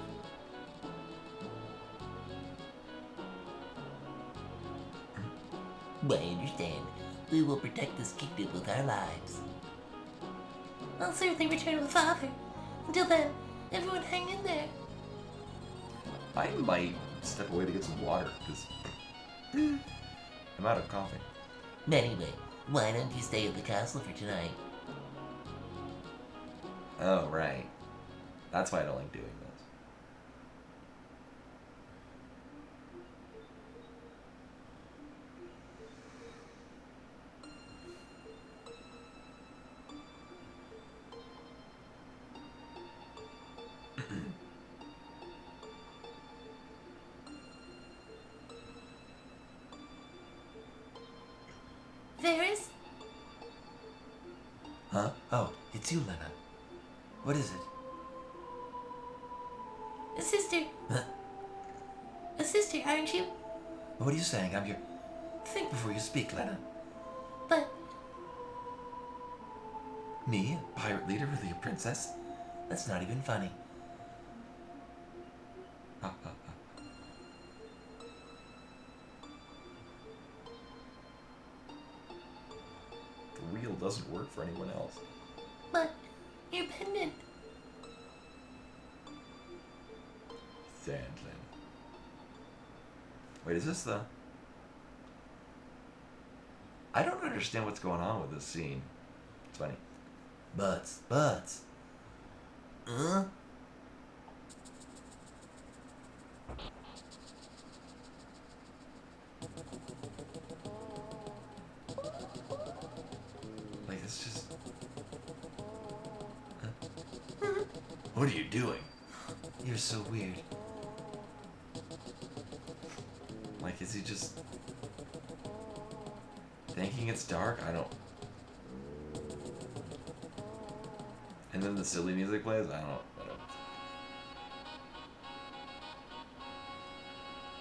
I understand. We will protect this kingdom with our lives. I'll certainly return with father. Until then, everyone hang in there. I might step away to get some water, because I'm out of coffee. Anyway, why don't you stay at the castle for tonight? Oh, right. That's why I don't like doing this. Varys? Huh? Oh, it's you, Lena. What is it? A sister. Huh? A sister, aren't you? What are you saying? I'm your... Think before you speak, Lena. But Me, a pirate leader, really a princess? That's not even funny. Ha, ha, ha. The wheel doesn't work for anyone else. your pendant. Sandlin. Wait, is this the... I don't understand what's going on with this scene. It's funny. Butts. Huh? Like, it's just... What are you doing? You're so weird. Like, is he just... thinking it's dark? I don't... And then the silly music plays? I don't...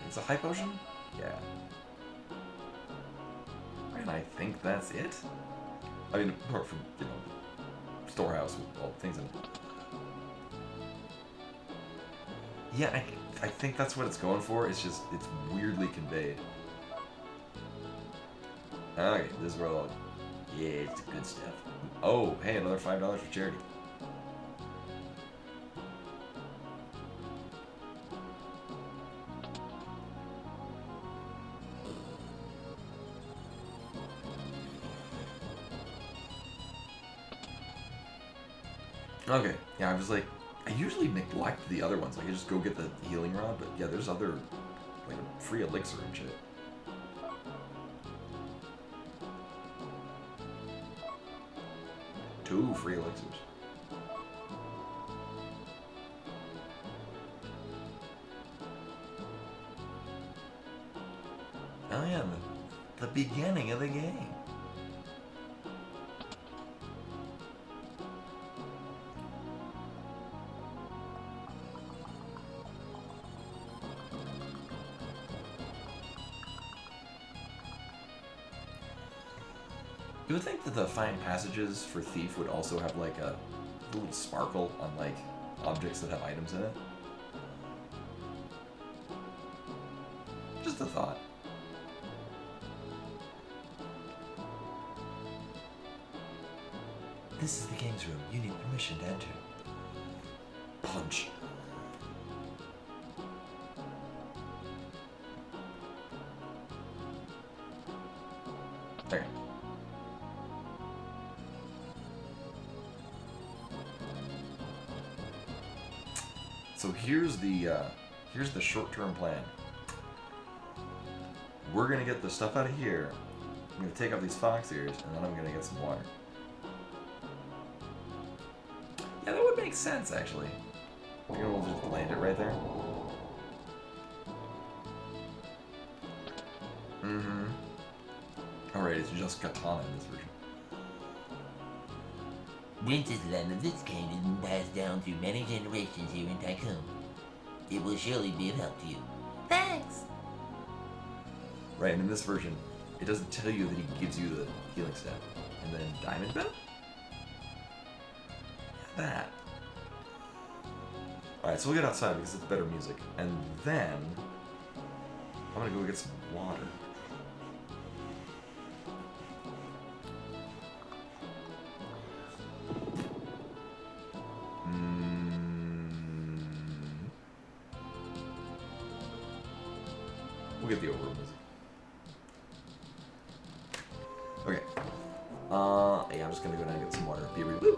It's a high potion? Yeah. And I think that's it? I mean, apart from, you know, storehouse with all the things in it. Yeah, I think that's what it's going for. It's just, it's weirdly conveyed. Okay, this is where all... Yeah, it's the good stuff. Oh, hey, another $5 for charity. Okay, yeah, I was like, I usually neglect the other ones. Like, I just go get the healing rod, but yeah, there's other, like, free elixir and shit. Two free elixirs. Oh yeah, beginning of the game. You would think that the find passages for Thief would also have like a little sparkle on like objects that have items in it. Just a thought. This is the king's room. You need permission to enter. Punch. Okay. So here's the short-term plan. We're gonna get the stuff out of here. I'm gonna take off these fox ears, and then I'm gonna get some water. Yeah, that would make sense actually. You're gonna just land it right there. Mm-hmm. Alright, it's just katana in this version. Princess land of this kind has been passed down through many generations here in Tycoon. It will surely be of help to you. Thanks. Right, and in this version, it doesn't tell you that he gives you the healing step. And then Diamond Bell? Yeah, that. Alright, so we'll get outside because it's better music. And then, I'm gonna go get some water. We'll get the overall music. Okay. Yeah, I'm just gonna go down and get some water. Be right back.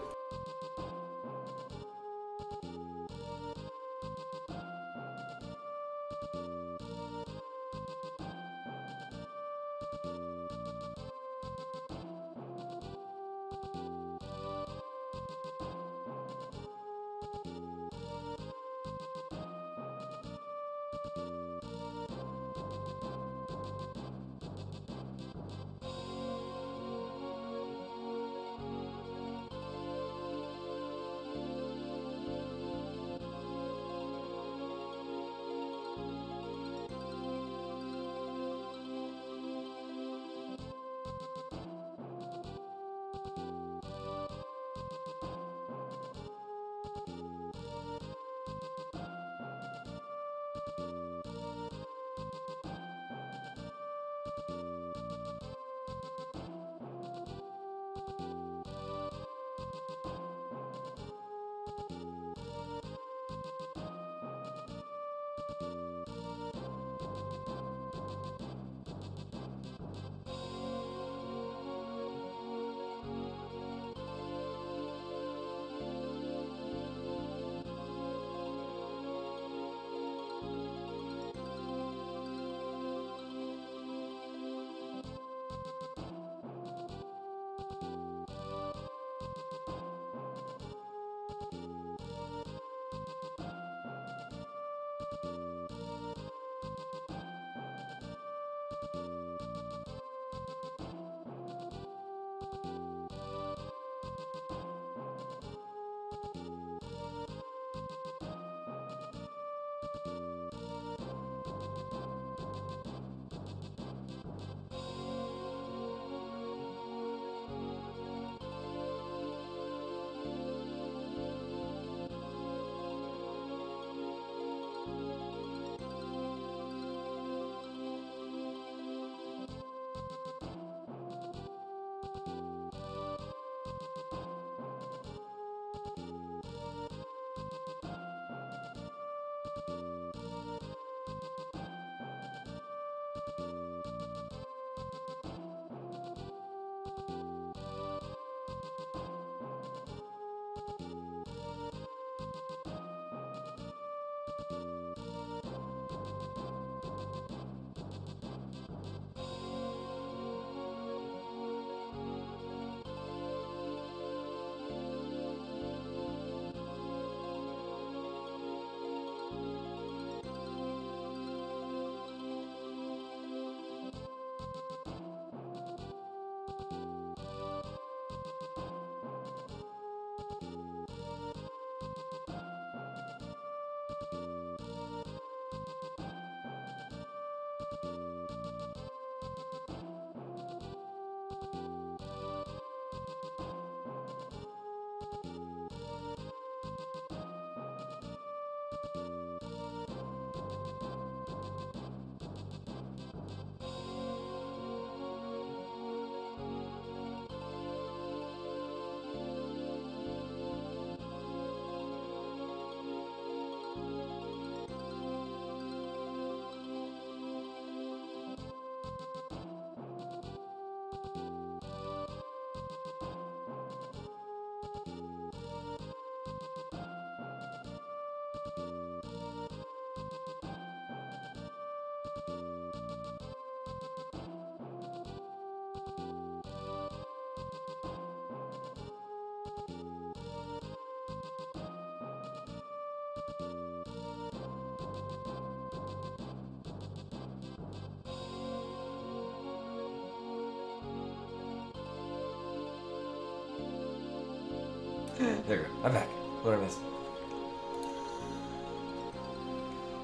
There you go. I'm back. What did I miss?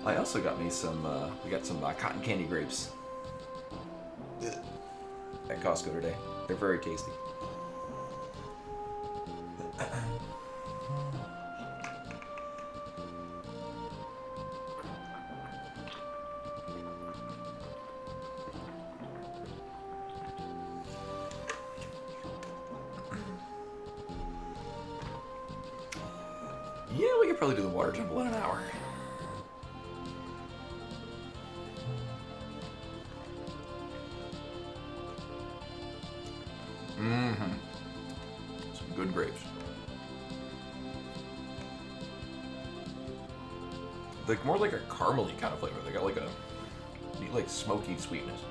I also got me some, we got some cotton candy grapes at Costco today. They're very tasty. Yeah, we could probably do the water temple in an hour. Mm-hmm. Some good grapes. Like more like a caramely kind of flavor. They got like a neat, like smoky sweetness.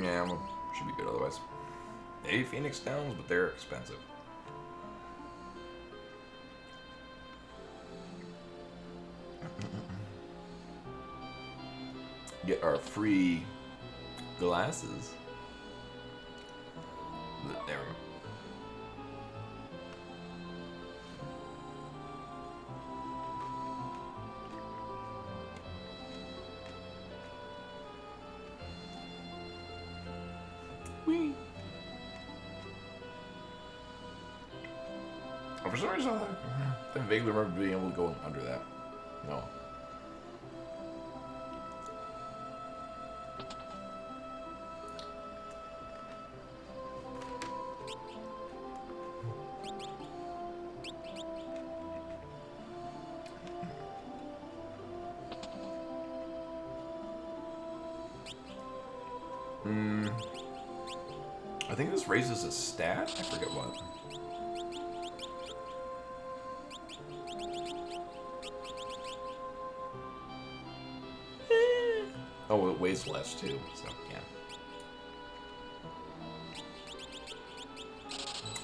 Yeah, well, should be good otherwise. Maybe Phoenix Downs, but they're expensive. Get our free glasses. There we go. Whee! For some reason, I vaguely remember being able to go under that. No. I think this raises a stat? I forget what. Oh, it weighs less too, so yeah.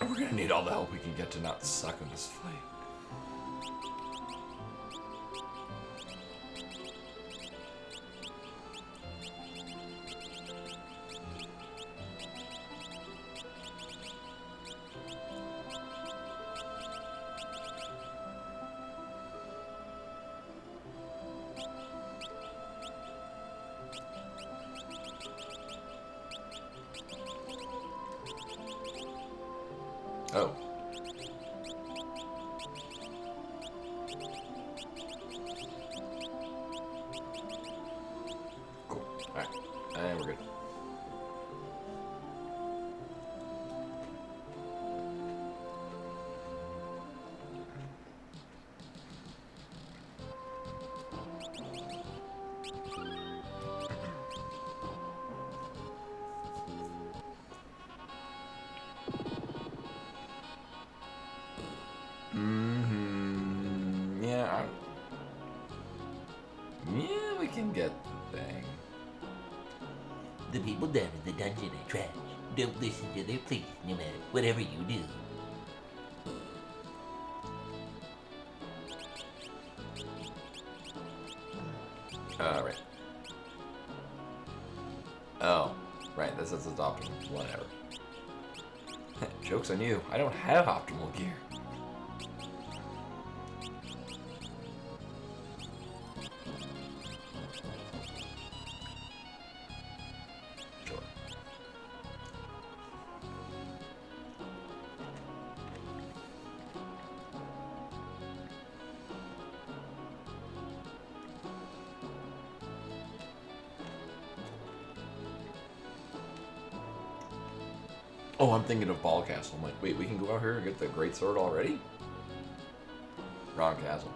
We're gonna need all the help we can get to not suck in this fight. Oh. Cool. Alright. And we're good. Yeah. Yeah, we can get the thing. The people down in the dungeon are trash. Don't listen to their pleas, no matter whatever you do. Right. Oh, right. This is optimal. Whatever. Joke's on you. I don't have optimal gear. Sure. Oh, I'm thinking of Ball Castle. I'm like, wait, we can go out here and get the Great Sword already? Wrong castle.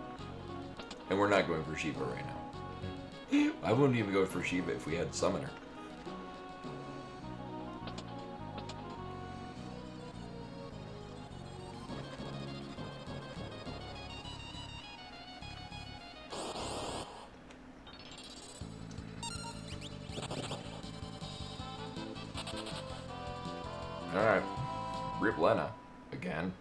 And we're not going for Shiva right now. I wouldn't even go for Shiva if we had Summoner. Rip Lena again.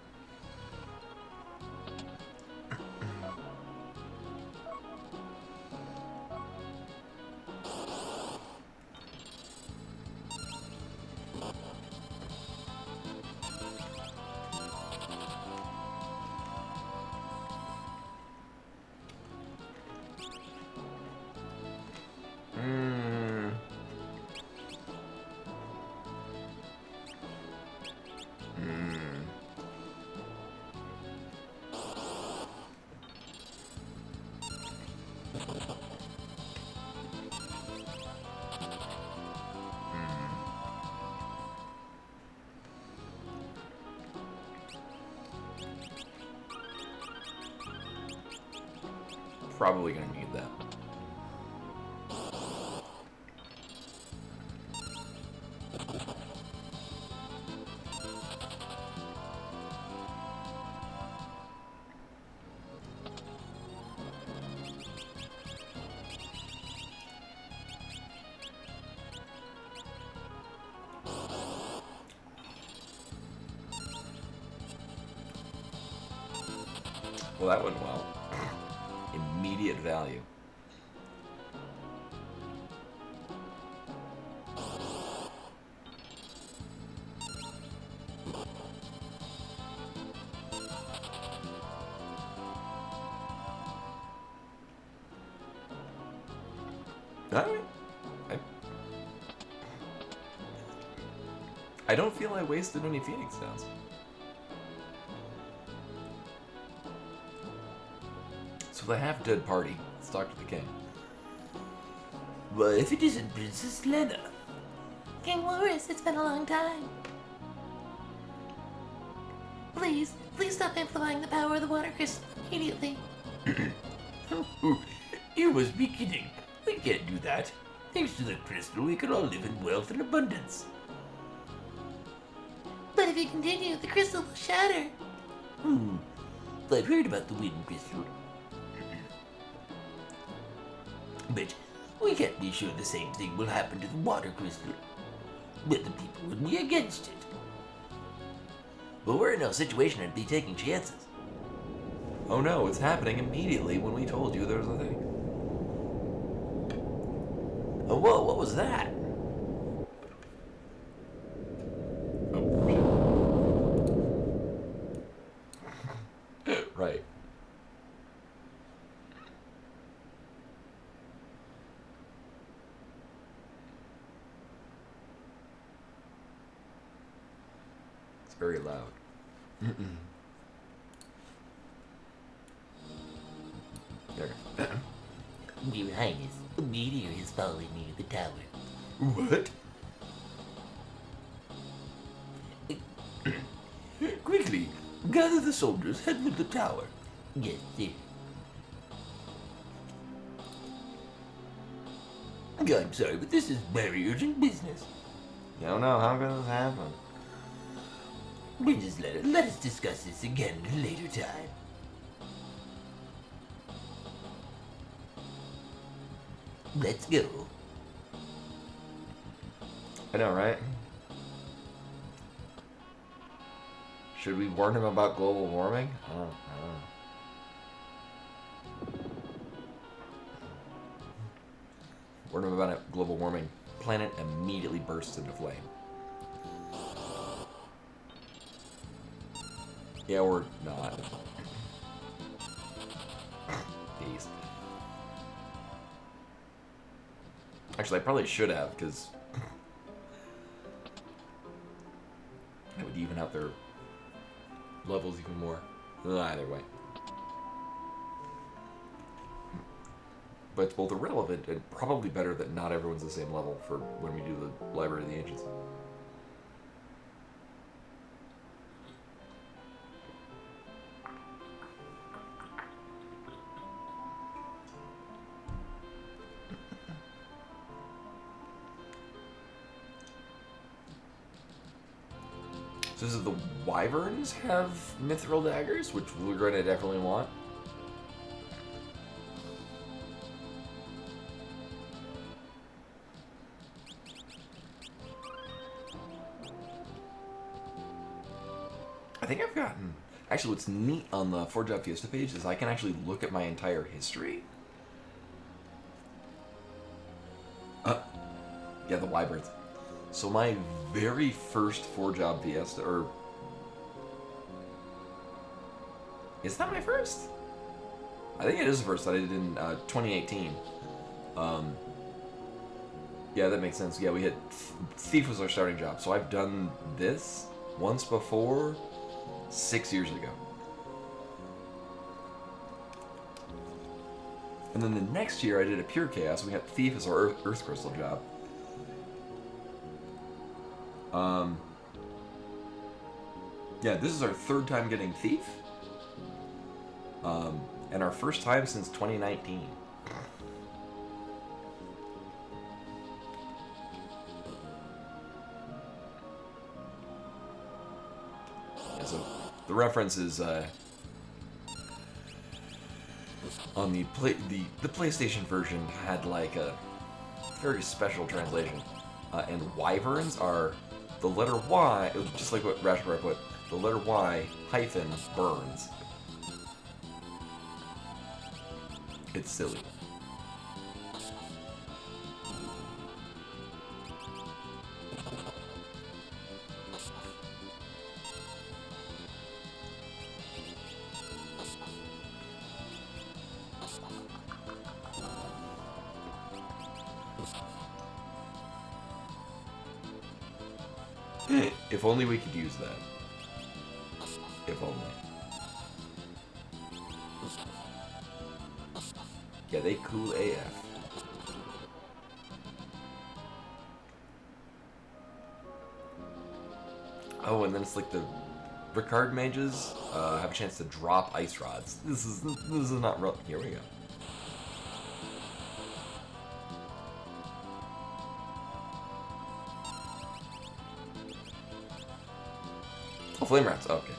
Probably gonna need that. Well, that went well. Immediate value. Alright. I don't feel I wasted any Phoenix Downs. So the half-dead party. Let's talk to the king. Well, if it isn't Princess Lena. King Loris, it's been a long time. Please stop amplifying the power of the water crystal immediately. You must be kidding. We can't do that. Thanks to the crystal, we can all live in wealth and abundance. But if you continue, the crystal will shatter. I've heard about the wind crystal. But we can't be sure the same thing will happen to the water crystal. But the people would be against it. But we're in no situation to be taking chances. Oh no, it's happening immediately when we told you there was a thing. Oh, whoa, what was that? Right. It's very loud. There we go. Your Highness, a meteor is falling near the tower. What? Quickly, gather the soldiers, head for the tower. Yes, sir. I'm sorry, but this is very urgent business. I don't know, how could this happen? Princess Lena, let us discuss this again at a later time. Let's go. I know, right? Should we warn him about global warming? I don't know. Warn him about it, global warming. Planet immediately bursts into flame. Yeah, or not. Beast. Actually, I probably should have, because that would even out their levels even more. Either way. But it's both irrelevant and probably better that not everyone's the same level for when we do the Library of the Ancients. So does the Wyverns have mithril daggers, which we're going to definitely want? I think I've gotten... Actually, what's neat on the 4Job Fiesta page is I can actually look at my entire history. Yeah, the Wyverns. So my very first 4Job Fiesta, or... Is that my first? I think it is the first that I did in 2018. Yeah, that makes sense. Yeah, we had... Thief was our starting job. So I've done this once before, 6 years ago. And then the next year I did a Pure Chaos. We got Thief as our Earth Crystal job. Yeah, this is our third time getting Thief. And our first time since 2019. Yeah, so the reference is on the PlayStation version had like a very special translation, and wyverns are the letter Y, just like what Rashmar put, the letter Y hyphen burns. It's silly. If only we could use that. If only. Yeah, they cool AF. Oh, and then it's like the Ricard mages have a chance to drop ice rods. This is not real. Here we go. Oh, flame rats. Oh, okay.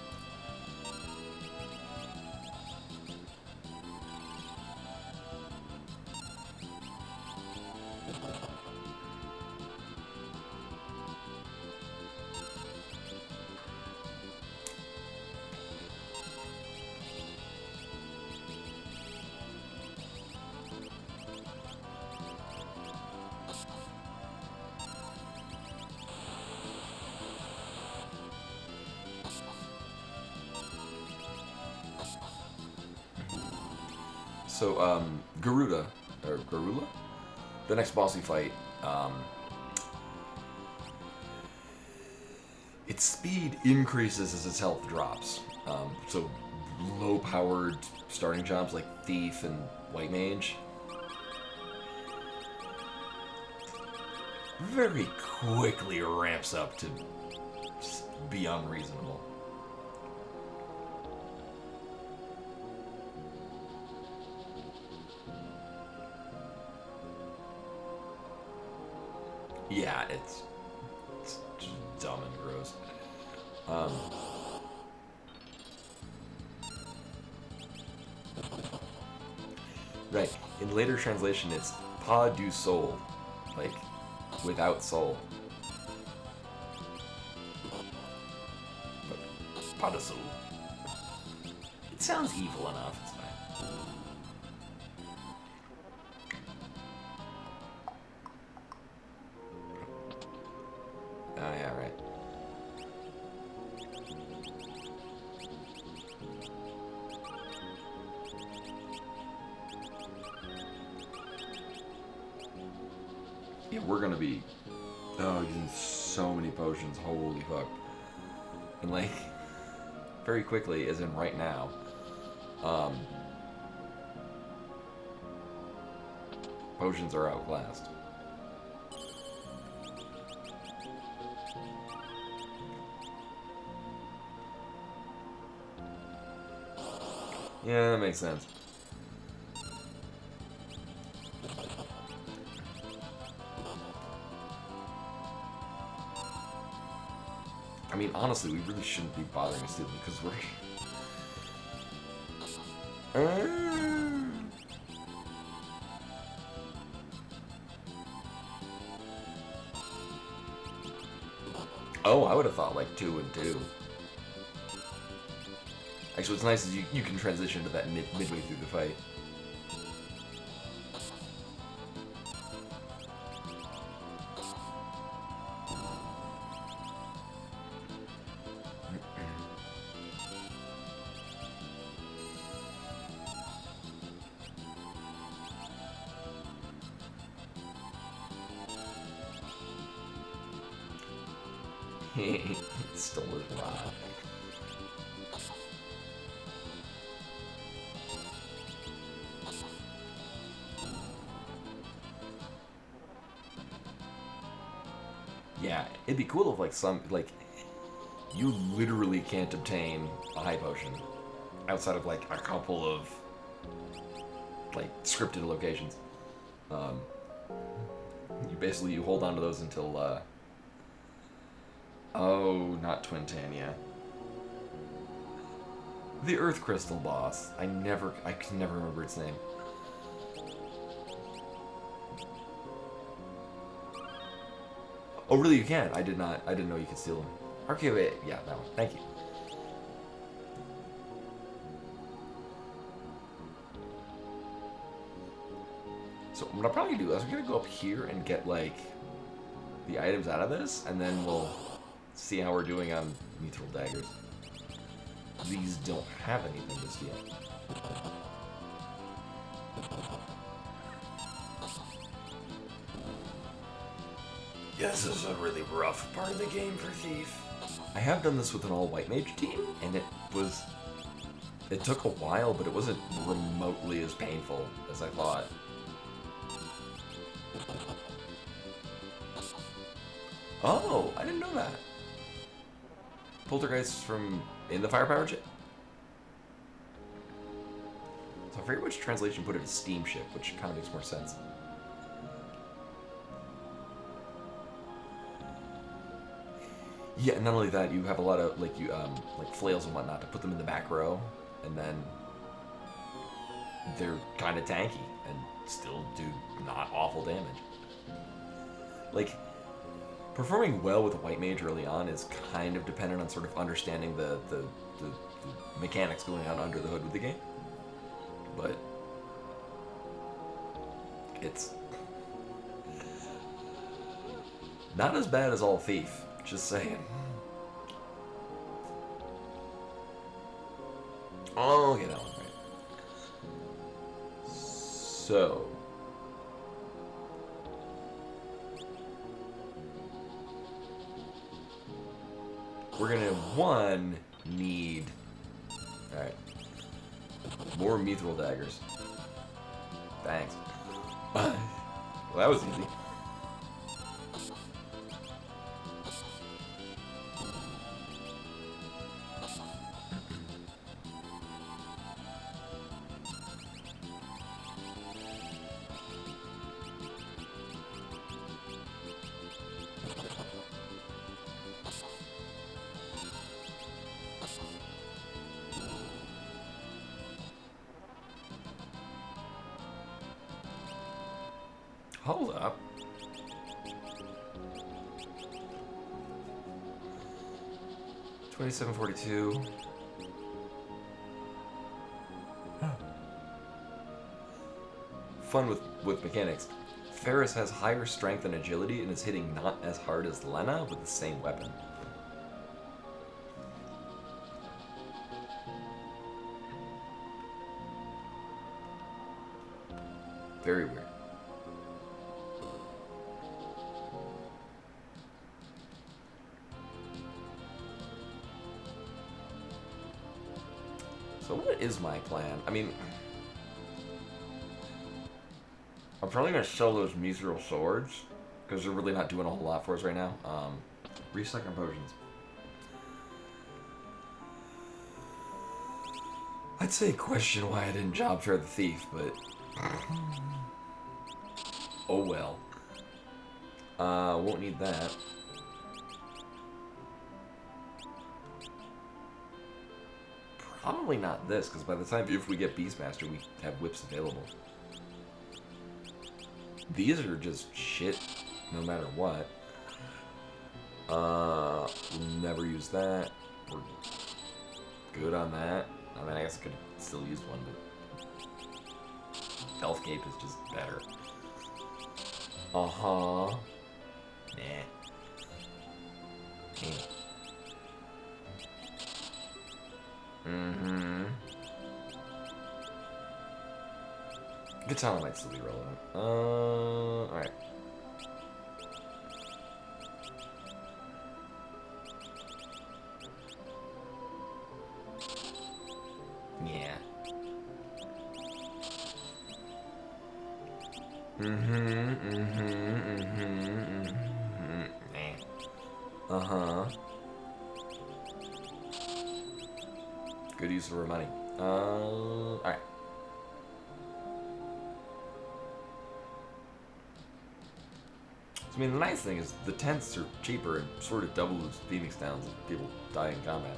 So, Garuda, or Garula? The next boss we fight, its speed increases as its health drops. So, low-powered starting jobs like Thief and White Mage very quickly ramps up to be unreasonable. Yeah, it's just dumb and gross. Right. In later translation, it's pas du soul, like without soul. But pas de soul. It sounds evil enough. It's fine. Oh, yeah, right. Yeah, we're gonna be using so many potions, holy fuck. And like, very quickly, as in right now, potions are outclassed. Yeah, that makes sense. I mean, honestly, we really shouldn't be bothering Steven because we're... Oh, I would have thought like 2 and 2. Actually, what's nice is you can transition to that midway through the fight. Stole his rod. Yeah, it'd be cool if like you literally can't obtain a high potion outside of like a couple of like scripted locations. You hold on to those until oh, not Twintania. The Earth Crystal boss. I can never remember its name. Oh, really? You can? I didn't know you could steal them. Okay, wait. Yeah, that one. Thank you. So what I'll probably do is I'm gonna go up here and get like the items out of this, and then we'll see how we're doing on mithril daggers. These don't have anything to steal. Yeah, this is a really rough part of the game for Thief. I have done this with an all-white mage team, and it took a while, but it wasn't remotely as painful as I thought. Oh, I didn't know that. Poltergeist from in the firepower ship? So I forget which translation put it as steamship, which kind of makes more sense. Yeah, and not only that, you have a lot of like flails and whatnot to put them in the back row, and then they're kind of tanky and still do not awful damage. Like, performing well with a white mage early on is kind of dependent on sort of understanding the mechanics going on under the hood with the game. But it's not as bad as all Thief, just saying. Oh, you know, right. So we're gonna need alright. More mithril daggers. Thanks. Well, that was easy. Hold up. $27.42. Fun with mechanics. Ferris has higher strength and agility and is hitting not as hard as Lena with the same weapon. Very weird. So what is my plan? I mean, I'm probably going to sell those mithril swords, because they're really not doing a whole lot for us right now. Recycling potions. I'd say question why I didn't job fair the thief, but oh well. Won't need that. Probably not this, because by the time if we get Beastmaster, we have whips available. These are just shit, no matter what. We'll never use that. We're good on that. I mean, I guess I could have still used one, but Elf Cape is just better. Uh-huh. Nah. Mm-hmm. Katana might still be relevant. Alright. Yeah. Uh-huh. Good use of our money. Alright. I mean, the nice thing is the tents are cheaper and sort of double as Phoenix Downs if people die in combat.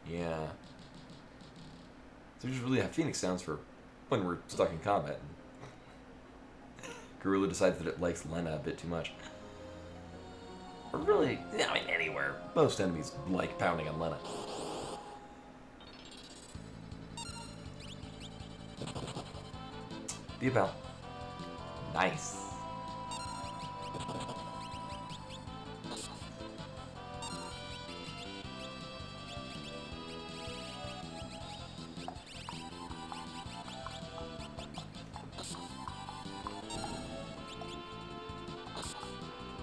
Yeah. So we just really have Phoenix Downs for when we're stuck in combat. Gorilla decides that it likes Lena a bit too much. Or really, yeah, I mean, anywhere. Most enemies like pounding on Lena. Be a pal. Nice.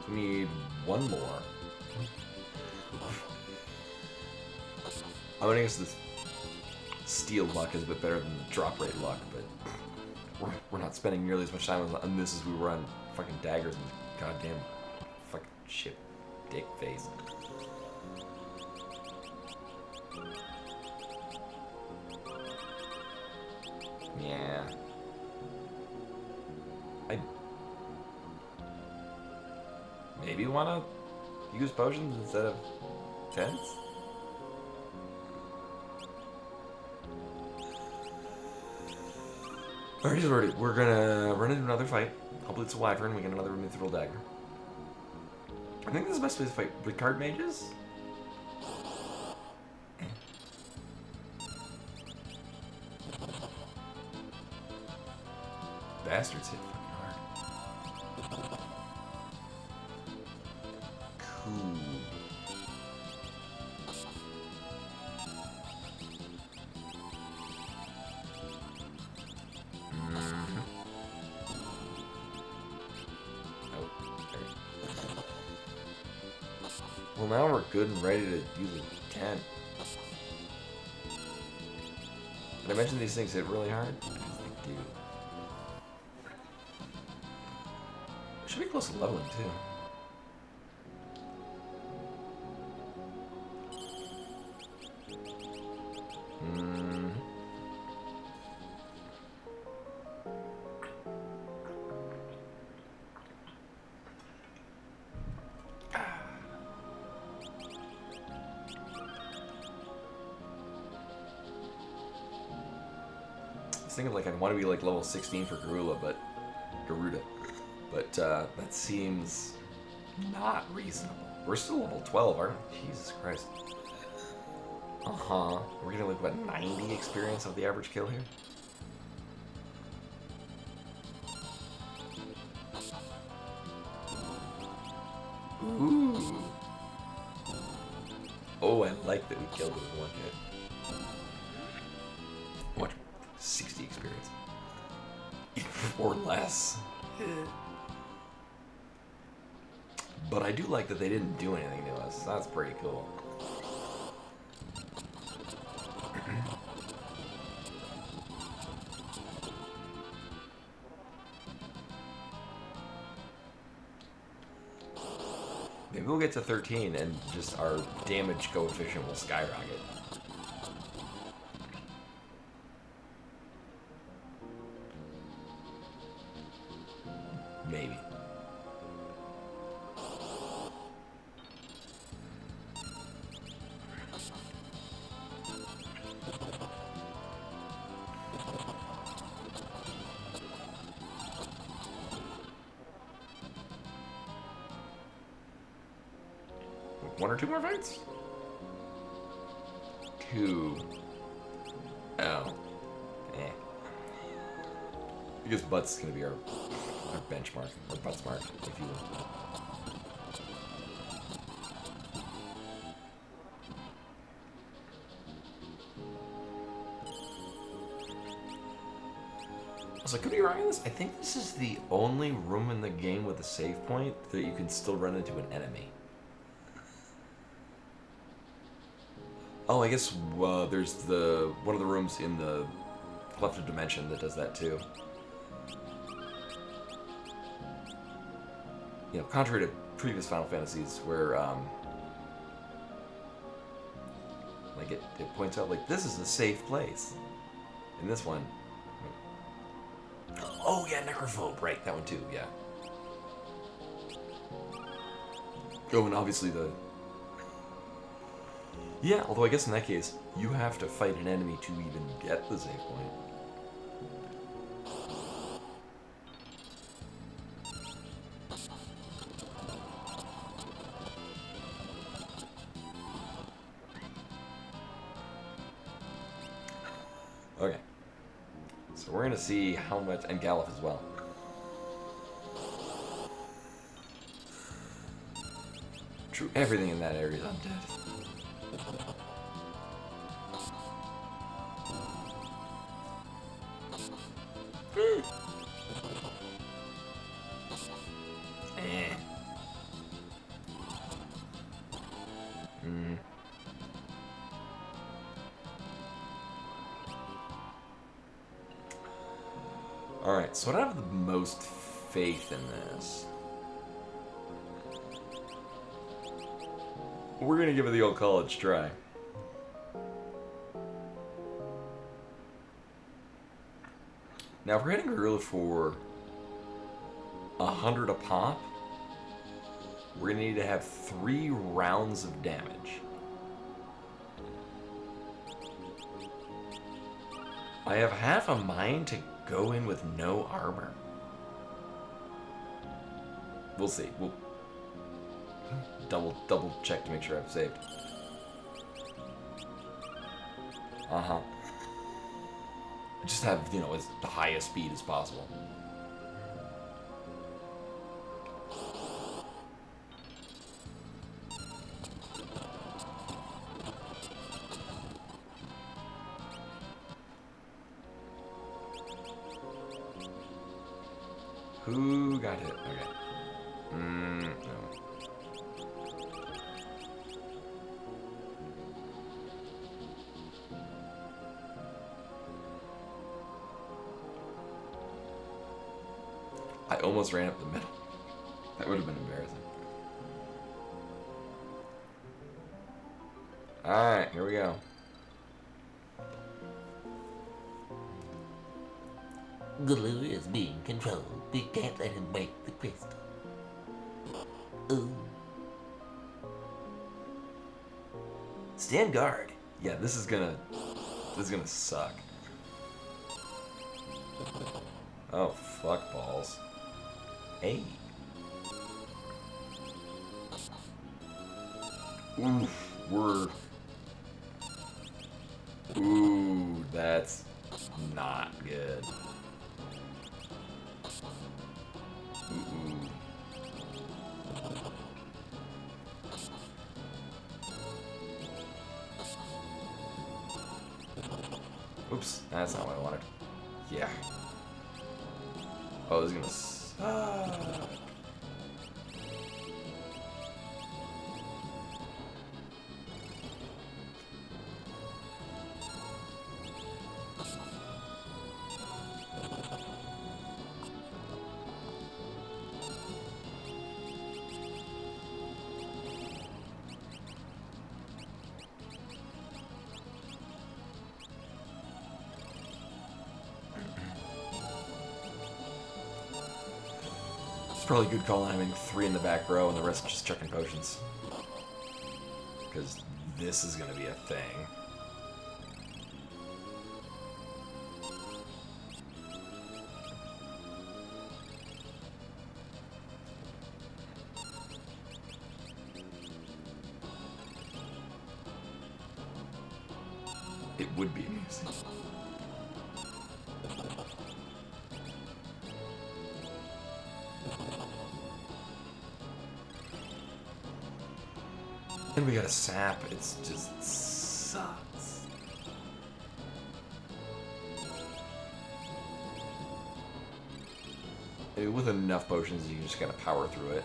We need one more. I mean, I guess this steel luck is a bit better than the drop rate luck, but we're not spending nearly as much time on this as we were on fucking daggers and goddamn fucking shit dick face. Yeah. I maybe want to use potions instead of tents? Alright, we're gonna run into another fight. Hopefully it's a wyvern, we get another mithril dagger. I think this is the best way to fight with card mages. Bastards hit fucking hard. Cool. Well, now we're good and ready to use a tent. Did I mention these things hit really hard? Because they do. Should be close to leveling, too. I was thinking like I'd want to be like level 16 for Garuda, but that seems not reasonable. We're still level 12, aren't we? Jesus Christ. We're getting like what, 90 experience of the average kill here? Ooh. Oh, I like that we killed it with one hit. What? 60 experience. Or less. But I do like that they didn't do anything to us. That's pretty cool. Maybe we'll get to 13 and just our damage coefficient will skyrocket. Maybe. One or two more fights? 2. Oh. Eh. Because Butts is going to be our benchmark, or Butts mark, if you will. So I could be wrong on this. I think this is the only room in the game with a save point that you can still run into an enemy. Oh, I guess there's one of the rooms in the Left of Dimension that does that too. You know, contrary to previous Final Fantasies, where like it points out like this is a safe place. In this one. Oh yeah, Necrophobe, right, that one too, yeah. Oh, and obviously yeah, although I guess in that case, you have to fight an enemy to even get the save point. Okay. So we're gonna see how much, and Galuf as well. True, everything in that area is undead. Eh. Alright, so I don't have the most faith in this. We're gonna give it the old college try. Now, if we're hitting Gorilla for 100 a pop, we're gonna need to have 3 rounds of damage. I have half a mind to go in with no armor. We'll see. We'll double check to make sure I've saved. Uh-huh. Just have, you know, as the highest speed as possible. Who got hit? Okay. No. I almost ran up the middle. That would have been embarrassing. Alright, here we go. Glue is being controlled. We can't let him break the crystal. Ooh. Stand guard. Yeah, this is gonna suck. Oh, fuck balls. Hey. Oof, Ooh, that's not good. Ooh. Oops, that's not what I wanted. Yeah. Oh, this is gonna suck. Probably a good call on having 3 in the back row and the rest just chucking potions. Because this is going to be a thing. It would be amusing. And we got a sap. It's just sucks. Maybe with enough potions, you just gotta power through it.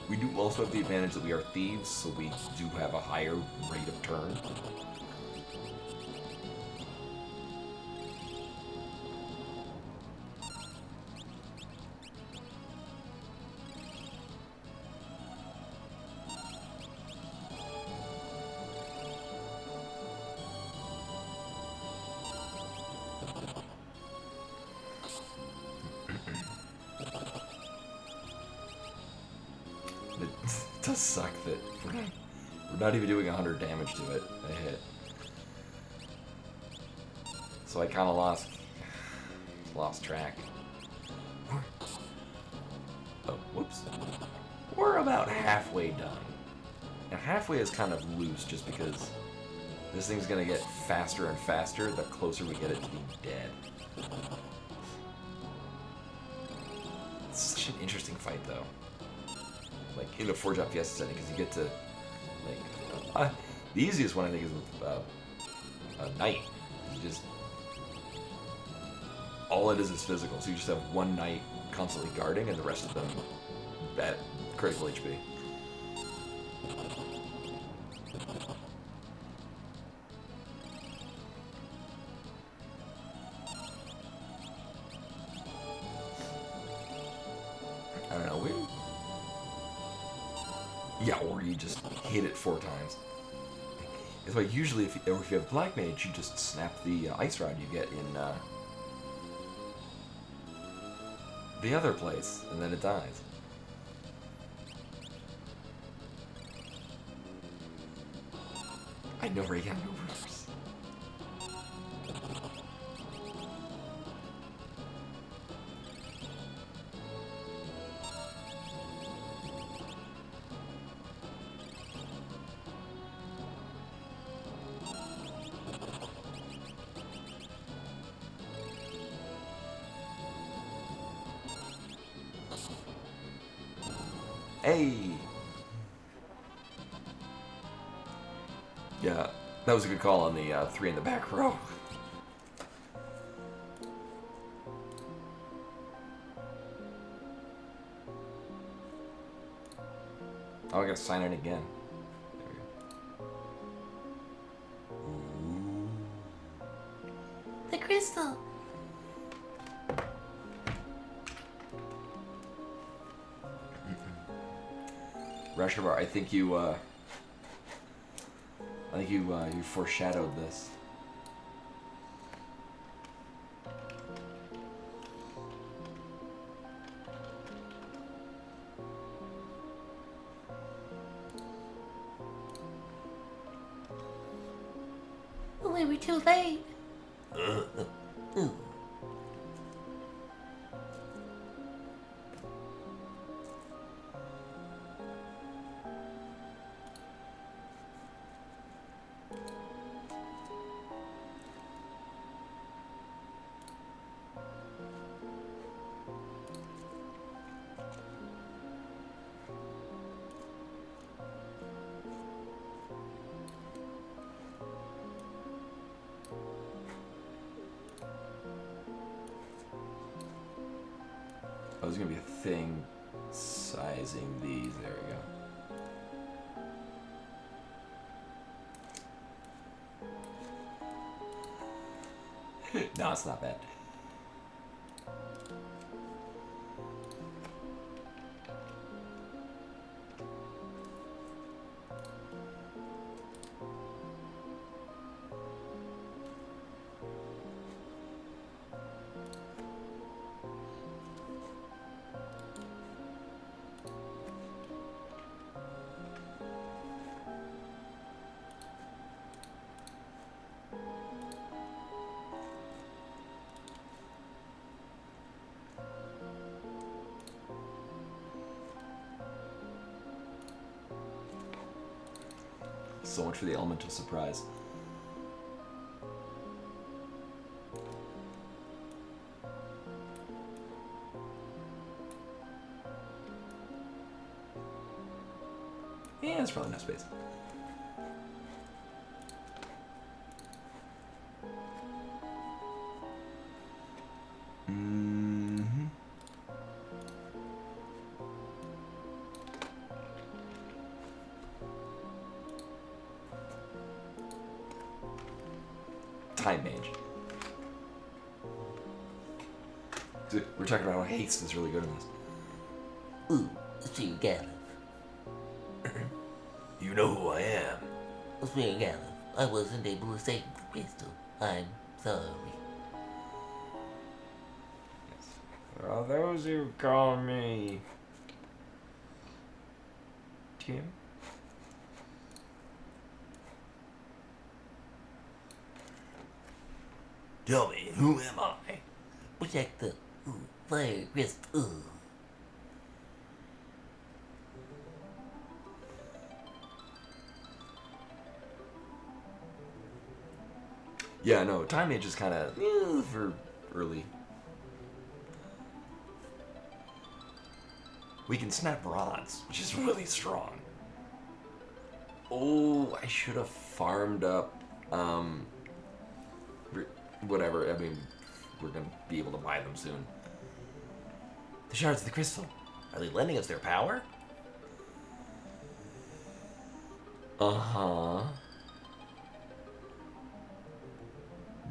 We do also have the advantage that we are thieves, so we do have a higher rate of turn. It does suck that we're not even doing 100 damage to it a hit. So I kind of lost track. Oh, whoops. We're about halfway done. Now halfway is kind of loose just because this thing's gonna get faster and faster the closer we get it to being dead. It's such an interesting fight though. Like in the Forge Out Fiesta setting, because you get to like the easiest one I think is with a knight. You just all it is physical, so you just have one knight constantly guarding, and the rest of them at critical HP. I don't know. Yeah, or you just hit it 4 times. It's like usually if you have Black Mage, you just snap the ice rod you get in the other place, and then it dies. I know where you got no reverse. Hey! Yeah, that was a good call on the 3 in the back row. Oh, I gotta sign in again. There we go. The crystal. Rashavar, I think you foreshadowed this. Oh, we were too late. Oh, there's gonna be a thing sizing these. There we go. No, it's not bad. So much for the element of surprise. Yeah, that's probably enough space. Mm-hmm. Time mage. Dude, we're talking about how haste is really good in this. Ooh, Sir Gallup. You know who I am. Sir Gallup, I wasn't able to save the crystal. I'm sorry. For all those who call me Tim. Tell me, who am I? Protect the fire crystal. Yeah, no, time mage is kind of for early. We can snap rods, which is really strong. Oh, I should have farmed up, whatever. I mean, we're gonna be able to buy them soon. The shards of the crystal. Are they lending us their power? Uh-huh.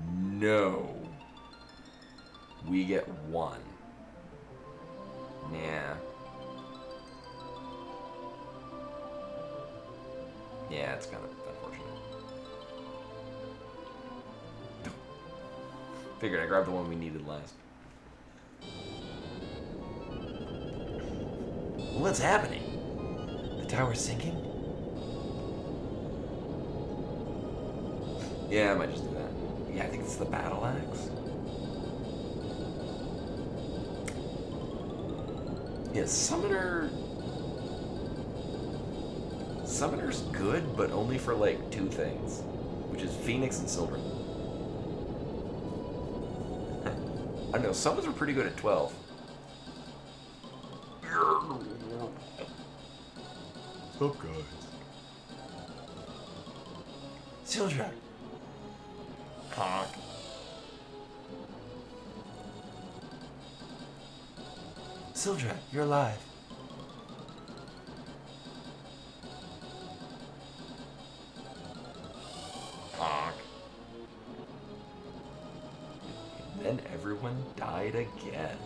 No. We get one. Yeah. Yeah, it's kind of unfortunate. Figured I grabbed the one we needed last. What's happening? The tower's sinking? Yeah, I might just do that. Yeah, I think it's the battle axe. Yeah, Summoner... Summoner's good, but only for, like, 2 things. Which is Phoenix and Sildren. I don't know, Summons were pretty good at 12. What's up, guys? Sildren. Honk. Sildren, you're alive. Honk. And then everyone died again.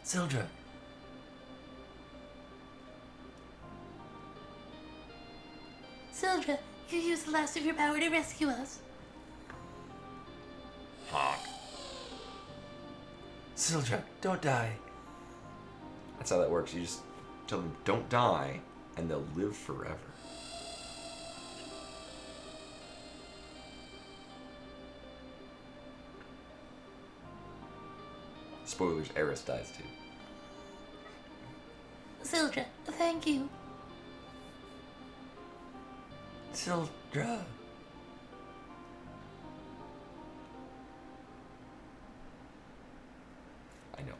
Sildren. Sildra, you used the last of your power to rescue us. Honk. Sildren, don't die. That's how that works. You just tell them don't die, and they'll live forever. Spoilers, Eris dies too. Sildra, thank you. Sildra. I know.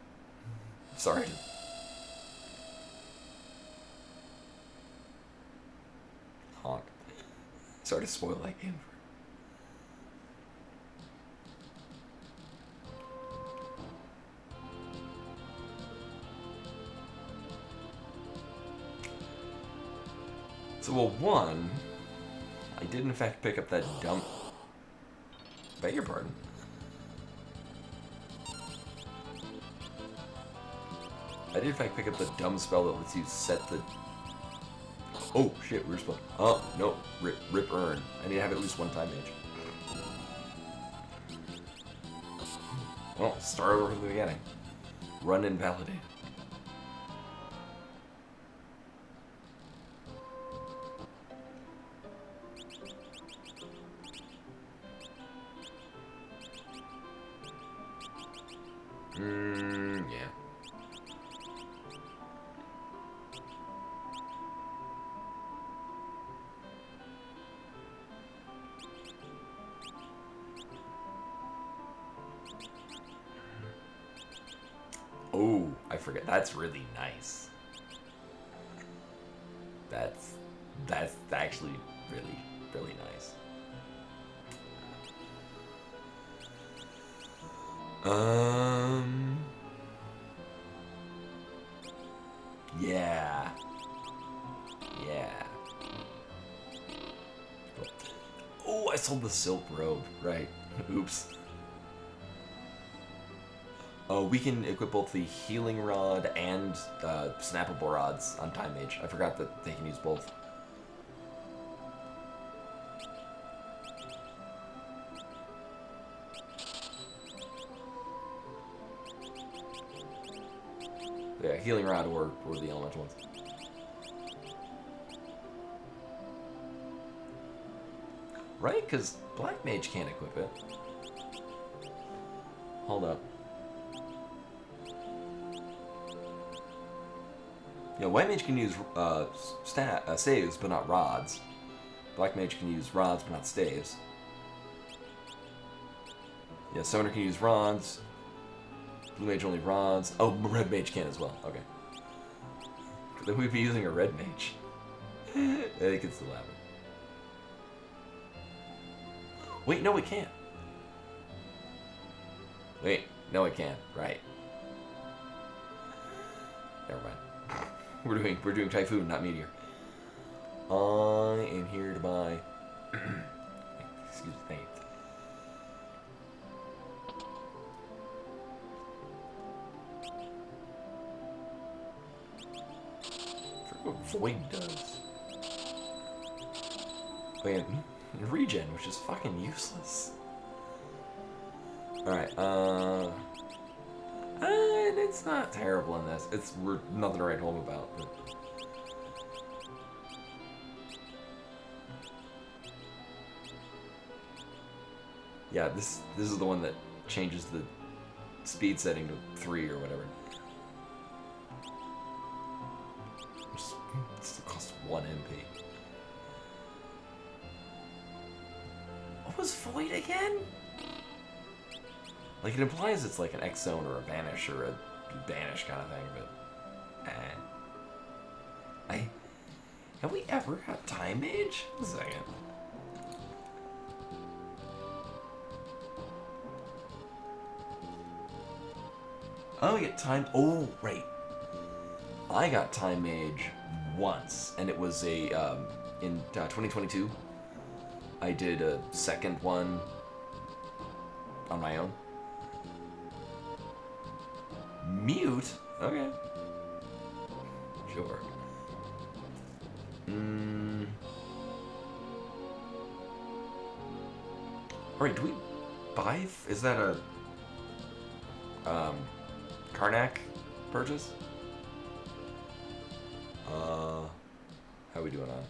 Sorry. Honk. Sorry to spoil that game. So, well, one, I did in fact pick up that dump. Beg your pardon. I did in fact pick up the dumb spell that lets you set the... Oh, shit, we're supposed... Oh, no. Rip Earn. I need to have at least one time mage. Well, start over from the beginning. Run invalidated. Yeah. forget. That's really nice. That's actually really, really nice. Yeah. Yeah. Oh, I sold the silk robe. Right. Oops. We can equip both the healing rod and snappable rods on Time Mage. I forgot that they can use both. Yeah, healing rod or the elemental ones. Right? Because Black Mage can't equip it. Hold up. Yeah, White Mage can use staves, but not rods. Black Mage can use rods, but not staves. Yeah, Summoner can use rods. Blue Mage only rods. Oh, Red Mage can as well. Okay. Then we'd be using a Red Mage. They can still have it. Wait, no, we can't. Wait, no, it can't. Right. Never mind. We're doing Typhoon, not Meteor. I am here to buy. Excuse me. What Void does. Oh, and regen, which is fucking useless. Alright, it's not terrible in this. We're nothing to write home about, but... Yeah, this is the one that changes the speed setting to 3 or whatever. Which still costs 1 MP. What was Void again? Like, it implies it's like an X-Zone or a Vanish or a Banish kind of thing, but... Have we ever got Time Mage? A second. Oh, we get Time... Oh, right. I got Time Mage once, and it was a, in 2022. I did a second one on my own. Mute? Okay. Sure. Alright, do we buy... Is that a... Karnak purchase? How are we doing on?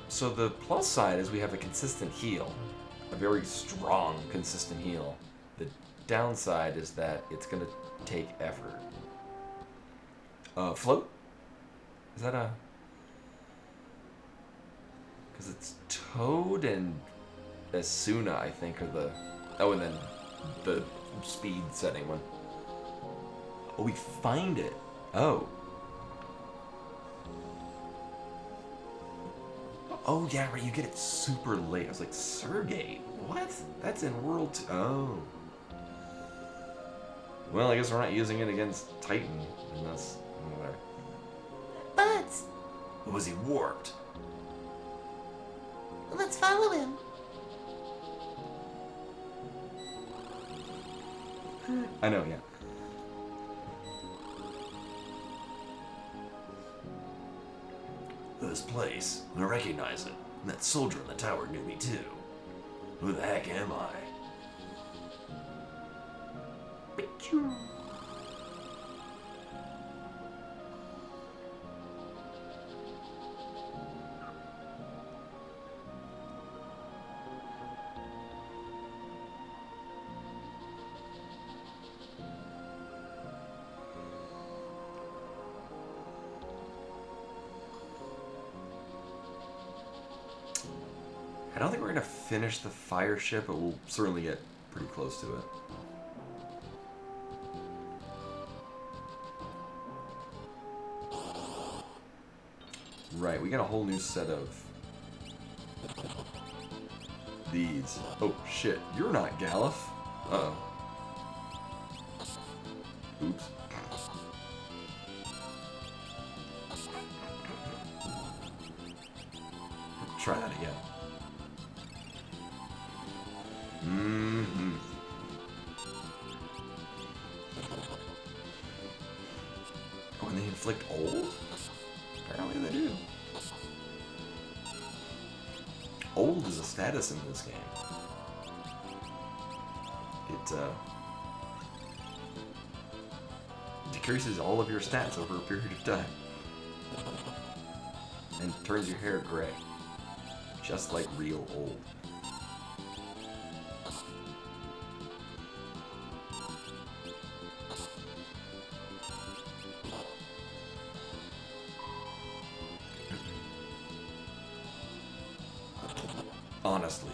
So the plus side is we have a consistent heal. A very strong, consistent heal. The downside is that it's gonna take effort. Float? Is that a... Because it's Toad and Asuna, I think, are the... Oh, and then the speed setting one. Oh, we find it. Oh. Oh, yeah, right, you get it super late. I was like, Sergei, what? That's in World 2. Oh. Well, I guess we're not using it against Titan. And that's... whatever. Buds, Or was he warped? let's follow him. I know, yeah. This place. I recognize it. And that soldier in the tower knew me too. Who the heck am I? I don't think we're gonna finish the fire ship, but we'll certainly get pretty close to it. Right, we got a whole new set of these. Oh shit, you're not Galif. Uh-oh. Oops. Try that again. Mm-hmm. Oh, and they inflict old? Apparently they do. Old is a status in this game. It, decreases all of your stats over a period of time. And turns your hair gray. Just like real old. Honestly,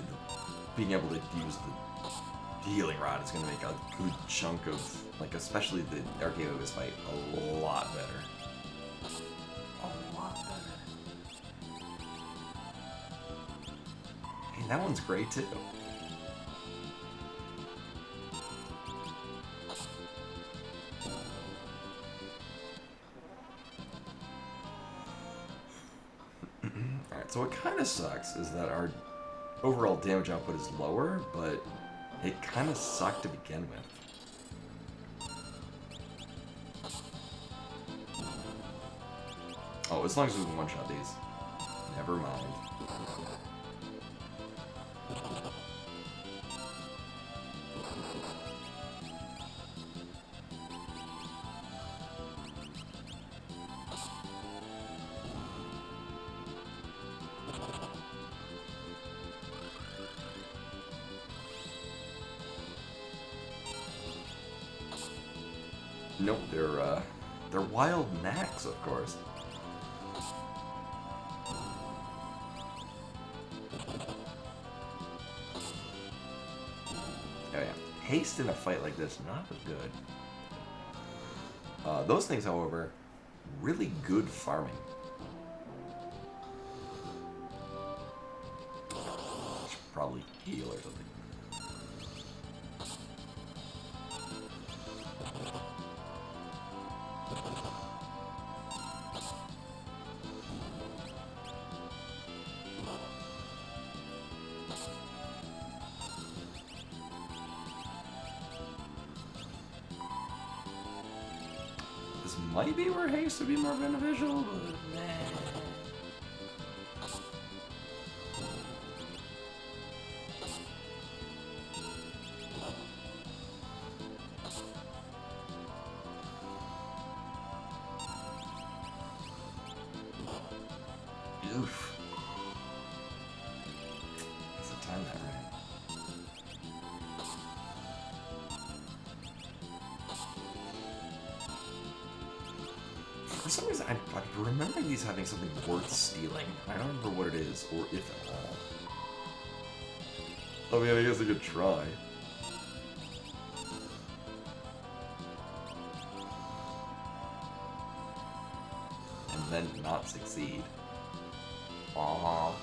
being able to use the healing rod is going to make a good chunk of, like, especially the Archaeologist fight a lot better. A lot better. Hey, that one's great too. Alright, so what kind of sucks is that our overall damage output is lower, but it kind of sucked to begin with. Oh, as long as we can one-shot these. Never mind. Nope, they're wild knacks, of course. Oh yeah, haste in a fight like this, not as good. Those things, however, really good farming. Should probably heal or something. This might be where haste would be more beneficial, but nah. Oof. Is the time that right? For some reason, I remember these having something worth stealing. I don't remember what it is, or if at all. I mean, I guess I could try. And then not succeed. Aww.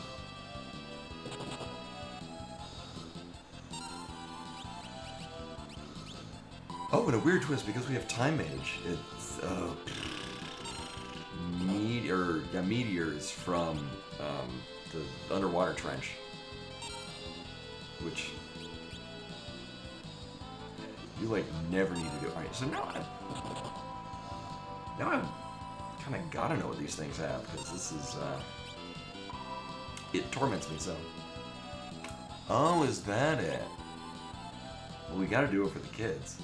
Oh, and a weird twist, because we have Time Mage, it's, meteors from the underwater trench, which you like never need to do. All right, so now I've kind of gotta know what these things have, because this is it torments me so. Oh, is that it? Well, we gotta do it for the kids.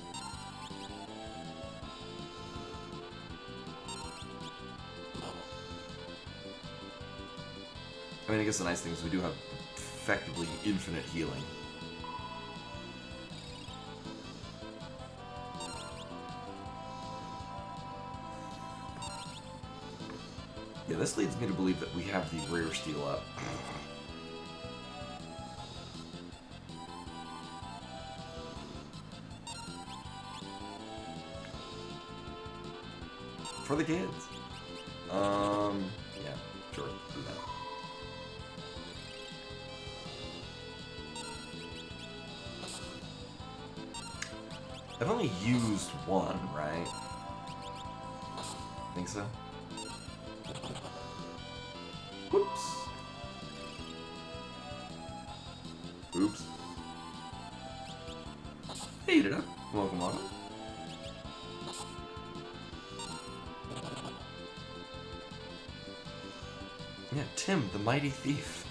I mean, I guess the nice thing is we do have effectively infinite healing. Yeah, this leads me to believe that we have the rare steel up. For the kids. Yeah, sure, do that. I've only used one, right? Think so? Whoops. Oops. Hey, heat it up. Welcome on. Yeah, Tim, the mighty thief.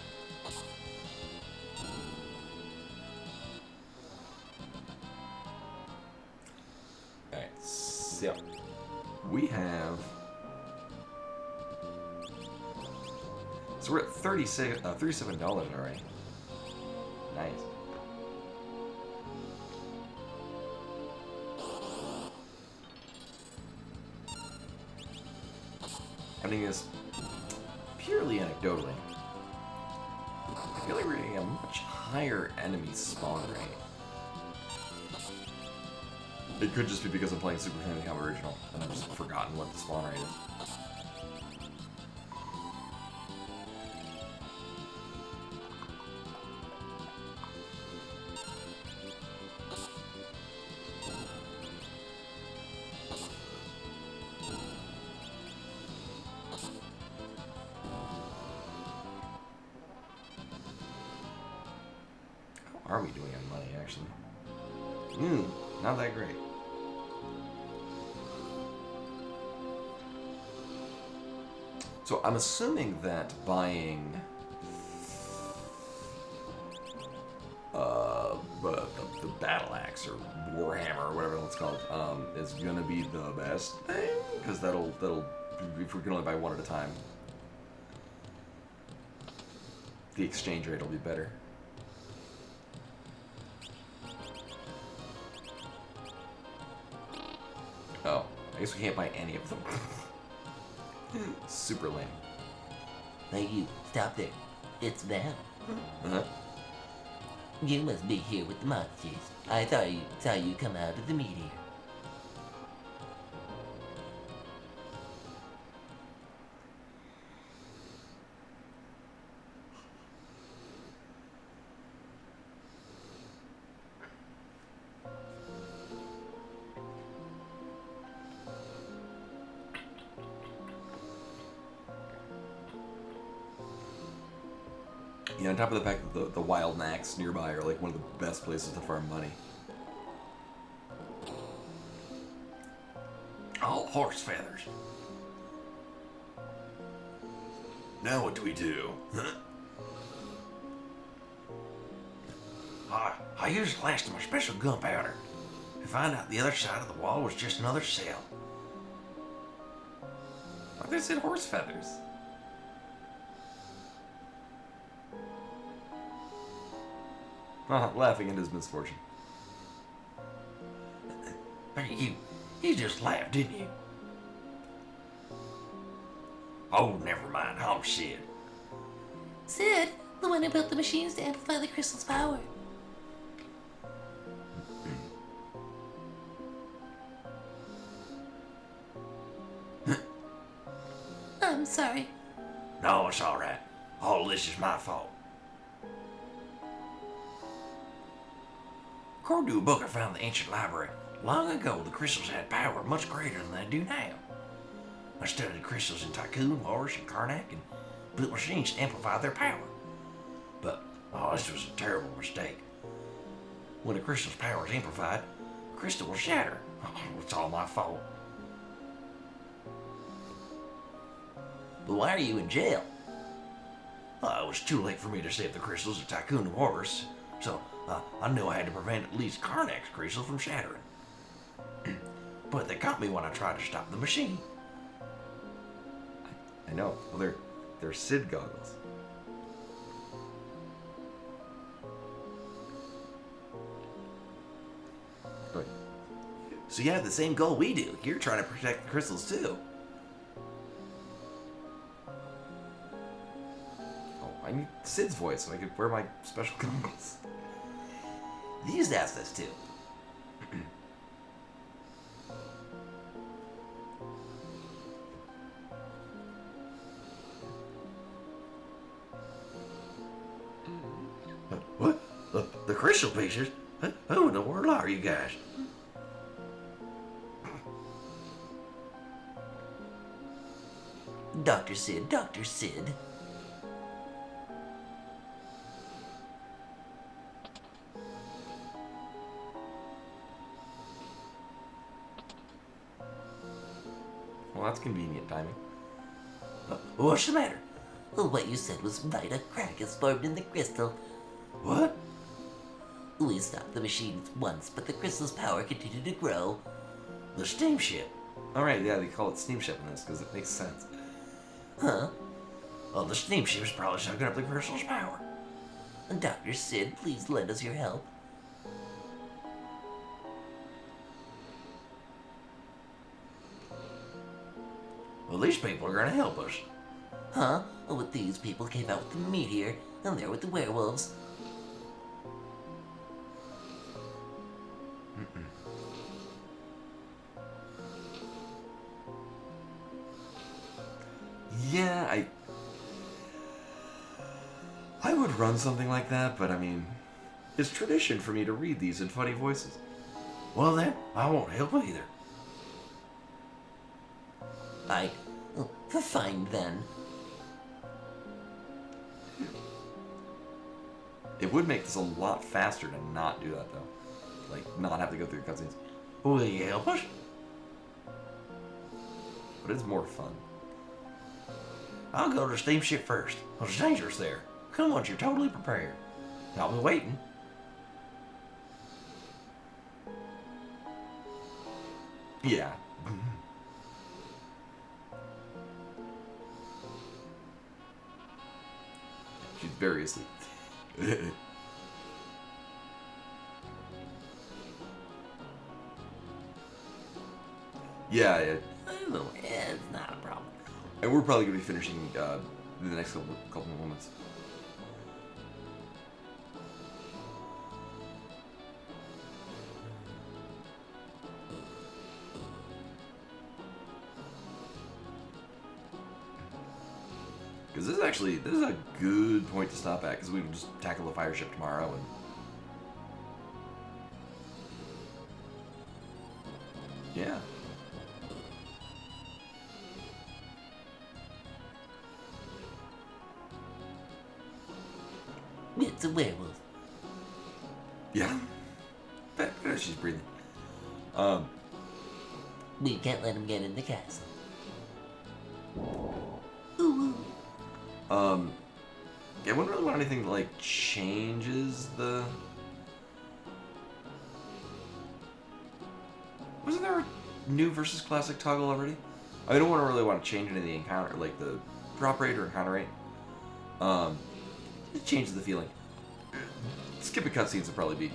Alright, so we have. So we're at $37 already. Nice. I'm doing this purely anecdotally. I feel like we're getting a much higher enemy spawn rate. It could just be because I'm playing Super Famicom Original and I've just forgotten what the spawn rate is. How are we doing on money, actually? Not that great. So I'm assuming that buying the battle axe or warhammer or whatever it's called is gonna be the best thing, because that'll if we can only buy one at a time, the exchange rate will be better. Oh, I guess we can't buy any of them. Super lame. Hey, you, stop there. It's Val. Uh-huh. You must be here with the monsters. I thought you saw you come out of the meteor. Yeah, on top of the fact that the wild knacks nearby are like one of the best places to farm money. All horse feathers. Now what do we do? I used the last of my special gunpowder to find out the other side of the wall was just another cell. I thought they said horse feathers. Laughing at his misfortune. But you just laughed, didn't you? Oh, never mind. I'm Sid. Sid, the one who built the machines to amplify the crystal's power. I'm sorry. No, it's all right. All this is my fault. According to a book I found in the ancient library, long ago the crystals had power much greater than they do now. I studied crystals in Tycoon, Walrus, and Karnak, and built machines to amplify their power. But, this was a terrible mistake. When a crystal's power is amplified, the crystal will shatter. It's all my fault. But why are you in jail? It was too late for me to save the crystals of Tycoon and Walrus, so I knew I had to prevent at least Karnak's crystal from shattering. But they caught me when I tried to stop the machine. I know. Well, they're Sid goggles. Wait. So you have the same goal we do. You're trying to protect the crystals too. Oh, I need Sid's voice so I could wear my special goggles. These asked us to. The crystal pieces? Who in the world are you guys? Dr. Sid, Dr. Sid. Well, that's convenient timing. What's the matter? Well, what you said was right. A crack is formed in the crystal. What? We stopped the machines once, but the crystal's power continued to grow. The steamship. Alright, yeah, they call it steamship in this because it makes sense. Huh? Well, the steamship's probably sucking up the crystal's power. Dr. Sid, please lend us your help. Well, these people are gonna help us. Huh? Oh, but these people came out with the meteor, and they're with the werewolves. Yeah, I would run something like that, but I mean, it's tradition for me to read these in funny voices. Well then, I won't help either. Fine then. It would make this a lot faster to not do that, though. Like, not have to go through the cutscenes. Will you help us? But it's more fun. I'll go to the steamship first. It's dangerous there. Come once you're totally prepared. I'll be waiting. Yeah. She's very asleep. Yeah. Oh, it's not a problem. And we're probably going to be finishing in the next couple of moments. Because this is a good point to stop at, because we can just tackle the fire ship tomorrow and... Yeah. It's a werewolf. Yeah. She's breathing. We can't let him get in the castle. Yeah, I wouldn't really want anything that, like, changes the... Wasn't there a new versus classic toggle already? I don't really want to change any of the encounter, like the drop rate or encounter rate. It changes the feeling. Skipping cutscenes would probably be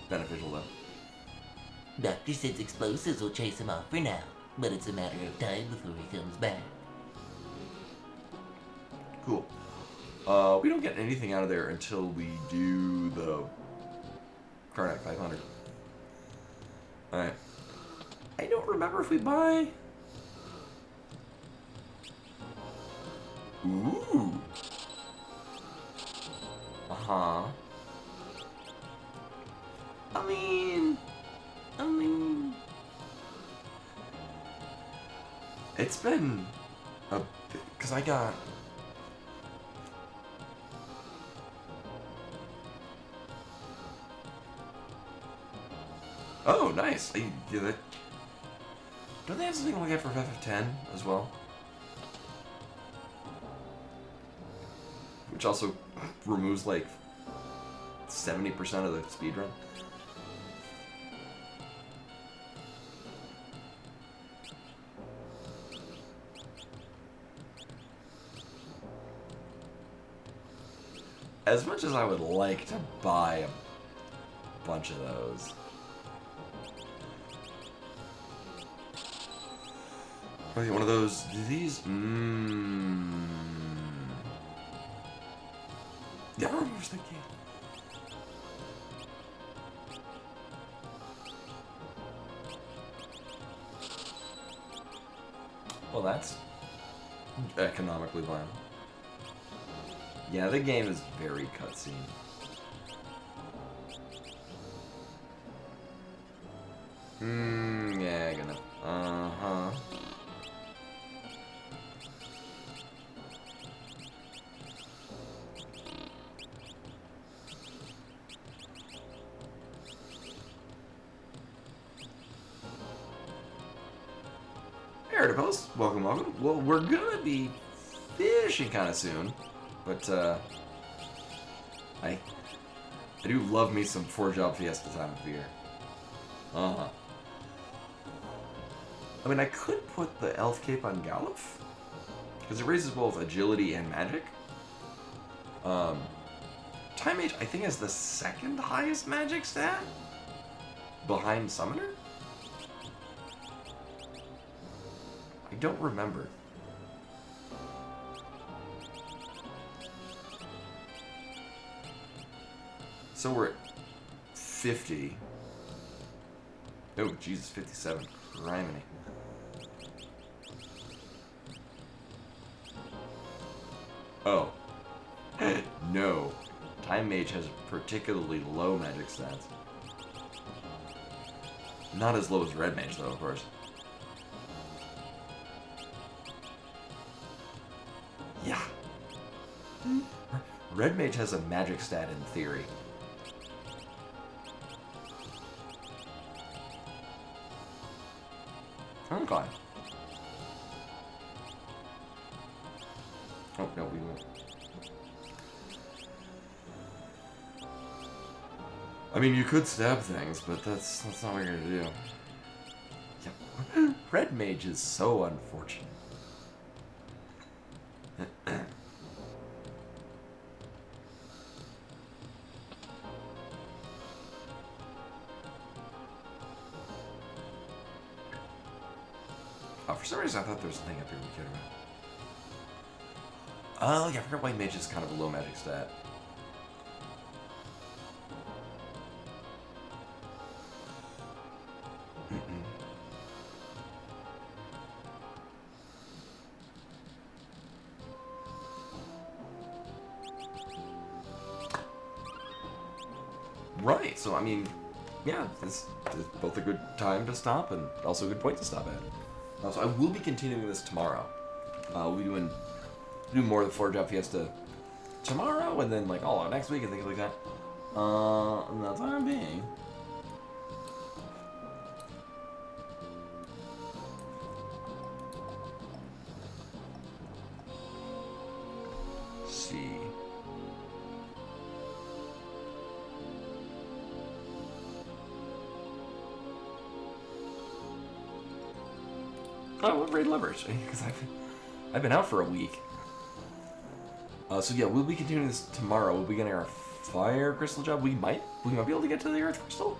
beneficial, though. Dr. Sid's explosives will chase him off for now, but it's a matter of time before he comes back. Cool. We don't get anything out of there until we do the Karnak 500. Alright. I don't remember if we buy... Ooh. Uh-huh. I mean... It's been a bit... Because I got... Oh, nice. Yeah, that... Don't they have something like that for FF10 as well? Which also removes like 70% of the speedrun. As much as I would like to buy a bunch of those. Probably one of those. These. Yeah, I was thinking. Well, that's economically viable. Yeah, the game is very cutscene. Yeah, gonna. Uh-huh. Post. Welcome, welcome. Well, we're gonna be fishing kind of soon, but I do love me some 4-job Fiesta time of year. Uh-huh. I mean, I could put the elf cape on Galuf, because it raises both agility and magic. Time Mage, I think, has the second highest magic stat, behind Summoner? I don't remember. So we're at 50. Oh, Jesus, 57. Criminy. Oh. No. Time Mage has particularly low magic stats. Not as low as Red Mage, though, of course. Yeah. Red Mage has a magic stat in theory. Okay. Oh, no, we won't. I mean, you could stab things, but that's not what you're gonna do. Yep. Red Mage is so unfortunate. Oh, for some reason I thought there was something up here we cared about. Oh, yeah, I forgot White Mage is kind of a low magic stat. Right, so I mean, yeah, it's both a good time to stop and also a good point to stop at. So I will be continuing this tomorrow. We'll be doing more of the 4-job Fiesta tomorrow, and then like all out next week and things like that. And that's what I'm being. See. Oh, what raid leverage? Because I've been out for a week. So yeah, we'll be continuing this tomorrow. We'll be getting our fire crystal job. We might be able to get to the earth crystal.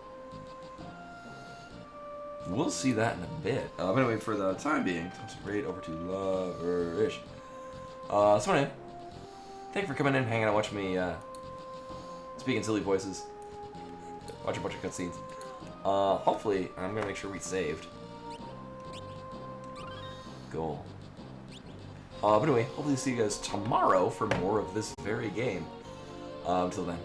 We'll see that in a bit. But anyway, for the time being, toss raid over to Loverish. So anyway, thank you for coming in, hanging out, watching me speak in silly voices, watch a bunch of cutscenes. Hopefully, I'm gonna make sure we saved. Goal. But anyway, hopefully see you guys tomorrow for more of this very game. Until then.